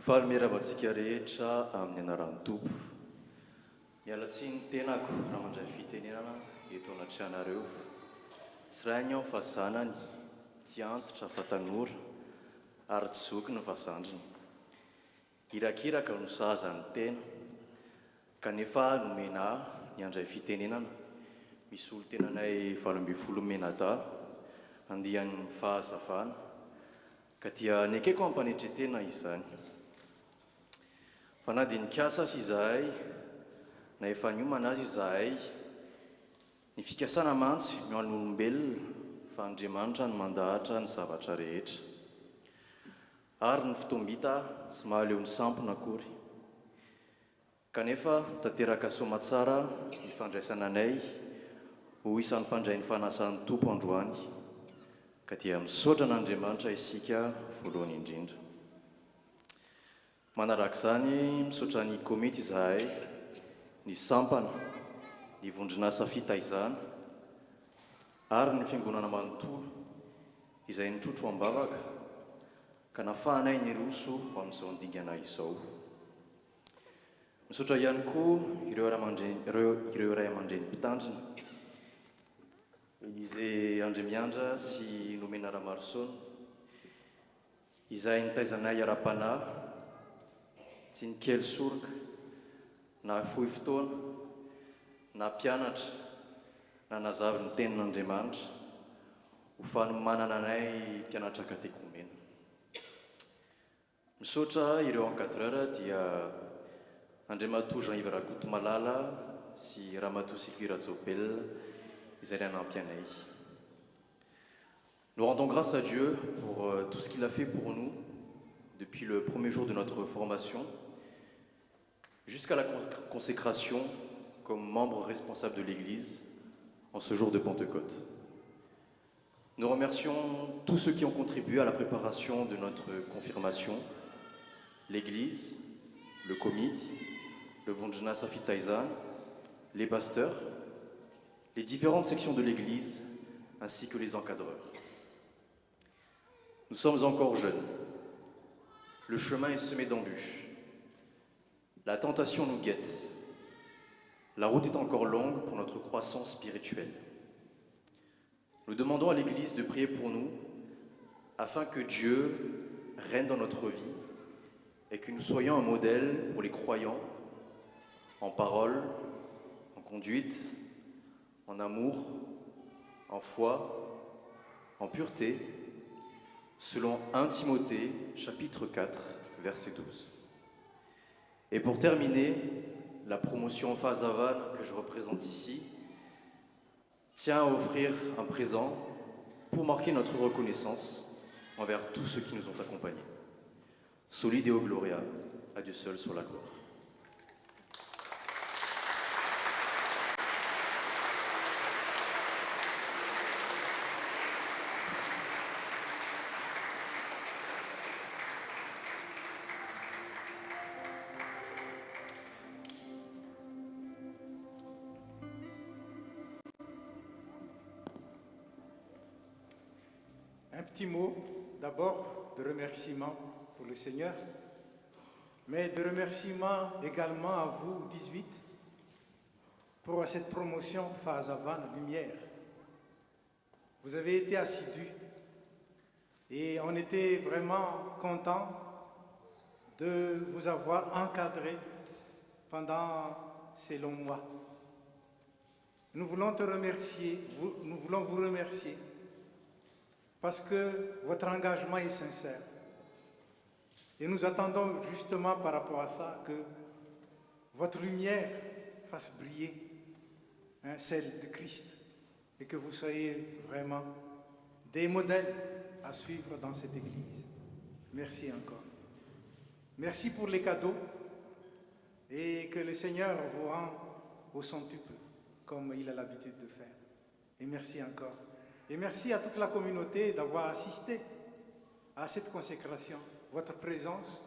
Faly miaravatsika rehetra amin'ny anaran'ny tompo. Miala tsiny tenako raha mandray fitenenana eto anatrehana-nareo. Tsy rainy aho fa zanany, tsy antitra fa tanora, ary tsy zoky no fa zandriny. Irakiraka no sahaza ny tena, kanefa nomena ahy ny andray fitenenana. Misy olo tenanay 20 menada, andihan'ny fahazavana, ka dia nekeko ampanetretena izany. Fa na dia nikasa azy izahay, na efa niomana azy izahay, ny fikasana mantsy no an'ny olombelona fa Andriamanitra no mandahatra ny zavatra rehetra. Ary ny fitombita tsy mahaleo ny sampona akory. Kanefa tanteraka soamatsara ny fandraisana anay ho isan'ny mpandray ny fanasan'ny tompo androany, ka dia misaotra n'Andriamanitra isika voalohany indrindra. Manarak'izany misaotra ny komity izahay, ny sampana, ny vondronasa fitaizana, ary ny fiangonana manontolo izay nitrotro ambavaka, ka nafahanay ny roso ho amin'izao ndingana izao. Misaotra ihany koa ireo ray aman-dreny mpitandrina, Elize Andremiandra sy Nomena Ramarsona, izay nitaizanay ara-panahy, tsy nikely soroka, na fohy fotoana, na mpianatra, na nazavy ny tenin'Andriamanitra, ho fanomanana anay mpianatra katekomena. Misaotra ireo encadreur dia Andriamatoa Jean-Yves Rakotomalala sy Ramatoa Sylvie Radzobel, izay nanampy anay. Nous rendons grâce à Dieu pour tout ce qu'il a fait pour nous depuis le premier jour de notre formation jusqu'à la consécration comme membre responsable de l'Église en ce jour de Pentecôte. Nous remercions tous ceux qui ont contribué à la préparation de notre confirmation, l'Église, le comité, le Vondjna Safitaizan, les pasteurs, les différentes sections de l'Église, ainsi que les encadreurs. Nous sommes encore jeunes. Le chemin est semé d'embûches. La tentation nous guette. La route est encore longue pour notre croissance spirituelle. Nous demandons à l'Église de prier pour nous, afin que Dieu règne dans notre vie et que nous soyons un modèle pour les croyants, en parole, en conduite, en amour, en foi, en pureté, selon 1 Timothée, chapitre 4, verset 12. Et pour terminer, la promotion Fazavan que je représente ici tient à offrir un présent pour marquer notre reconnaissance envers tous ceux qui nous ont accompagnés. Soli Deo Gloria, à Dieu seul soit la gloire. Un petit mot d'abord de remerciement pour le Seigneur, mais de remerciement également à vous, 18, pour cette promotion Fazavan Lumière. Vous avez été assidus et on était vraiment contents de vous avoir encadré pendant ces longs mois. Nous voulons te remercier, nous voulons vous remercier parce que votre engagement est sincère. Et nous attendons justement par rapport à ça que votre lumière fasse briller celle de Christ et que vous soyez vraiment des modèles à suivre dans cette Église. Merci encore. Merci pour les cadeaux et que le Seigneur vous rend au centuple comme il a l'habitude de faire. Et merci encore. Et merci à toute la communauté d'avoir assisté à cette consécration. Votre présence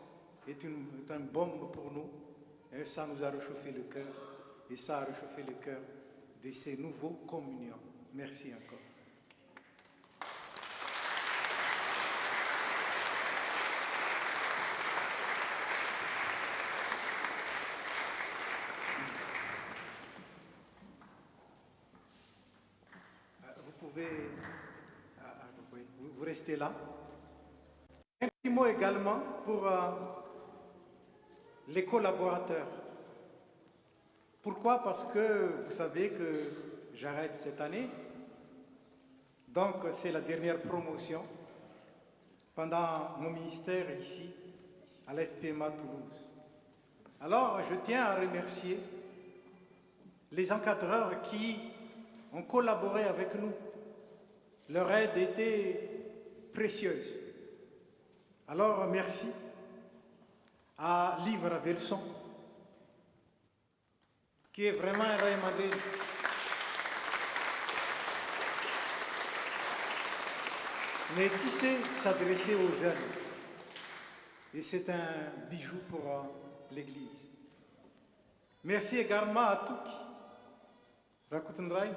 est un baume pour nous. Et ça nous a réchauffé le cœur. Et ça a réchauffé le cœur de ces nouveaux communions. Merci encore. pouvez... oui, vous restez là. Un petit mot également pour les collaborateurs. Pourquoi? Parce que vous savez que j'arrête cette année. Donc c'est la dernière promotion pendant mon ministère ici à l'FPMA Toulouse. Alors je tiens à remercier les encadreurs qui ont collaboré avec nous. Leur aide était précieuse. Alors merci à Livre Velson, qui est vraiment un Real Madrid. Mais qui sait s'adresser aux jeunes. Et c'est un bijou pour l'Église. Merci également à Tuki Rakutendrai,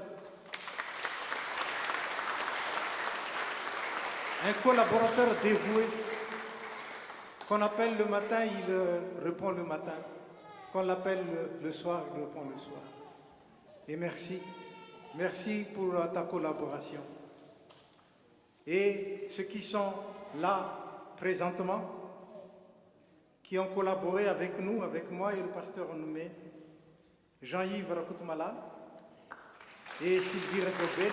un collaborateur dévoué qu'on appelle le matin, il répond le matin. Qu'on l'appelle le soir, il répond le soir. Et merci. Merci pour ta collaboration. Et ceux qui sont là présentement, qui ont collaboré avec nous, avec moi et le pasteur nommé Jean-Yves Rakoutmala et Sylvie Recobel.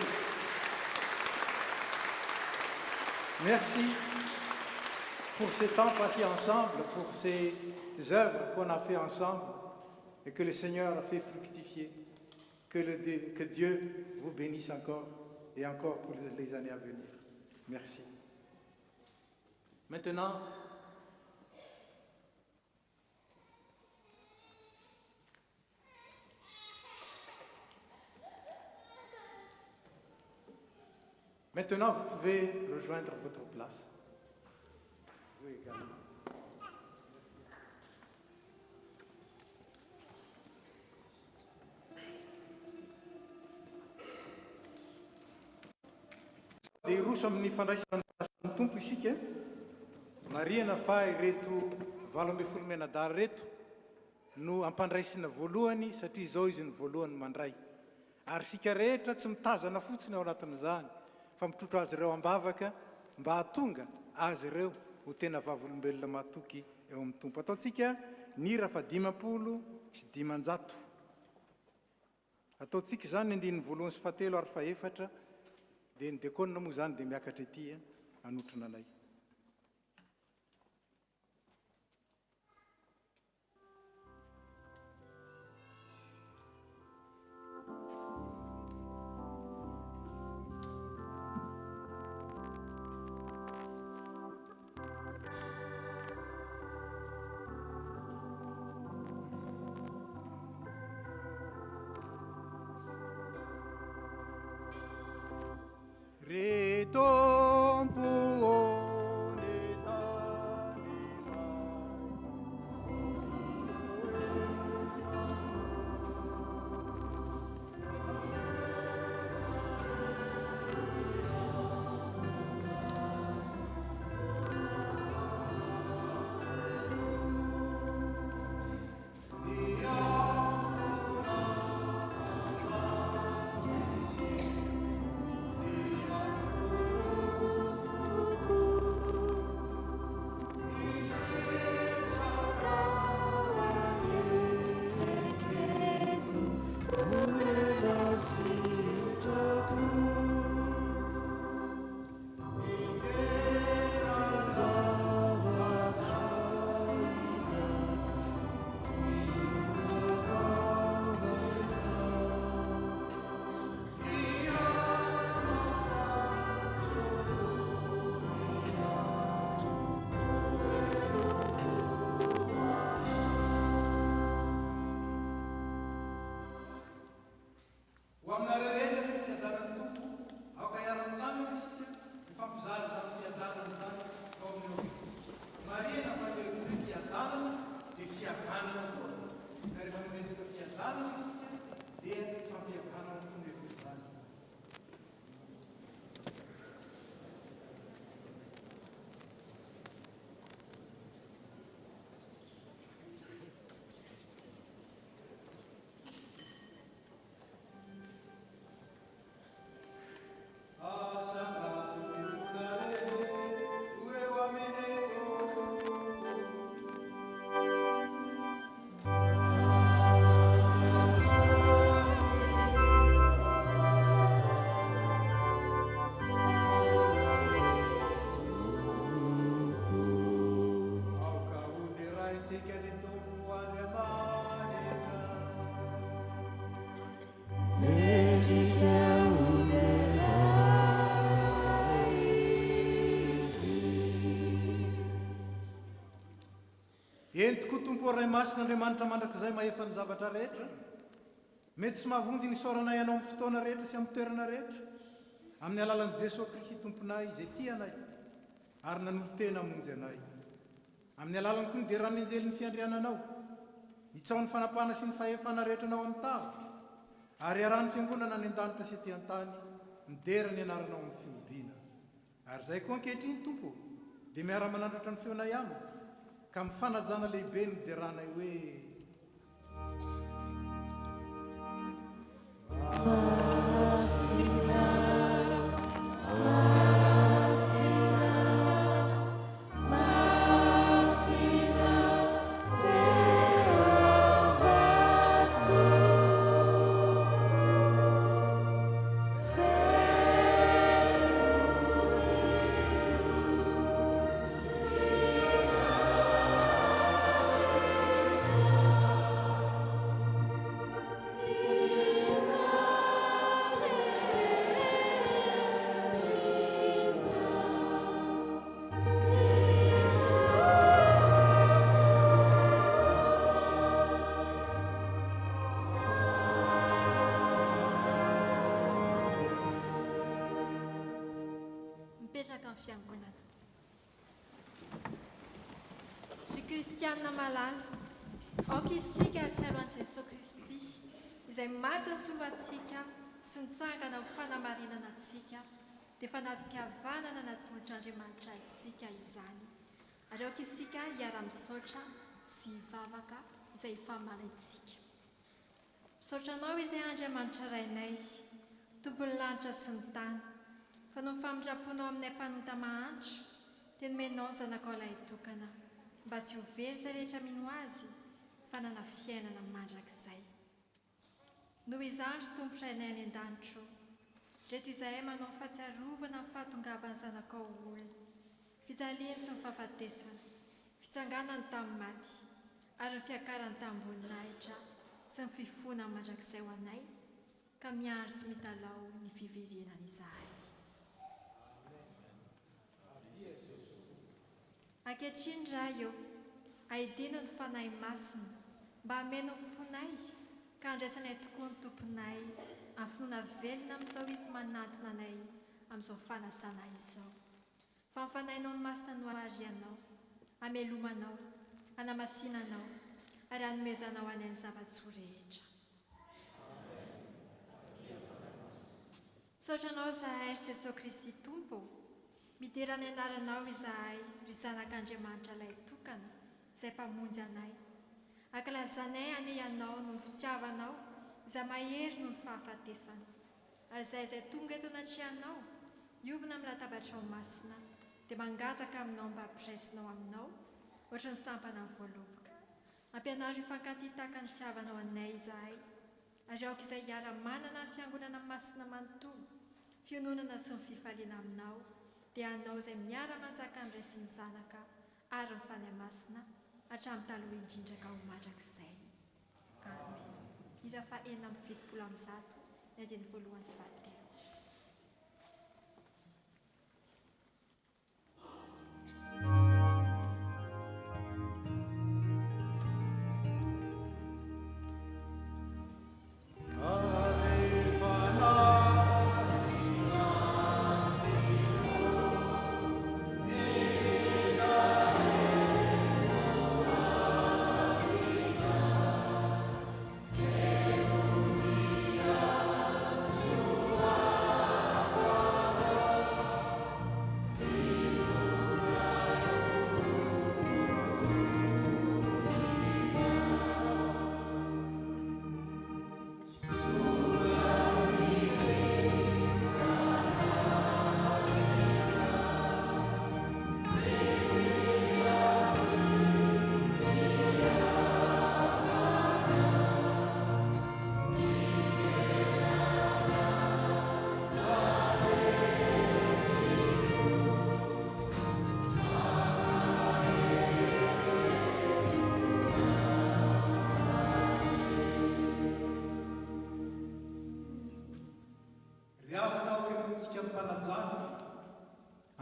Merci pour ces temps passés ensemble, pour ces œuvres qu'on a fait ensemble et que le Seigneur a fait fructifier. Que Dieu vous bénisse encore et encore pour les années à venir. Merci. Maintenant, vous pouvez rejoindre votre place. Vous également. Dia roso amin'ny fandraisana tompo isika mariana fa ireto 12 menadara reto no ampandraisina voalohany satria izao izy ny voalohany mandray ary sika rehetra tsy mitazana fotsiny ao anatin'izany fa mitrotro azy ireo ambavaka mba hatonga azy ireo ho tena vavolombelona matoky eo amin'ny tompo. Ataontsika nira fa 500 sy 500. Ataontsika izany ny 9 sy 7 ary fa 4 dia ny diakona moa izany dia miakatra ety anotrona anay. eny tokoa tompo ray masin'andriamanitra mandrakizay mahefa ny zavatra rehetra mety tsy mahavonjy ny saoranay ianao amin'ny fotoana rehetra sy amin'ny toerana rehetra amin'ny alalan'i jesosy kristy tomponay izay tianay ary nanolo tena amonjy anay amin'ny alalany koa ny dia raha menjely ny fiandriananao hitsao ny fanapahana sy ny fahefana rehetra anao amin'ny tavitra ary arahany fiangonana ny an-danitra sy ety an-tany midera ny anaranao amin'ny fiombiana ary izay koa ankehitriny tompo dia miara-manandratra ny feonay aminy ka mifanajana lehibe ny deranay hoe mipetraka amin'ny fiangonana. Ry kristianina malala, aoka isika atsiaro an'i Jesosy Kristy izay maty ny soloantsika sy nitsangana ho fanamarinana antsika dia fanadom-pihavanana natolotr'Andriamanitra antsika izany. Ary aoka isika hiara-misaotra sy hivavaka izay hifamalaintsika. Misaotra anao izay Andriamanitra rainay, tompon'ny lanitra sy ny tany, fa no famindraponao aminay mpanota mahantra dia nomenao zanakao ilay tokana mba tsy ho very izay rehetra mino azy fa nana fiainana mandrakizay. Noho izany ry tompo rainay any an-danitro, reto izahay manao fahatsiarovana ny fahatongavany zanakao olona, fijaliany sy ny fahafatesana, fitsanganany tamin'ny maty ary ny fiakarany tambony-nahitra sy ny fifona mandrakizay ho anay ka miandry sy mitalao ny fiverenana izahay. Ankehitriny raha eo, ahidino ny fanahy masina mba hameno ny fonay ka andraisanay tokoa ny tomponay amin'ny finoana velona amin'izao izy manantona anay amin'izao fanasana izao. Fa mifanahinao ny masina no arianao, hamelomanao, hanamasinanao ary hanomezanao anay ny zava-tsoa rehetra. Misaotra anao izahay ry Jesosy Kristy Tompo, midera ny anaranao izahay ry zanak'Andriamanitra ilay tokana izay mpamonjy anay. Ankalazanay ane ianao no ny fitiavanao izay mahery no ny fahafatesana. Ary izay tonga eto anatrehanao, hiobina amin'ny latabatrao masina dia mangataka aminao mba hampiraisinao aminao ohatra ny sampana ny voaloboka. Ampianaro hifankaty tahaka ny tiavanao anay izahay, ary aoka izay hiara-manana ny fiangonana masina manontolo, fiononana sy ny fifaliana aminao, dia anao izay miara-manjaka ny ray sy ny zanaka ary ny fanahy masina hatramin'ny taloha indrindraka ho mandrakizay. Amen. Hira fa 470 ny andiny voalohany sy fahatelo.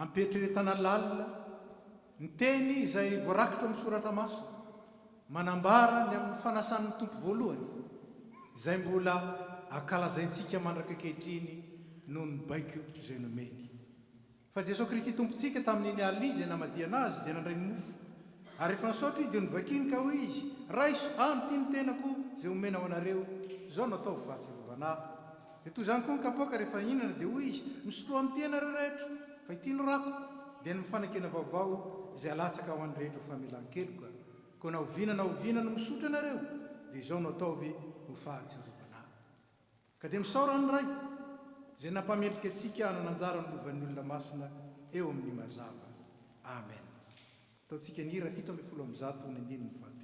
Ampietreretana lalina ny teny izay voarakitra amin'ny soratra masina manambara ny amin'ny fanasan'ny tompo voalohany izay mbola akalazaintsika mandrakakehitriny noho ny baiko izay nomeny fa Jesosy Kristy tompontsika tamin'iny alina izy namadiana azy dia nandray ny mofo ary rehefa nisaotra izy dia nivakiny ka hoy izy raiso ty ny tenako izay omena ao anareo zao no atao fahatsiarovana dia toy izany koa ny kapoaka rehefa hinana dia hoy izy misotoa amin'ny tenareo rehetra fa ity no rako dia ny mifanakena vaovao izay alatsaka ho an'ny rehetra ho famelan-keloka koa na oviana no misotra anareo dia izao no ataovy ho fahatsiarovana ka dia misaora ny ray izay nampamelika antsika nananjara nylovan'ny olona masina eo amin'ny mazava amen ataontsika ny hira 7:100 ny 9:7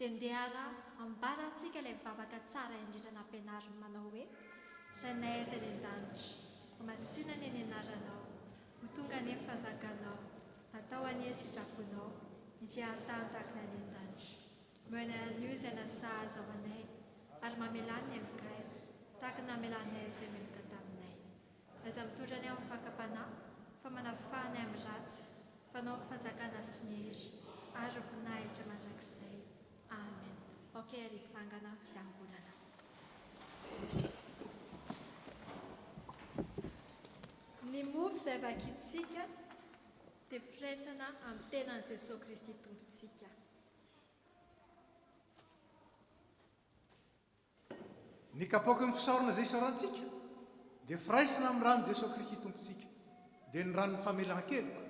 dia ndehara ambarantsika ilay vavaka tsara indrindra nampianariny manao hoe ranay izay any an-danitra masinany any anaranao ho tonga ny fanjakanao atao any sitraponao itiahan-tany takina any an-danitra moena an'io izay nasahazo ao anay ary mamelany ny amikay tahaka namelanay izay menaka taminay aza mitondrany amin'ny fankapanahy fa manafahany amin'ny ratsy fanao fanjakana sy ny hery ary voninahitra mandrakizay amen ary hitsangana fiangonana ny mofo izay vakitsika dia firaisana amin'ny tenan' Jesosy Kristy tompontsika ny kapoaka ny fisaorana izay isaorantsika dia firaisana amin'ny ranony Jesosy Kristy tompontsika dia ny ranony famelan-keloka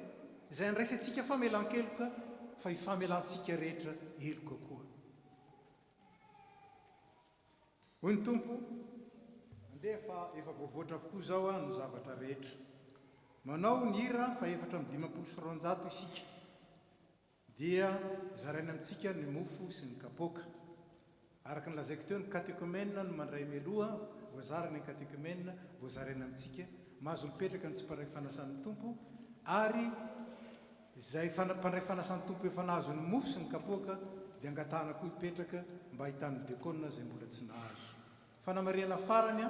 izay niraisantsika famelan-keloka fa hifamelantsika rehetra heloka koa hoy ny tompo andeha fa efa voavoatra avokoa zao no zavatra rehetra manao ny hira fa 4:200 isika dia zaraina amintsika ny mofo sy ny kapoaka araka ny lazaiko teo ny katekomena no mandray meloha voazarana ny katekomena voazaraina amintsika mahazo mipetraka ny tsy mpandray fanasan'ny tompo ary izay mpandray fanasan'ny tompo efa nahazo ny mofo sy ny kapoaka dia angatahana koa hipetraka mba hitan'ny dekona izay mbola tsy nahazo fanamariana farany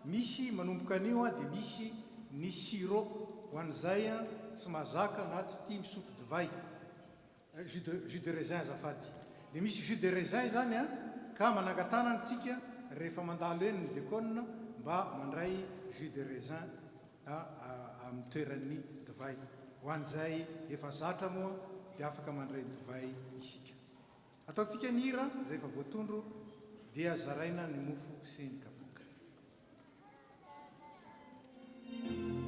misy manomboka an'io dia misy ny siro ho an'izay tsy mahazaka na tsy tia misotro divay jus de raisin azafady dia misy jus de raisin zany ka manangatana antsika rehefa mandalo eny ny dekona mba mandray jus de raisin amin'ny toeran'ny divay ho an'izay efa zatra moa dia afaka mandray ny divay isika ataontsika ny hira izay efa voatondro dia zaraina ny mofo sy ny kapoaka Amen.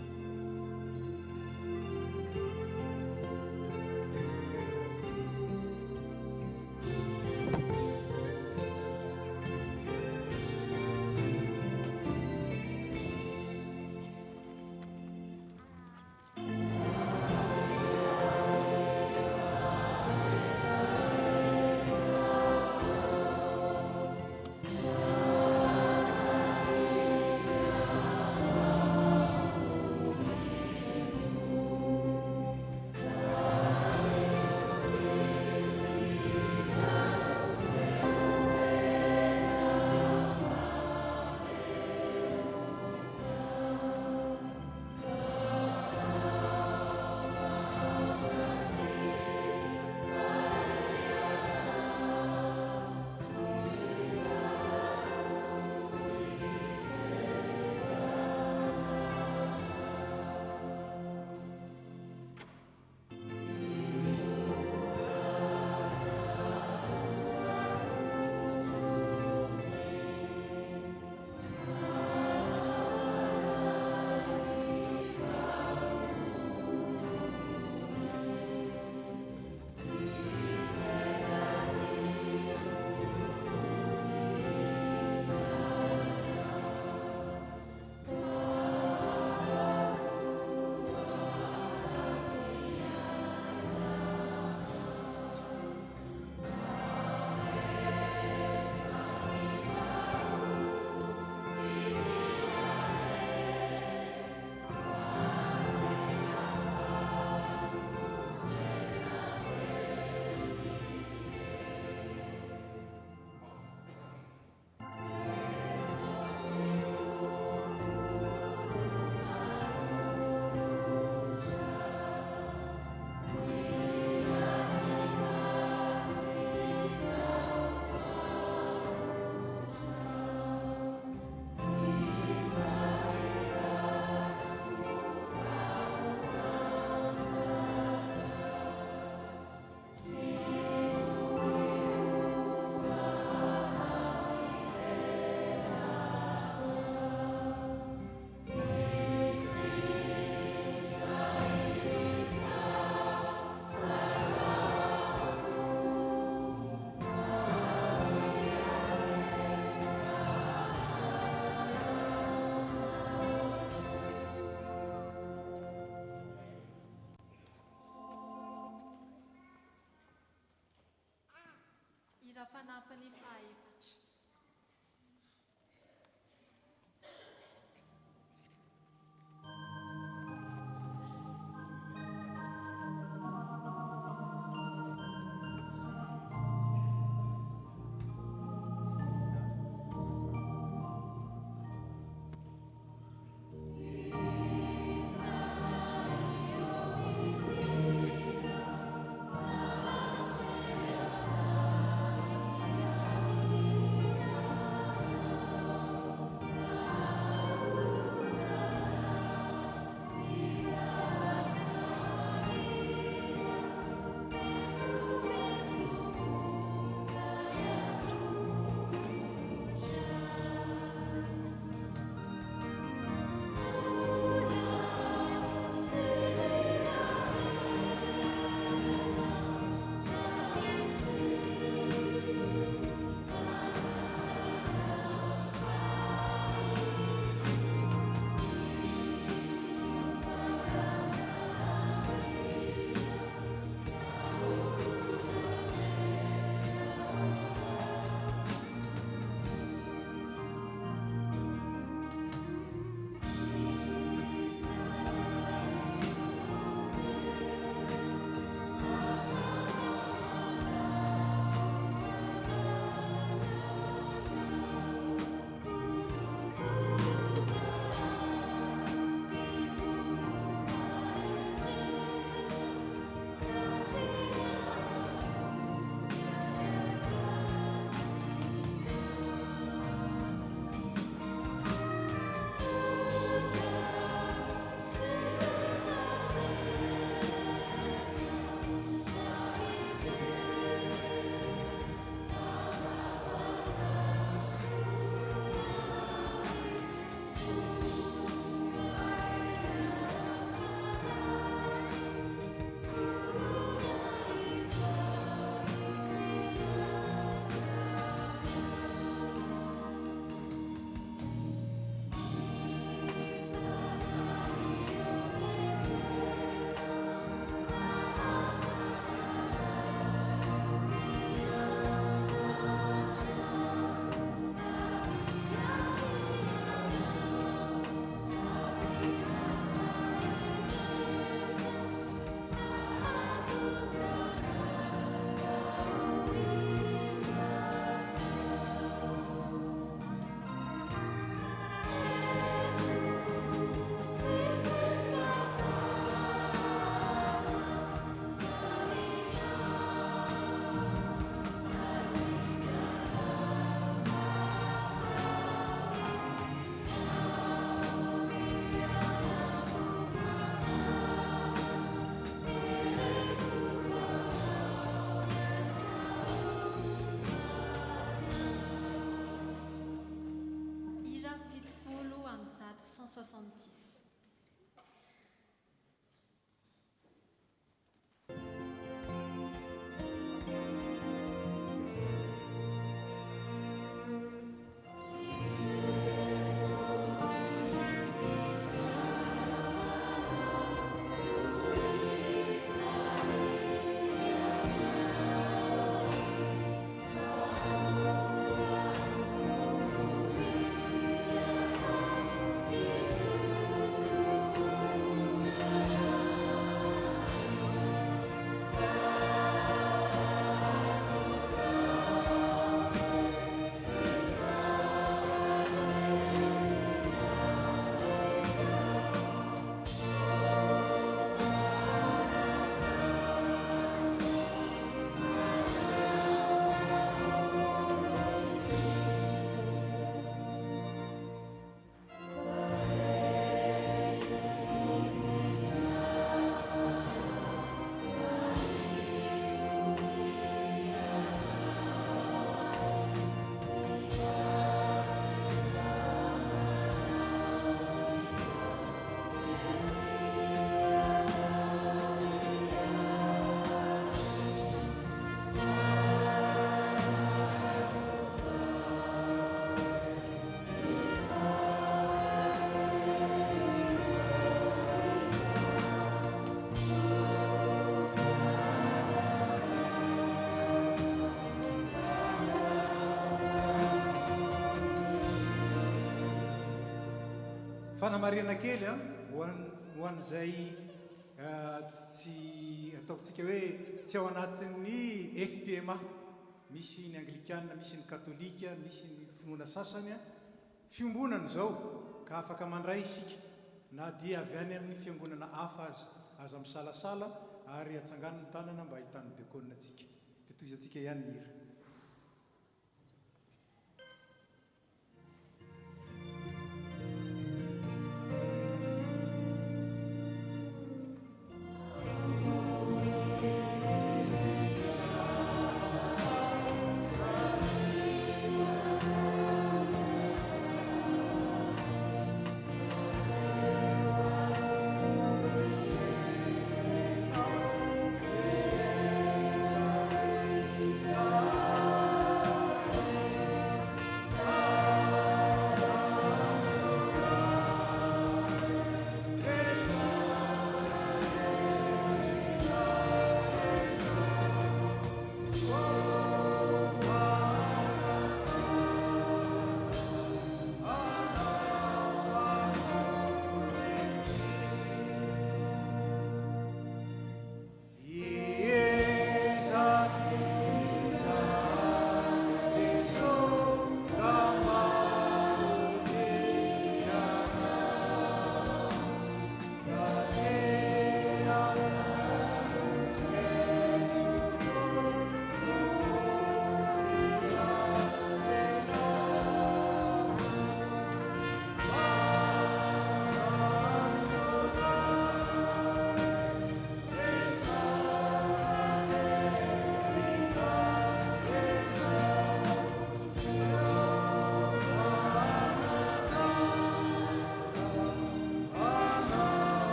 fanampiny fahaefatra. Amen. fanamarena kely a ho an'izay tsy ataontsika hoe tsy ao anatin'ny FPMA, misy ny anglikana, misy ny katolika, misy ny finoana sasany a fiombonana zao ka afaka mandray isika na dia avy any amin'ny fiangonana hafa aza misalasala ary atsangano ny tanana mba ahitany diakonina atsika dia toy izy atsika ihany mira.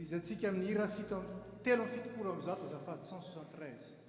Izy antsika amin'ny hira 370 am'zato azafady 173.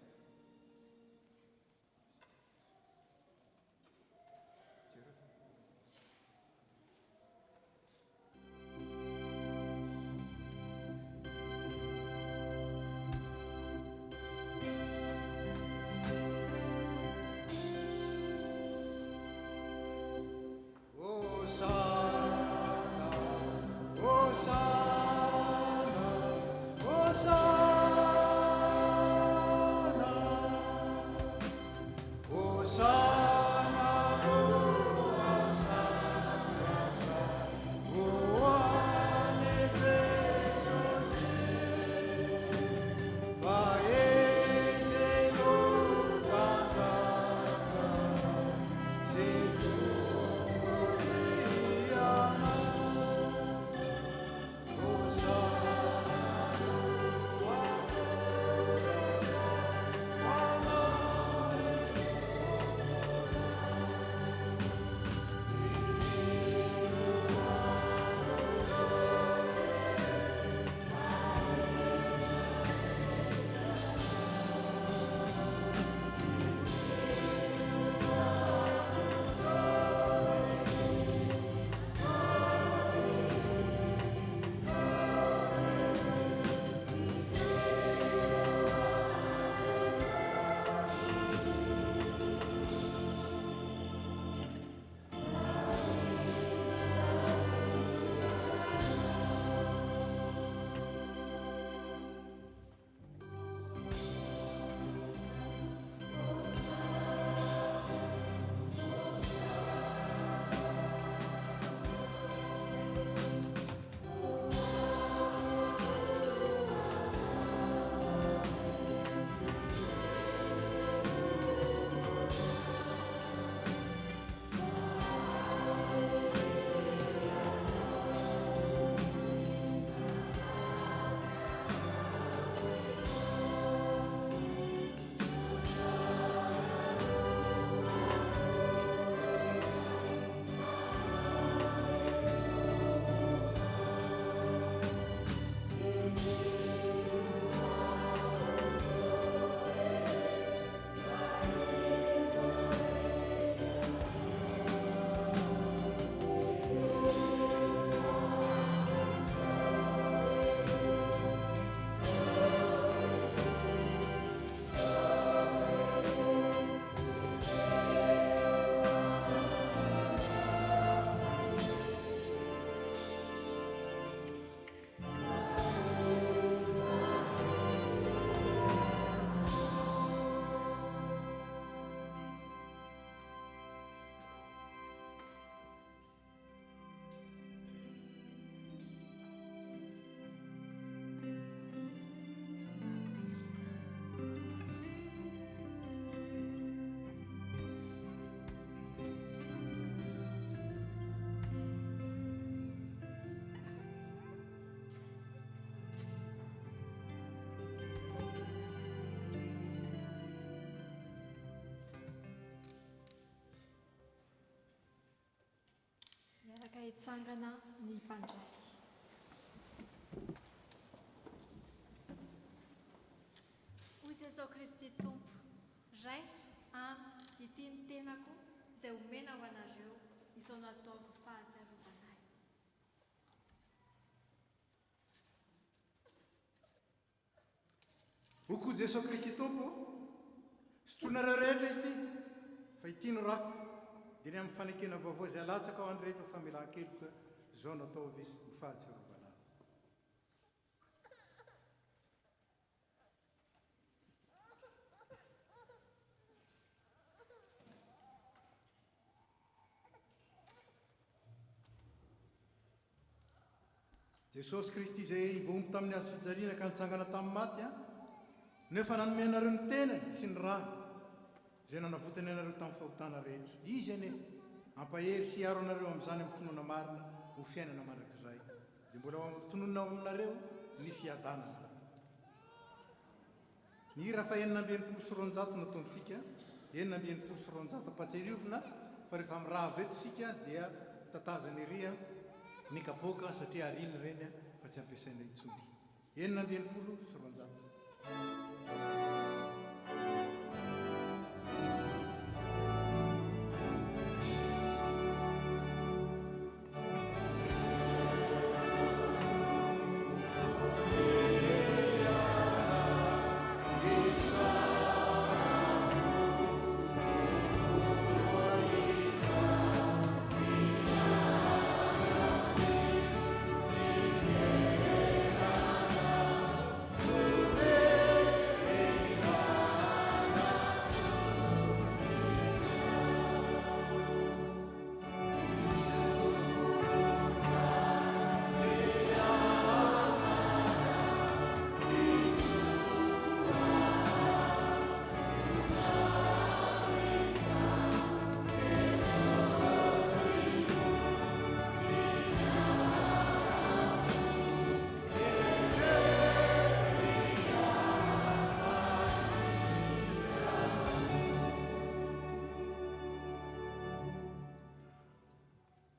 ka hitsangana ny mpandray. Hoy Jesosy Kristy Tompo, raiso any ity ny tenako izay omena ho anareo izao nataovy fahatsiarovanahy. Hoko Jesosy Kristy Tompo, sotroinareo rehetra ity fa ity no rako dia ny amin'ny fanekena vaovao izay alatsaka ao any rehetra famelan-keloka izao nataovy ho fahatsiarovanahy. Jesosy Kristy izay vohomby tamin'ny azo fijaliana ka nitsangana tamin'ny maty a, nefa nanome anareo ny tenany sy ny rano izay nanavotany anareo tamin'ny fahotana rehetra. Izy ane ampahery sy hiaro anareo amin'izany amin'ny finoana marina ho fiainana mandrakizay. Dia mbola tononina aminareo ny fiadanana. Ny hira fa 920 nataontsika, 920 ampatseriovina fa rehefa amin'ny raha veto isika dia tatazany ery ny kapoaka satria ariny ireny fa tsy ampiasaina intsony. 920.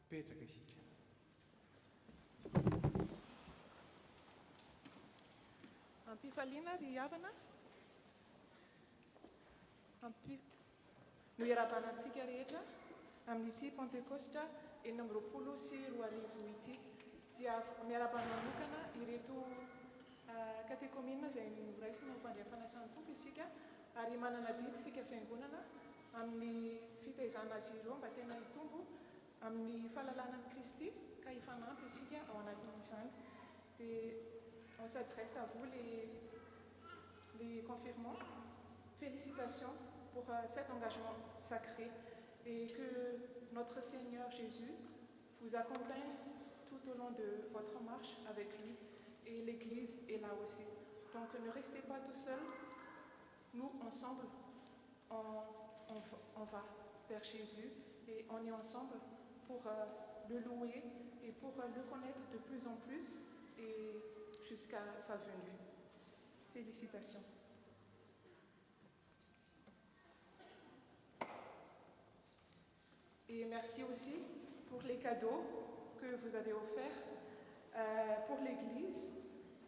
Petraka isika. Ampifaliana ry havana, no iarabanantsika rehetra amin'ity Pentecoste 20 sy 20 ity dia miarabana manokana ireto katekomina izay noraisina ho mpandray fanasany tompo isika ary manana didy isika fiangonana amin'ny fitaizana azy ireo mba tena hitombo amin'ny fahalalànan'i Kristy ka hifanampy isika ao anatin'izany. Et on s'adresse à vous les confirmants. Félicitations pour cet engagement sacré et que notre Seigneur Jésus vous accompagne tout au long de votre marche avec lui et l'Église est là aussi. Donc ne restez pas tout seul, nous ensemble on va vers Jésus et on est ensemble pour le louer et pour le connaître de plus en plus et jusqu'à sa venue. Félicitations. Et merci aussi pour les cadeaux que vous avez offerts pour l'Église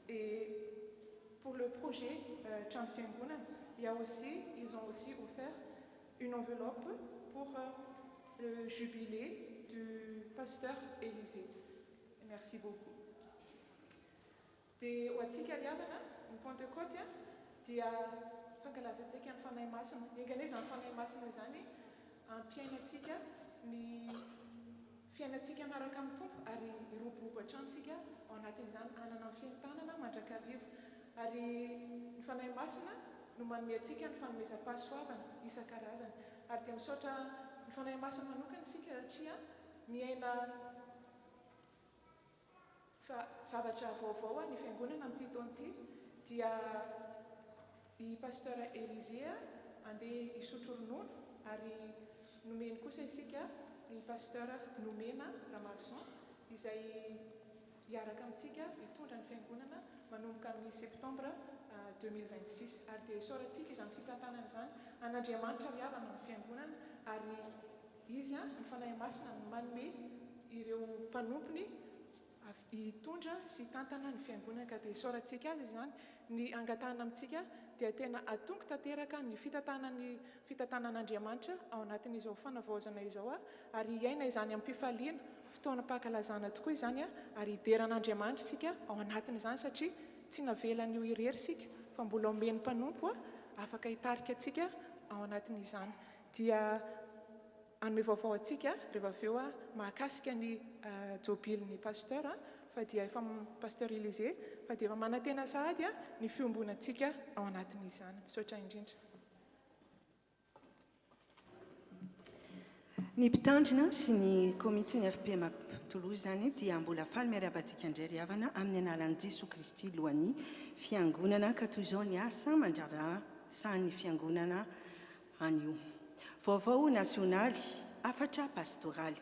et pour le projet Chamfiangunan. Ils ont aussi offert une enveloppe pour le jubilé du pasteur Élisée. Merci beaucoup. Dia hoantsika ry havana ny Pentecote dia fankalazantsika ny fanahy masina. Engane izany fanahy masina izany ampiainantsika ny fiainantsika miaraka amin'ny tompo ary iroborobo hatranintsika ao anatin'izany anana ny fientanana mandrakarivo. Ary ny fanahy masina no manome antsika ny fanomezam-pahasoavana isan-karazany. Ary dia misaotra ny fanahy masina manokana isika satria miaina fa zavatra vaovao ny fiangonana amin'ity taona ity dia i pasteur Élisée andeha hisotro ronono ary nomeny kosa isika ny pasteur Nomena Ramarson izay hiaraka amintsika hitondra ny fiangonana manomboka amin'ny septembre 2026 ary dia isaorantsika izany fitantanana izany an'Andriamanitra ry havana ny fiangonana ary izy ny fanahy masina no manome ireo mpanompony hitondra sy tantana ny fiangonana ka dia soratsika azy izany ny angatahana amintsika dia tena atongo tanteraka ny fitantanan'Andriamanitra ao anatin'izao fanavaozana izao ary iaina izany amin'ny mpifaliana fotoana pakalazana tokoa izany ary hideran'Andriamanitra sika ao anatin'izany satria tsy navelany io irery sika fa mbola omeny mpanompo afaka hitarika atsika ao anatin'izany dia anome vaovao atsika rehefa avy eo mahakasika ny jobilin'ny pasteur fa dia efa pasteur Élisée fa dia efa manantena sahady ny fiombonantsika ao anatin'izany misaotra indrindra. Ny mpitandrina sy ny komitin'ny FPM Toulouse zany dia mbola faly miarabantsika indray ry havana amin'ny analan'i Jesosy Kristy lohan'ny fiangonana ka toy izao ny asa mandrara sahan'ny fiangonana anio. Vauvau national, afatra pastoral.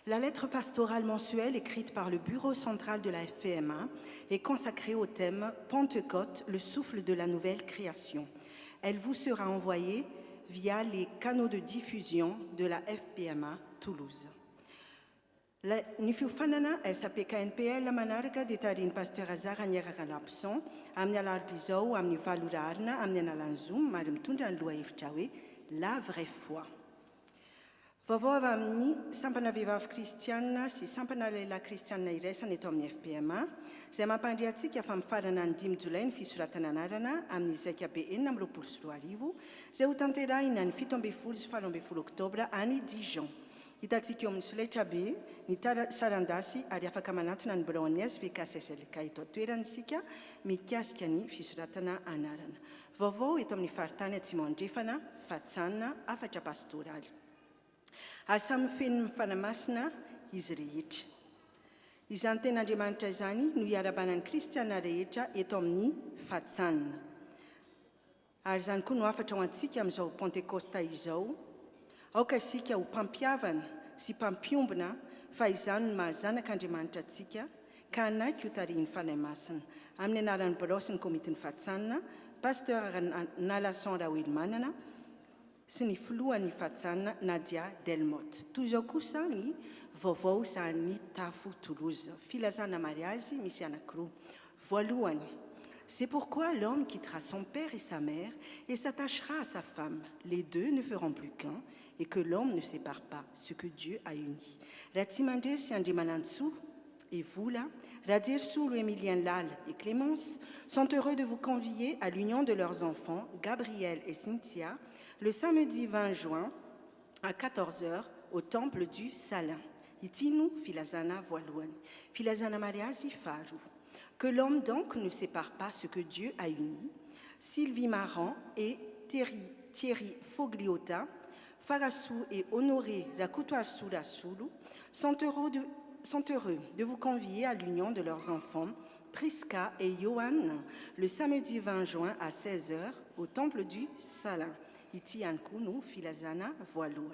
La lettre pastorale mensuelle écrite par le bureau central de la FPMA est consacrée au thème Pentecôte, le souffle de la nouvelle création. Elle vous sera envoyée via les canaux de diffusion de la FPMA Toulouse. Ny fiofanana SAPKNPL manaraka dia tarian'ny pasteur Azara Niaraka Lapson amin'ny alarobia izao amin'ny valorarina amin'ny analan'ny Zoom ary mitondra ny lohahevitra hoe la vraie foi. Vaovao avy amin'ny sampana vehivavy kristianina sy sampana lehilahy kristianina iraisana eto amin'ny FPMA izay mampandriantsika fa mifarana ny 5 Jolay ny fisoratana anarana amin'ny zaikabe 424 izay ho tanterahina ny 17 sy 18 Oktobra any Dijon. Hitantsika eo amin'ny solaitra be ny sarandasy ary afaka manatona ny birao an'ny SVKSSLK eto atoerana isika mikasika ny fisoratana anarana. Vaovao eto amin'ny faritany Atsimandrefana, Fatsanina, afatra pastoraly. Ary samy feno mifanamasina izy rehetra. Izany ten'Andriamanitra izany no hiarabanan'ny kristiana rehetra eto amin'ny Fatsanina. Ary izany koa no afatra ho antsika amin'izao Pentekosta izao. Aoka isika ho mpampiavana sy mpampiombona fa izany no mahazanak'Andriamanitra antsika ka anaiky ho tarihin'ny fanahy masina. Amin'ny anaran'ny birao sy ny komitin'ny Fatsanina, pasteur Nalason Raoelmanana sy ny filohan'ny Fatsanina Nadia Delmotte. Toy izao kosa ny vaovao sahan'ny Tafo Toulouse. Filazana mariazy misy anankiroa. Voalohany, c'est pourquoi l'homme quittera son père et sa mère et s'attachera à sa femme. Les deux ne feront plus qu'un et que l'homme ne sépare pas ce que Dieu a uni. Ratsimandre Siandrimanantsu et vous là, Radirsoul, Emilien Lal et Clémence sont heureux de vous convier à l'union de leurs enfants, Gabriel et Cynthia, le samedi 20 juin à 14h au temple du Salin. Itinu Filazana Voilouan, Filazana Mariasi Faru. Que l'homme donc ne sépare pas ce que Dieu a uni. Sylvie Maran et Thierry Fogliota, Farassou et Honoré Rakutwarsou Rassoulou sont heureux de vous convier à l'union de leurs enfants, Priska et Johan, le samedi 20 juin à 16h au temple du Salin. Iti Ankunu Filazana Voilouan.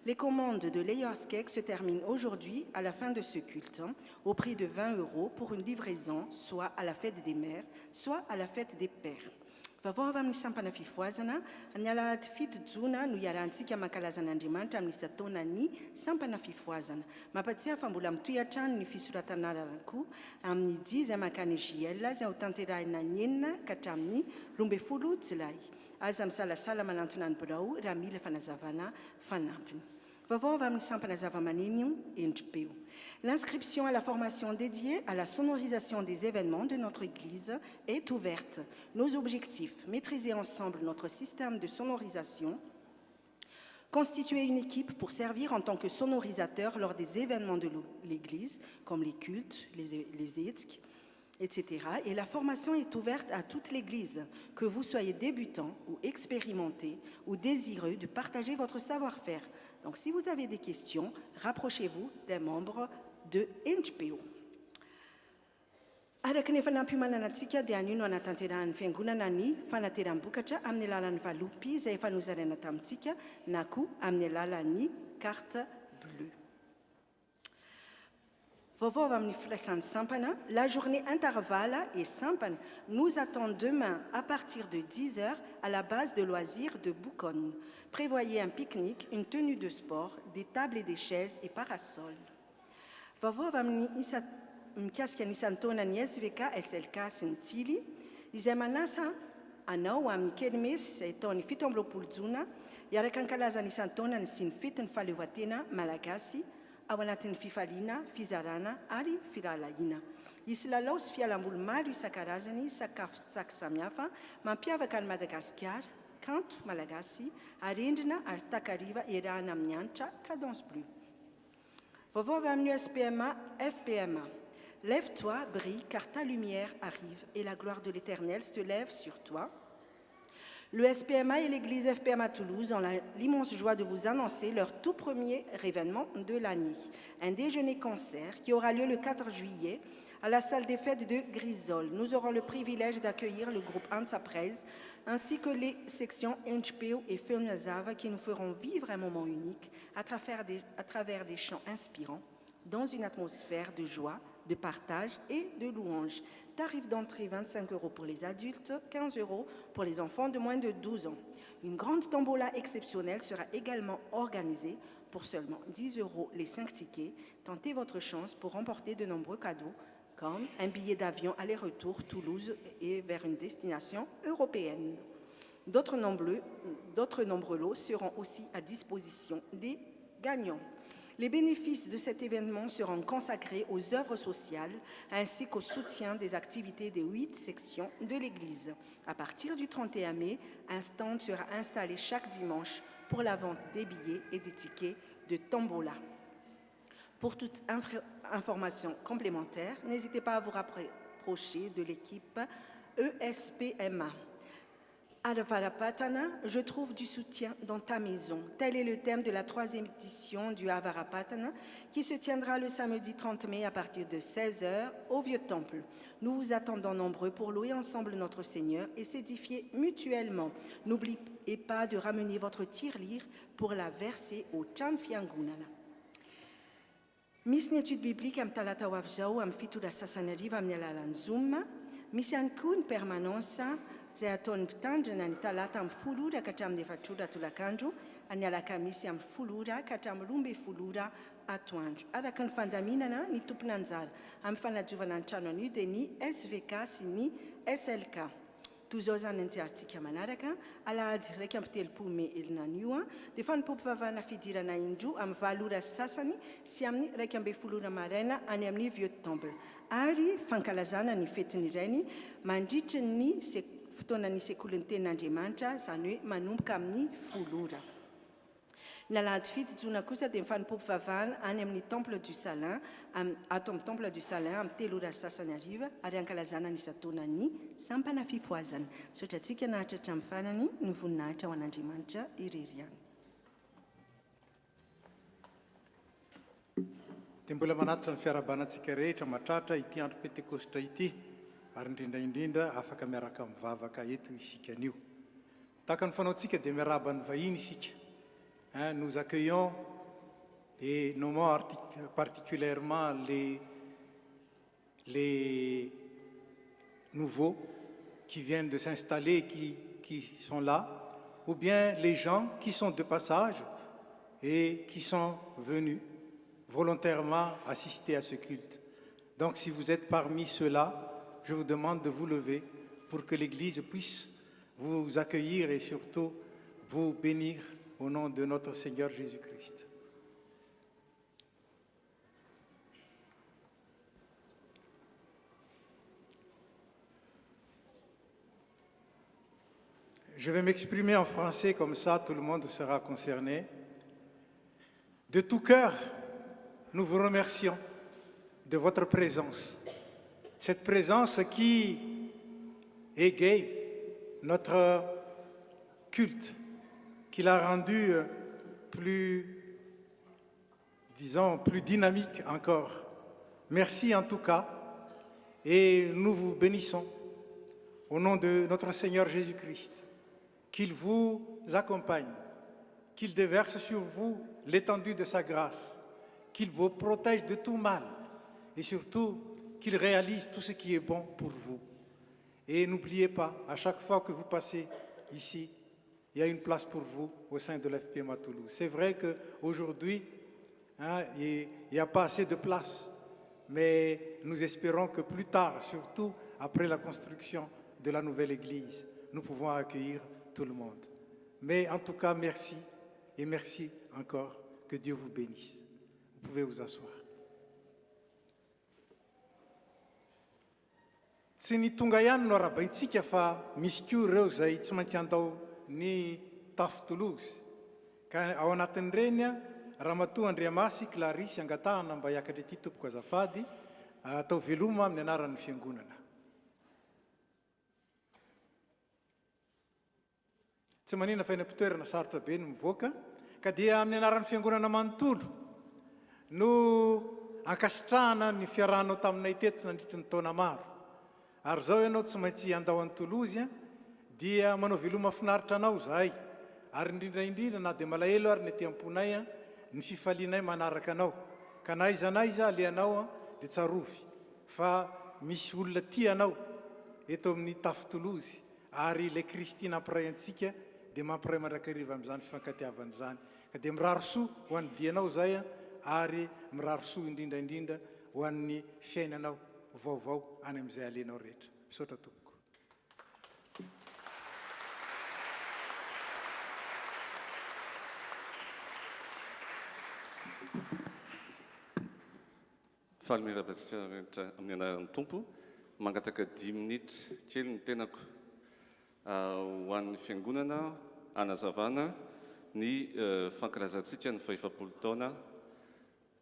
Les commandes de Layers Cake se terminent aujourd'hui à la fin de ce culte au prix de 20 € pour une livraison soit à la fête des mères, soit à la fête des pères. Vavava amin'ny sampana fifoazana amin'ny alahady fito jona no iarantsika mankalazan'Andriamanitra amin'ny satona ny sampana fifoazana. Mampatsiahy fa mbola mitohan-trano ny fisoratan'arako amin'ny 10 izay mankany JL izay ho tanterahina ny 9 ka hatramin'ny 12 Jolay. Aza misalasala manantona ny birao raha mila fanazavana fanampiny. Vaovao amin'ny sampana zava-maneno endripeo. L'inscription à la formation dédiée à la sonorisation des événements de notre Église est ouverte. Nos objectifs, maîtriser ensemble notre système de sonorisation, constituer une équipe pour servir en tant que sonorisateur lors des événements de l'Église, comme les cultes, les éthiques, etc. Et la formation est ouverte à toute l'Église, que vous soyez débutant ou expérimenté ou désireux de partager votre savoir-faire. Donc, si vous avez des questions, rapprochez-vous des membres de NGPO. Araka ny fanampimananatsika dia anio no anatanterahany fiangonana ny fanateram-bokatra amin'ny alalan'ny valopy izay efa nozaraina tamintsika na koa amin'ny alalan'ny carte bleue. Vovô va Flesan Sampana, la journée intervalle et Sampana nous attend demain à partir de 10h à la base de loisirs de Boucon. Prévoyez un pique-nique, une tenue de sport, des tables et des chaises et parasols. Vovô va Mkiaskia Nisantona Niesveka SLK Sentili, Izemanasa Anao Amni Kermes et Tony Fitomblo Pulzuna, Yarakankalaza Nisantona Nisin Fiten Falevatena Malagasi, ao anatin'ny fifaliana, fizarana ary firalaina. Isy lalao sy fialamboly maro isan-karazany, sakafo sy tsaky samihafa, mampiavaka ny Madagasikara, kanto malagasy, arendrina ary takariva erahana amin'ny hanitra Cadence Bleue. Vaovao avy amin'ny SPMA, FPMA. Lève-toi, brille, car ta lumière arrive et la gloire de l'Éternel se lève sur toi. Le SPMA et l'église FPMA Toulouse ont l'immense joie de vous annoncer leur tout premier événement de l'année, un déjeuner-concert qui aura lieu le 4 juillet à la salle des fêtes de Grisol. Nous aurons le privilège d'accueillir le groupe Ansa Prez ainsi que les sections Enchpeo et Feunazava qui nous feront vivre un moment unique à travers des chants inspirants dans une atmosphère de joie, de partage et de louange. Tarif d'entrée 25 € pour les adultes, 15 € pour les enfants de moins de 12 ans. Une grande tombola exceptionnelle sera également organisée pour seulement 10 € les 5 tickets. Tentez votre chance pour remporter de nombreux cadeaux comme un billet d'avion aller-retour Toulouse et vers une destination européenne. D'autres nombreux lots seront aussi à disposition des gagnants. Les bénéfices de cet événement seront consacrés aux œuvres sociales ainsi qu'au soutien des activités des 8 sections de l'Église. À partir du 31 mai, un stand sera installé chaque dimanche pour la vente des billets et des tickets de tombola. Pour toute information complémentaire, n'hésitez pas à vous rapprocher de l'équipe ESPMA. Avarapatana, je trouve du soutien dans ta maison. Tel est le thème de la 3e édition du Avarapatana qui se tiendra le samedi 30 mai à partir de 16h au Vieux Temple. Nous vous attendons nombreux pour louer ensemble notre Seigneur et s'édifier mutuellement. N'oubliez pas de ramener votre tirelire pour la verser au Chanfiangunana. Misy ny étude biblique am talata ho avy zao am fitondra sasany ariva amin'ny alalan'ny Zoom. Misy ihany koa ny permanence zay ataon'ny mpitandrina ny talata amin'ny 10 ora ka hatramin'ny 4 ora tolakandro, ny alakamisy amin'ny 10 ora ka hatramin'ny 12 ora atoandro. Araka ny fandaminana ny tompony anjara amin'ny fanadiovana ny trano anio dia ny SVK sy ny SLK. Toy izao zany ny tiarintsika manaraka, alahady 2 Mey elinan'io dia fa nipompivavahana fidirana indroa amin'ny 7 ora sasany sy amin'ny 12 ora maraina any amin'ny Vieux Temple. Ary fankalazana ny fetiny irainy mandritry ny fotoanan'ny sekolin'ny tenin'Andriamanitra, izany hoe manomboka amin'ny 10 ora. Ny alahady fito jona kosa dia mifanompompivavahana any amin'ny Temple du Salin, ato amin'ny Temple du Salin amin'ny 3 ora sasany ariva ary ankalazana ny isan-taonan'ny sampana fifoazana. Sotra antsika nahatratra amin'ny farany ny voninahitra ho an'Andriamanitra ireriany. Dia mbola manatitra ny fiarabanantsika rehetra matratra ity andro pentekostra ity ary indrindra afaka miaraka mivavaka eto isika anio. Tahaka ny fanaontsika dia miaraba ny vahiny isika. Nous accueillons et nommons particulièrement les nouveaux qui viennent de s'installer, qui sont là, ou bien les gens qui sont de passage et qui sont venus volontairement assister à ce culte. Donc si vous êtes parmi ceux-là, je vous demande de vous lever pour que l'Église puisse vous accueillir et surtout vous bénir au nom de notre Seigneur Jésus-Christ. Je vais m'exprimer en français, comme ça tout le monde sera concerné. De tout cœur, nous vous remercions de votre présence. Cette présence qui égaye notre culte, qui l'a rendu plus, disons, plus dynamique encore. Merci en tout cas, et nous vous bénissons au nom de notre Seigneur Jésus-Christ. Qu'il vous accompagne, qu'il déverse sur vous l'étendue de sa grâce, qu'il vous protège de tout mal, et surtout qu'il réalise tout ce qui est bon pour vous. Et n'oubliez pas, à chaque fois que vous passez ici, il y a une place pour vous au sein de l'FPMA Toulouse. C'est vrai qu'aujourd'hui, il n'y a pas assez de place, mais nous espérons que plus tard, surtout après la construction de la nouvelle église, nous pouvons accueillir tout le monde. Mais en tout cas, merci, et merci encore, que Dieu vous bénisse. Vous pouvez vous asseoir. Tsy ny tonga ihany no arabaitsika fa misy koa ireo izay tsy maintsy andao ny tafo Toulouse. Ka ao anatin'ireny Ramatoa Andriamasy Clarisy Angatahana mba hiakatra ity tompoko azafady atao veloma amin'ny anaran'ny fiangonana. Tsy manina fa eny am-pitoerana sarotra be no mivoaka ka dia amin'ny anaran'ny fiangonana manontolo no ankasitrahana ny fiarahanao taminay teto nandritra ny taona maro. Ary zao ianao tsy maintsy andao any Toulouse dia manao veloma finaritra anao zahay. Ary indrindra na dia malahelo ary ny aty am-ponay ny fifalianay manaraka anao. Ka na iza aleanao dia tsarovy. Fa misy olona tia anao eto amin'ny tafo Toulouse ary ilay Kristy nampiray antsika dia mampiray mandrakariva amin'izany fifankatiavana izany. Ka dia mirary soa ho an'ny dianao zay ary mirary soa indrindra ho an'ny fiainanao vaovao any amin'izay alenao rehetra. Misaotra tompoko. Faly mirabasika rehetra amin'ny anaran'ny tompo, mangataka 10 minitra kely ny tenako ho an'ny fiangonana hanazavana ny fankalazantsika ny 500 taona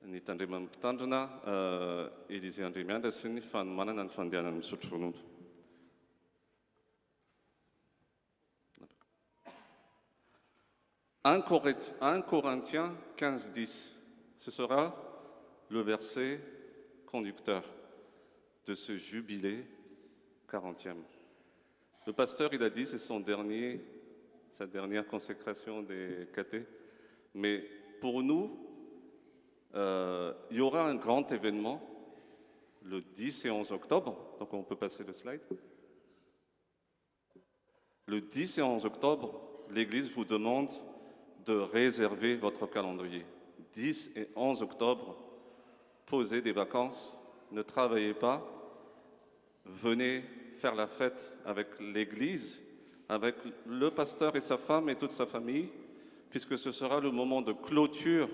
ny tandreman'ny mpitandrina Élisée Andremiandra sy ny fanomanana ny fandehanany misotro ronono. Un Corinthiens 15-10, ce sera le verset conducteur de ce jubilé 40e. Le pasteur, il a dit, c'est sa dernière consécration des cathés. Mais pour nous, il y aura un grand événement le 10 et 11 octobre. Donc on peut passer le slide. Le 10 et 11 octobre, l'Église vous demande de réserver votre calendrier. 10 et 11 octobre, posez des vacances, ne travaillez pas, venez faire la fête avec l'Église, avec le pasteur et sa femme et toute sa famille, puisque ce sera le moment de clôture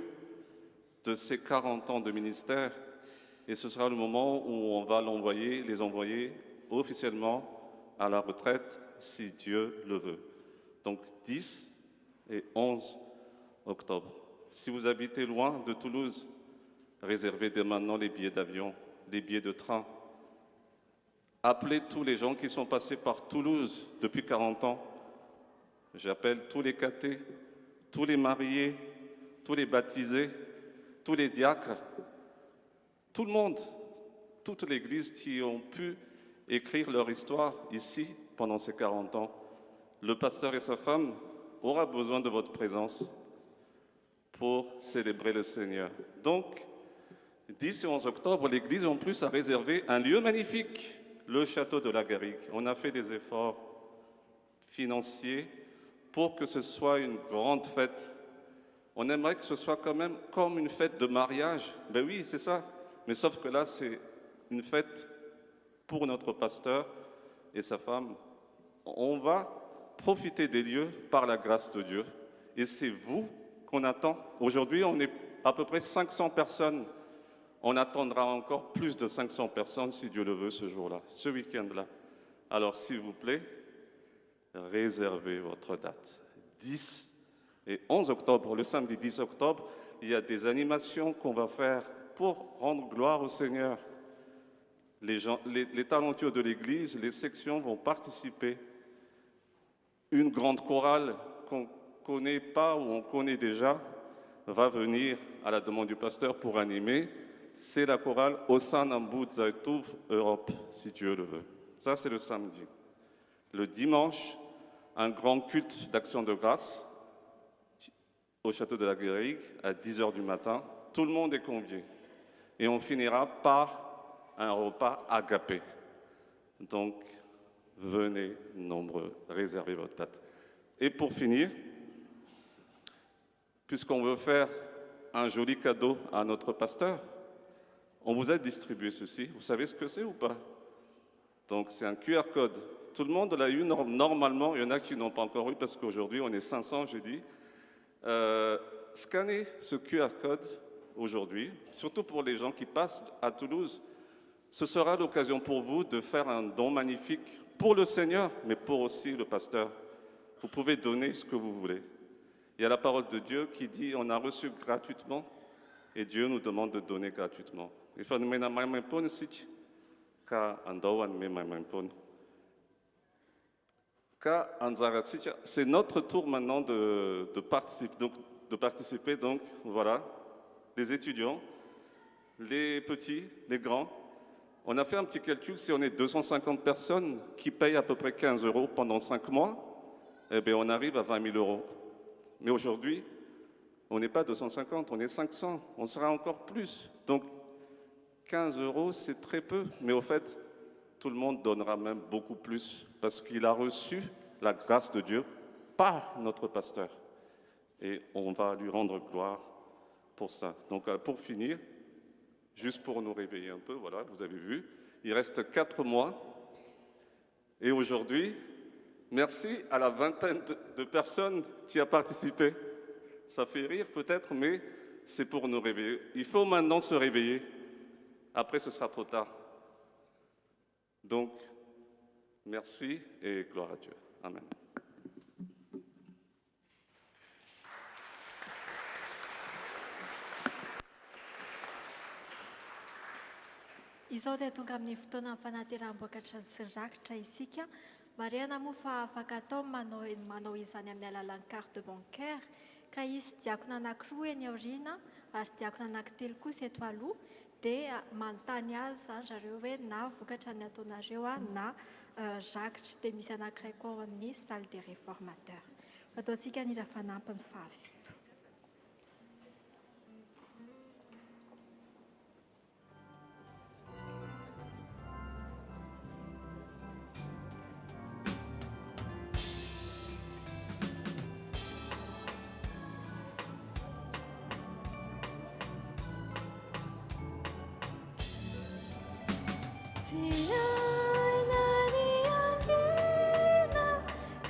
de ces 40 ans de ministère, et ce sera le moment où on va les envoyer officiellement à la retraite, si Dieu le veut. Donc 10 et 11 octobre. Si vous habitez loin de Toulouse, réservez dès maintenant les billets d'avion, les billets de train. Appelez tous les gens qui sont passés par Toulouse depuis 40 ans. J'appelle tous les cathés, tous les mariés, tous les baptisés, tous les diacres, tout le monde, toute l'Église qui ont pu écrire leur histoire ici pendant ces 40 ans. Le pasteur et sa femme aura besoin de votre présence pour célébrer le Seigneur. Donc, 10 et 11 octobre, l'Église en plus a réservé un lieu magnifique, le château de la Garrigue. On a fait des efforts financiers pour que ce soit une grande fête. On aimerait que ce soit quand même comme une fête de mariage. Ben oui, c'est ça. Mais sauf que là, c'est une fête pour notre pasteur et sa femme. On va profiter des lieux par la grâce de Dieu. Et c'est vous qu'on attend. Aujourd'hui, on est à peu près 500 personnes. On attendra encore plus de 500 personnes, si Dieu le veut, ce jour-là, ce week-end-là. Alors, s'il vous plaît, réservez votre date. 10 et 11 octobre, le samedi 10 octobre, il y a des animations qu'on va faire pour rendre gloire au Seigneur. Les talentueux de l'Église, les sections vont participer. Une grande chorale qu'on ne connaît pas ou on connaît déjà va venir à la demande du pasteur pour animer. C'est la chorale Hosanna Zaitouf Europe, si Dieu le veut. Ça, c'est le samedi. Le dimanche, un grand culte d'action de grâce au château de la Garrigue à 10 h du matin. Tout le monde est convié. Et on finira par un repas agapé. Donc, venez nombreux, réservez votre date. Et pour finir, puisqu'on veut faire un joli cadeau à notre pasteur, on vous a distribué ceci. Vous savez ce que c'est ou pas? Donc, c'est un QR code. Tout le monde l'a eu normalement. Il y en a qui n'ont pas encore eu parce qu'aujourd'hui, on est 500, j'ai dit. Scannez ce QR code aujourd'hui, surtout pour les gens qui passent à Toulouse. Ce sera l'occasion pour vous de faire un don magnifique pour le Seigneur, mais pour aussi le pasteur. Vous pouvez donner ce que vous voulez. Il y a la parole de Dieu qui dit on a reçu gratuitement et Dieu nous demande de donner gratuitement. C'est notre tour maintenant de participer. Donc, voilà, les étudiants, les petits, les grands. On a fait un petit calcul, si on est 250 personnes qui payent à peu près 15 € pendant 5 mois, eh bien, on arrive à 20 000 €. Mais aujourd'hui, on n'est pas 250, on est 500, on sera encore plus. Donc, 15 €, c'est très peu. Mais au fait, tout le monde donnera même beaucoup plus parce qu'il a reçu la grâce de Dieu par notre pasteur. Et on va lui rendre gloire pour ça. Donc, pour finir, juste pour nous réveiller un peu, voilà, vous avez vu, il reste 4 mois. Et aujourd'hui, merci à la vingtaine de personnes qui a participé. Ça fait rire peut-être, mais c'est pour nous réveiller. Il faut maintenant se réveiller. Après, ce sera trop tard. Donc, merci et gloire à Dieu. Amen. Izao dia tonga amin'ny fotoana ny fanateram-boakatra ny sirakitra isika. Marihana moa fa afaka atao manao izany amin'ny alalan'ny carte bancaire, ka isy diakona anankiroa eny aoriana ary diakona anankitelo kosa eto aloha, dia manontany azy zany zareo hoe na vokatra ny ataonareo na rakitra, dia misy anankiray koa ao amin'ny salle des réformateurs. Ataontsika ny rafanampy ny fahavito.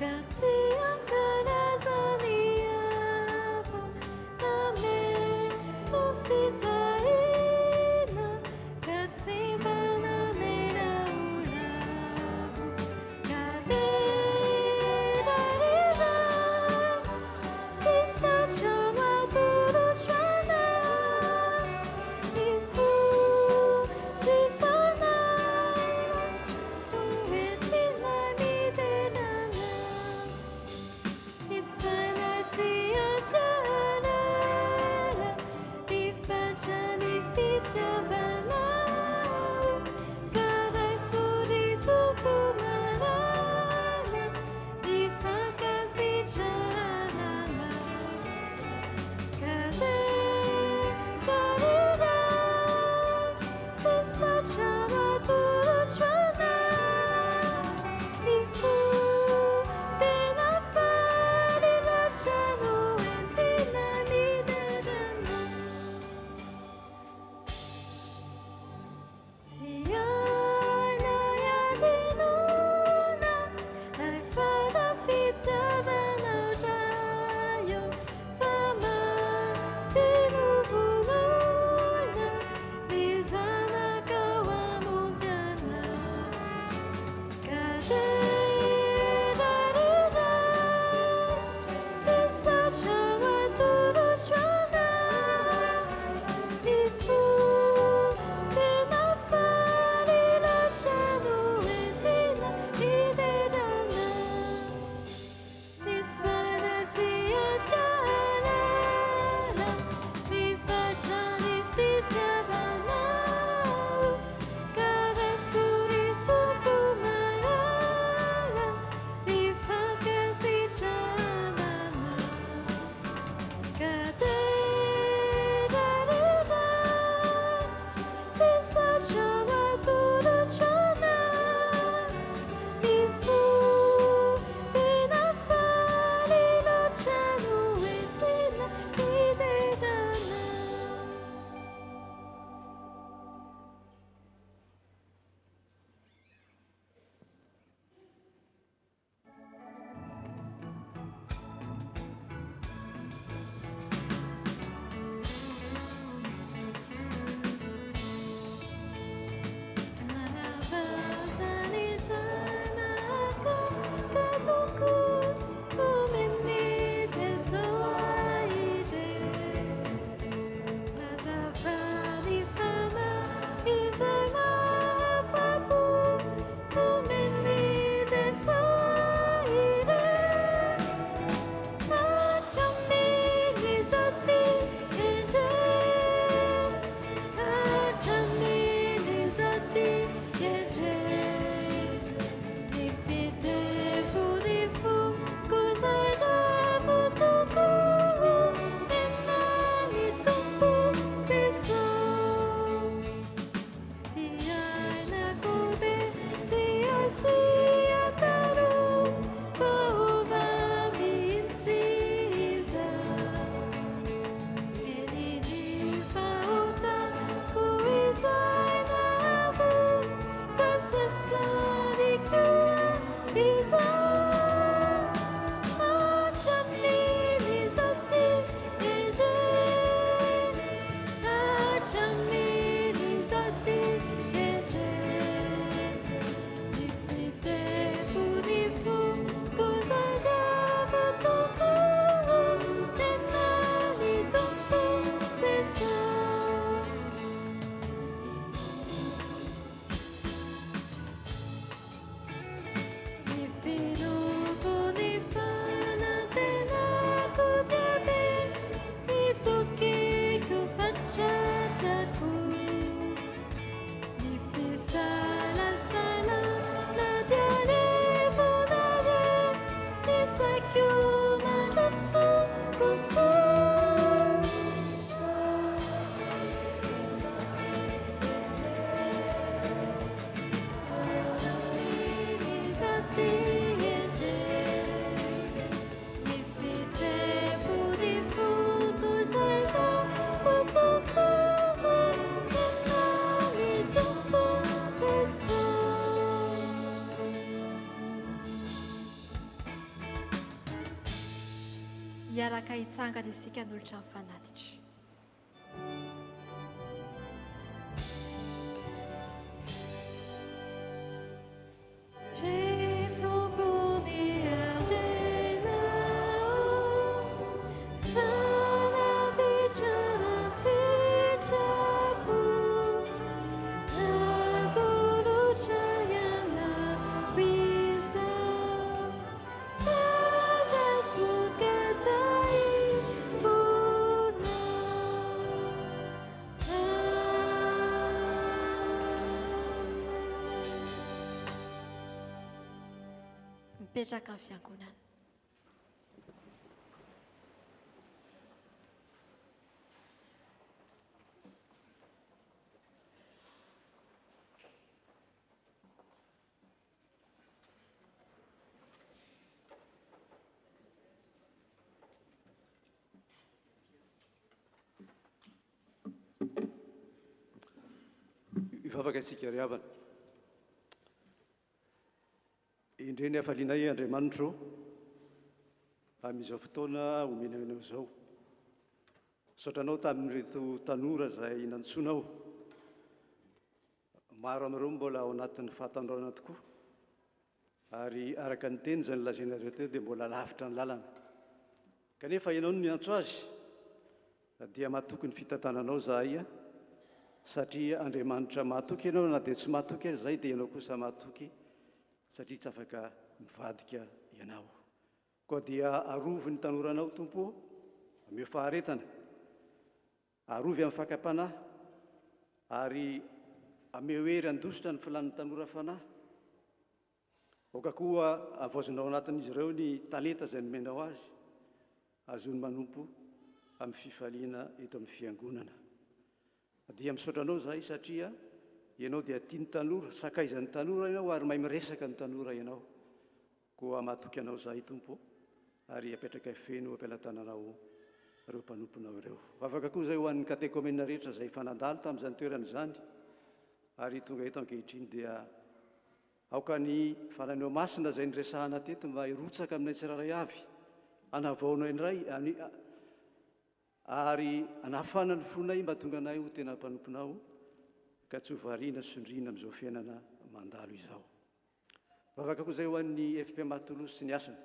Kasihan kedazania miaraka hitsangana isika n'olotra mifanatitra. Mipetraka amin'ny fiangonana. Hivavaka isika ry havana. Indreny hafalianay Andriamanitro amin'izao fotoana homenanao izao. Saotranao tamin'ireto tanora izay nantsoinao. Maro amin'ireo mbola ao anatin'ny fahatandroana tokoa. Ary araka ny teny izay nolazainareo teo dia mbola lavitra ny lalana. Kanefa ianao no niantso azy dia mahatoky ny fitantananao zahay satria Andriamanitra mahatoky ianao na dia tsy mahatoky azy izay dia ianao kosa mahatoky satria tsy afaka mivadika ianao. Koa dia arovy ny tanoranao Tompo ameo faharetana, arovy amin'ny fakapanahy ary ameo hery andositra ny filan'ny tanora fanahy. Oka koa avaozonao anatin'izy ireo ny talenta izay nomenao azy, azony manompo amin'ny fifaliana eto amin'ny fiangonana. Dia misaotranao zahay satria ianao dia tia ny tanora, sakaizan'ny tanora ianao ary mahay miresaka ny tanora ianao. Koa mahatoky anao zahay Tompo ary apetraka feno ampelantananao ireo mpanomponao ireo. Afaka koa izay ho an'ny katekomena rehetra izay fanandalo tamin'izany toerana izany ary tonga eto ankehitriny dia aoka ny fananeo masina izay niresahana teto mba hirotsaka aminay tsiraray avy, anavaonao indray ary anafana ny fonay mba tonga anay ho tena mpanomponao ka tsy ho variana sondriana amin'izao fiainana mandalo izao. Afaka koa izay ho an'ny FPMA Toulouse sy ny asany.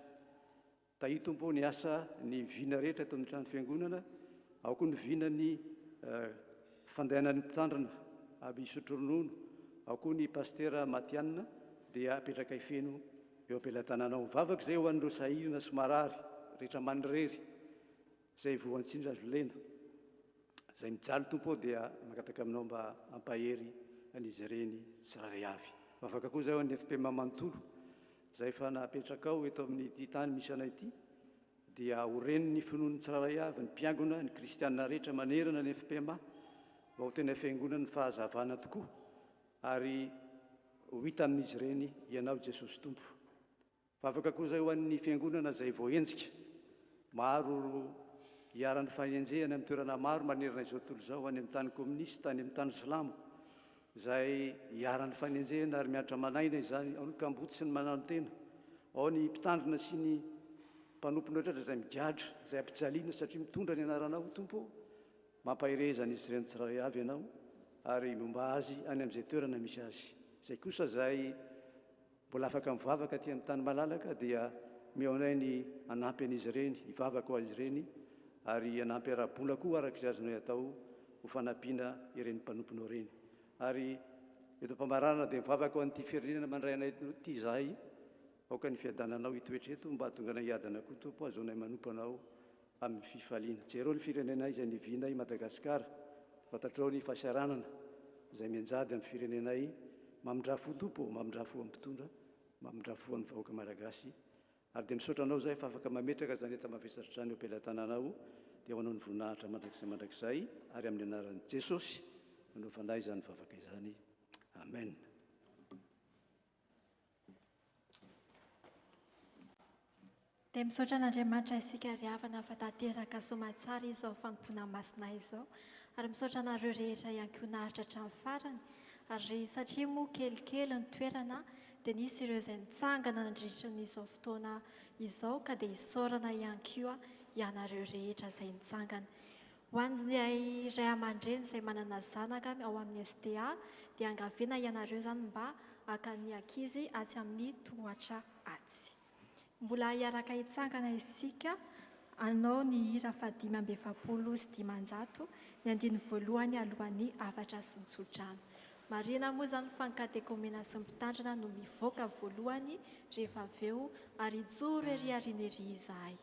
Tahia Tompo ny asa ny vina rehetra eto amin'ny trano fiangonana, ao koa ny vina ny fandehanan'ny mpitandrina aby Sotro-Ronono, ao koa ny pastera Matianina dia apetraka feno eo ampelantananao. Mivavaka izay ho an'ireo sahirana sy marary rehetra manirery izay voantsindra azo lena. Izay mijaly Tompo dia makataka aminao mba ampahery an'izy ireny tsiraray avy. Afaka koa izay ho an'ny FPMA Manontolo izay efa napetraka ao eto amin'ity tany misy anay ity dia ho reniny finoan'ny tsiraray avy ny mpiangona, ny kristianina rehetra manerana ny FPMA mba ho tena fiangonana ny fahazavana tokoa ary ho hita amin'izy ireny ianao Jesosy Tompo. Afaka koa izay ho an'ny fiangonana izay voahenjika, maro hiaran'ny fahenjehana amin'ny toerana maro manerana izao tontolo izao, any amin'ny tany komunista, any amin'ny tany silamo, izay hiaran'ny fahenjehana ary mianatra manaina izany, ao ny kamboty sy ny manano tena, ao ny mpitandrina sy ny mpanompono rehetra izay migadra, izay ampijaliana satria mitondra ny anaranao Tompo, mampahirezana izy ireny tsiraray avy ianao ary momba azy any amin'izay toerana misy azy. Izay kosa izay mbola afaka mivavaka aty amin'ny tany malalaka dia meo anay ny anampy an'izy ireny, hivavaka ho azy ireny ary anampy ara-bola koa araka izay azonay atao ho fanampiana ireny mpanomponao ireny. Ary eto am-pamarana dia mivavaka ho an'ity firenena mandray anay ity izahay, aoka ny fiadananao hitoetra eto mba tonga anay hiadana koa Tompo, azonay manompo anao amin'ny fifaliana. Jereo ny firenenay izay nivianay Madagasikara, fantatrao ny fahasaranana izay mianjady amin'ny firenenay, mamindrafo Tompo, mamindrafo amin'ny mpitondra, mamindrafo amin'ny vahoaka malagasy. Ary dia misaotra anao izay fa afaka mametraka izany eta mavesatra eo ampelantananao dia ho anao ny voninahitra mandrakizay ary amin'ny anaran'i Jesosy nanaovanay izany vavaka izany. Amen. Dia misaotra an'Andriamanitra isika ry havana fa tanteraka soamantsara izao fanompoana masinay izao ary misaotra anareo rehetra ihany koa naharitra hatramin'ny farany ary satria moa kelikely ny toerana dia nisy ireo izay nitsangana nandritra n'izao fotoana izao ka dia hisaorana ihany koa ianareo rehetra izay nitsangana. Ho an'ilay ray aman-dreny izay manana zanaka ao amin'ny STA dia angaviana ianareo izany mba haka ny ankizy atsy amin'ny tohatra atsy. Mbola hiaraka hitsangana isika anao ny hira fa 570 ny andiny voalohany alohan'ny hafatra sy ny tsodrano. Marina moa izany fa ny katekomena sy ny mpitandrina no mivoaka voalohany rehefa avy eo ary joro ery ariana ery izahay.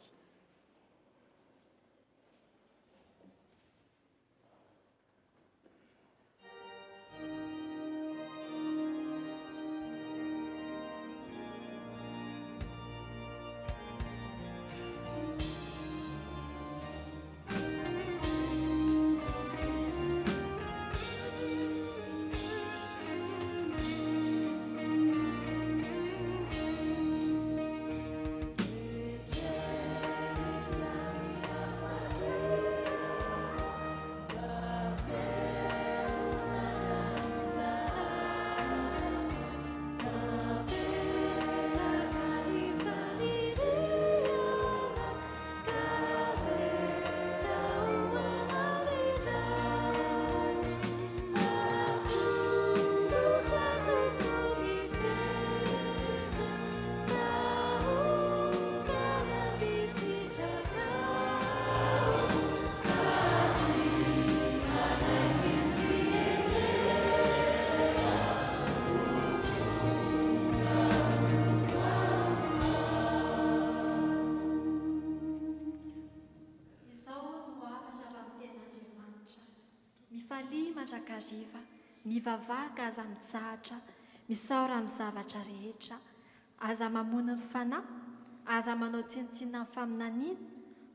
Mandrakariva, mivavaka aza mitsahatra, misaora amin'ny zavatra rehetra, aza mamono ny fanahy, aza manao tsinotsinona amin'ny faminaniana,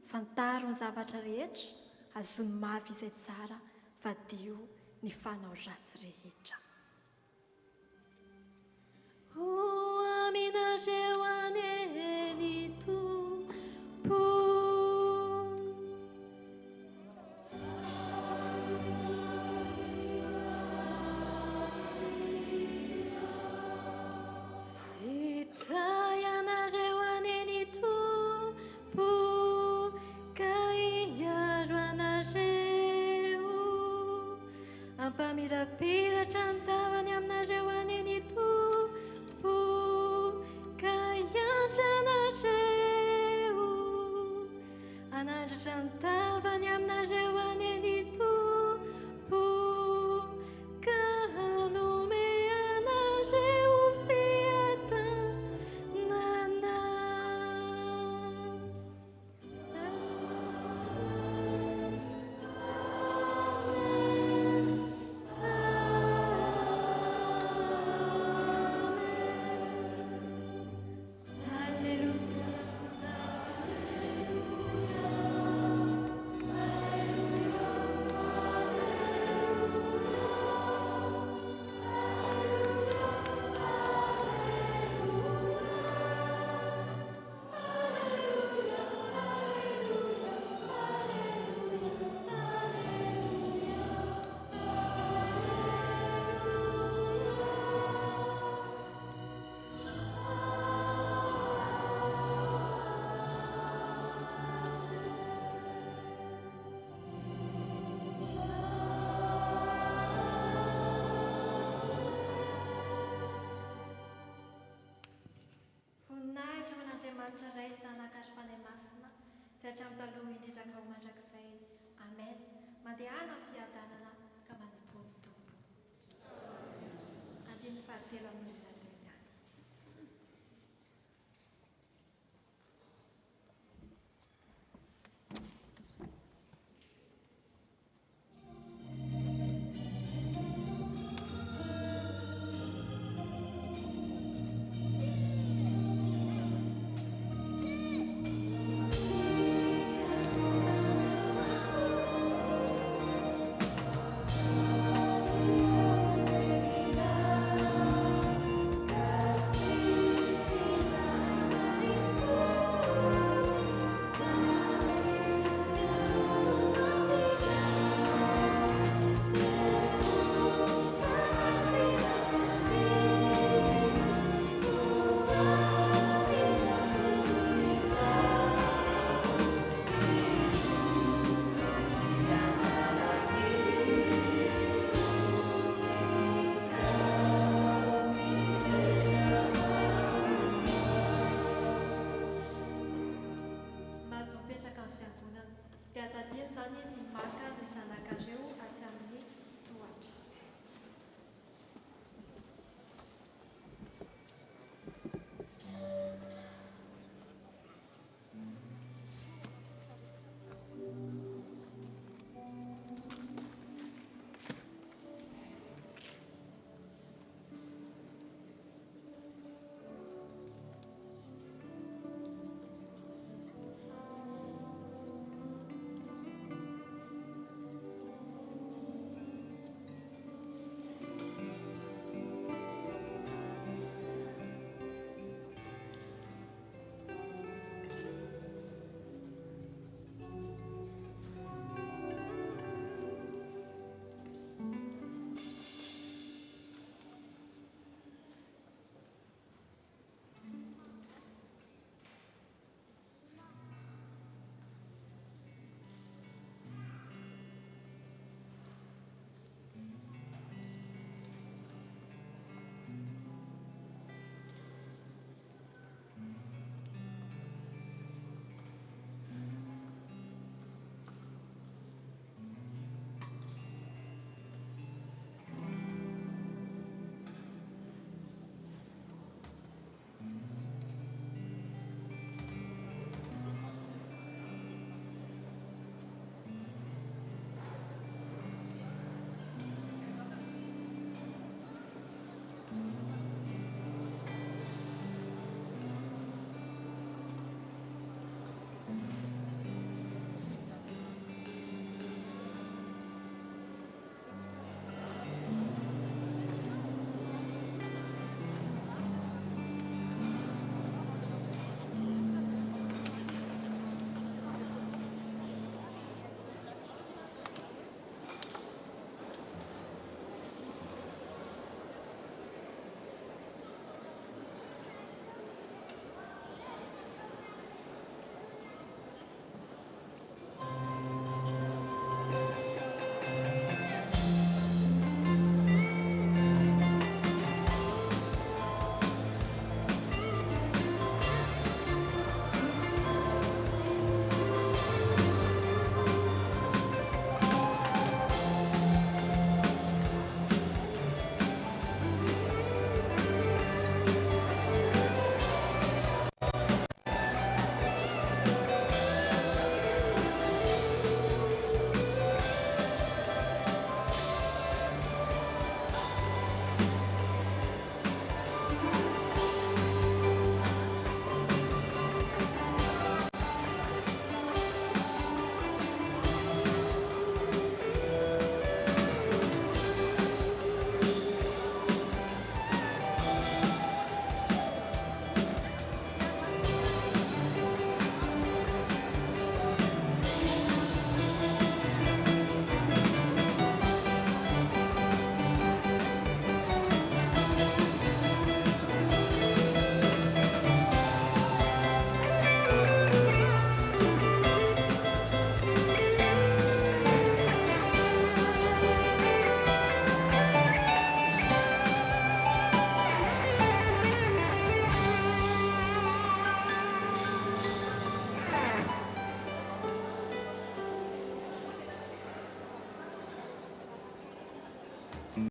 fantaro ny zavatra rehetra, azony mavy izay tsara, fa dio ny fanao ratsy rehetra. Aminareo aneny Tompo. Ianareo aneny Tompo, ka hiaro anareo, ampamirapiratra ny tavany aminareo aneny Tompo, ka hianatra anareo, anandratra ny tavany aminareo aneny Tompo, ka hanome anareo Andriamanitra ray zanaka ary fanahy masina izay hatramin'ny taloha indrindra ka ho mandrakizay. Amen. Mandehana fiadanana ka manompo ny tompo. Andiny fahatelo amin'ny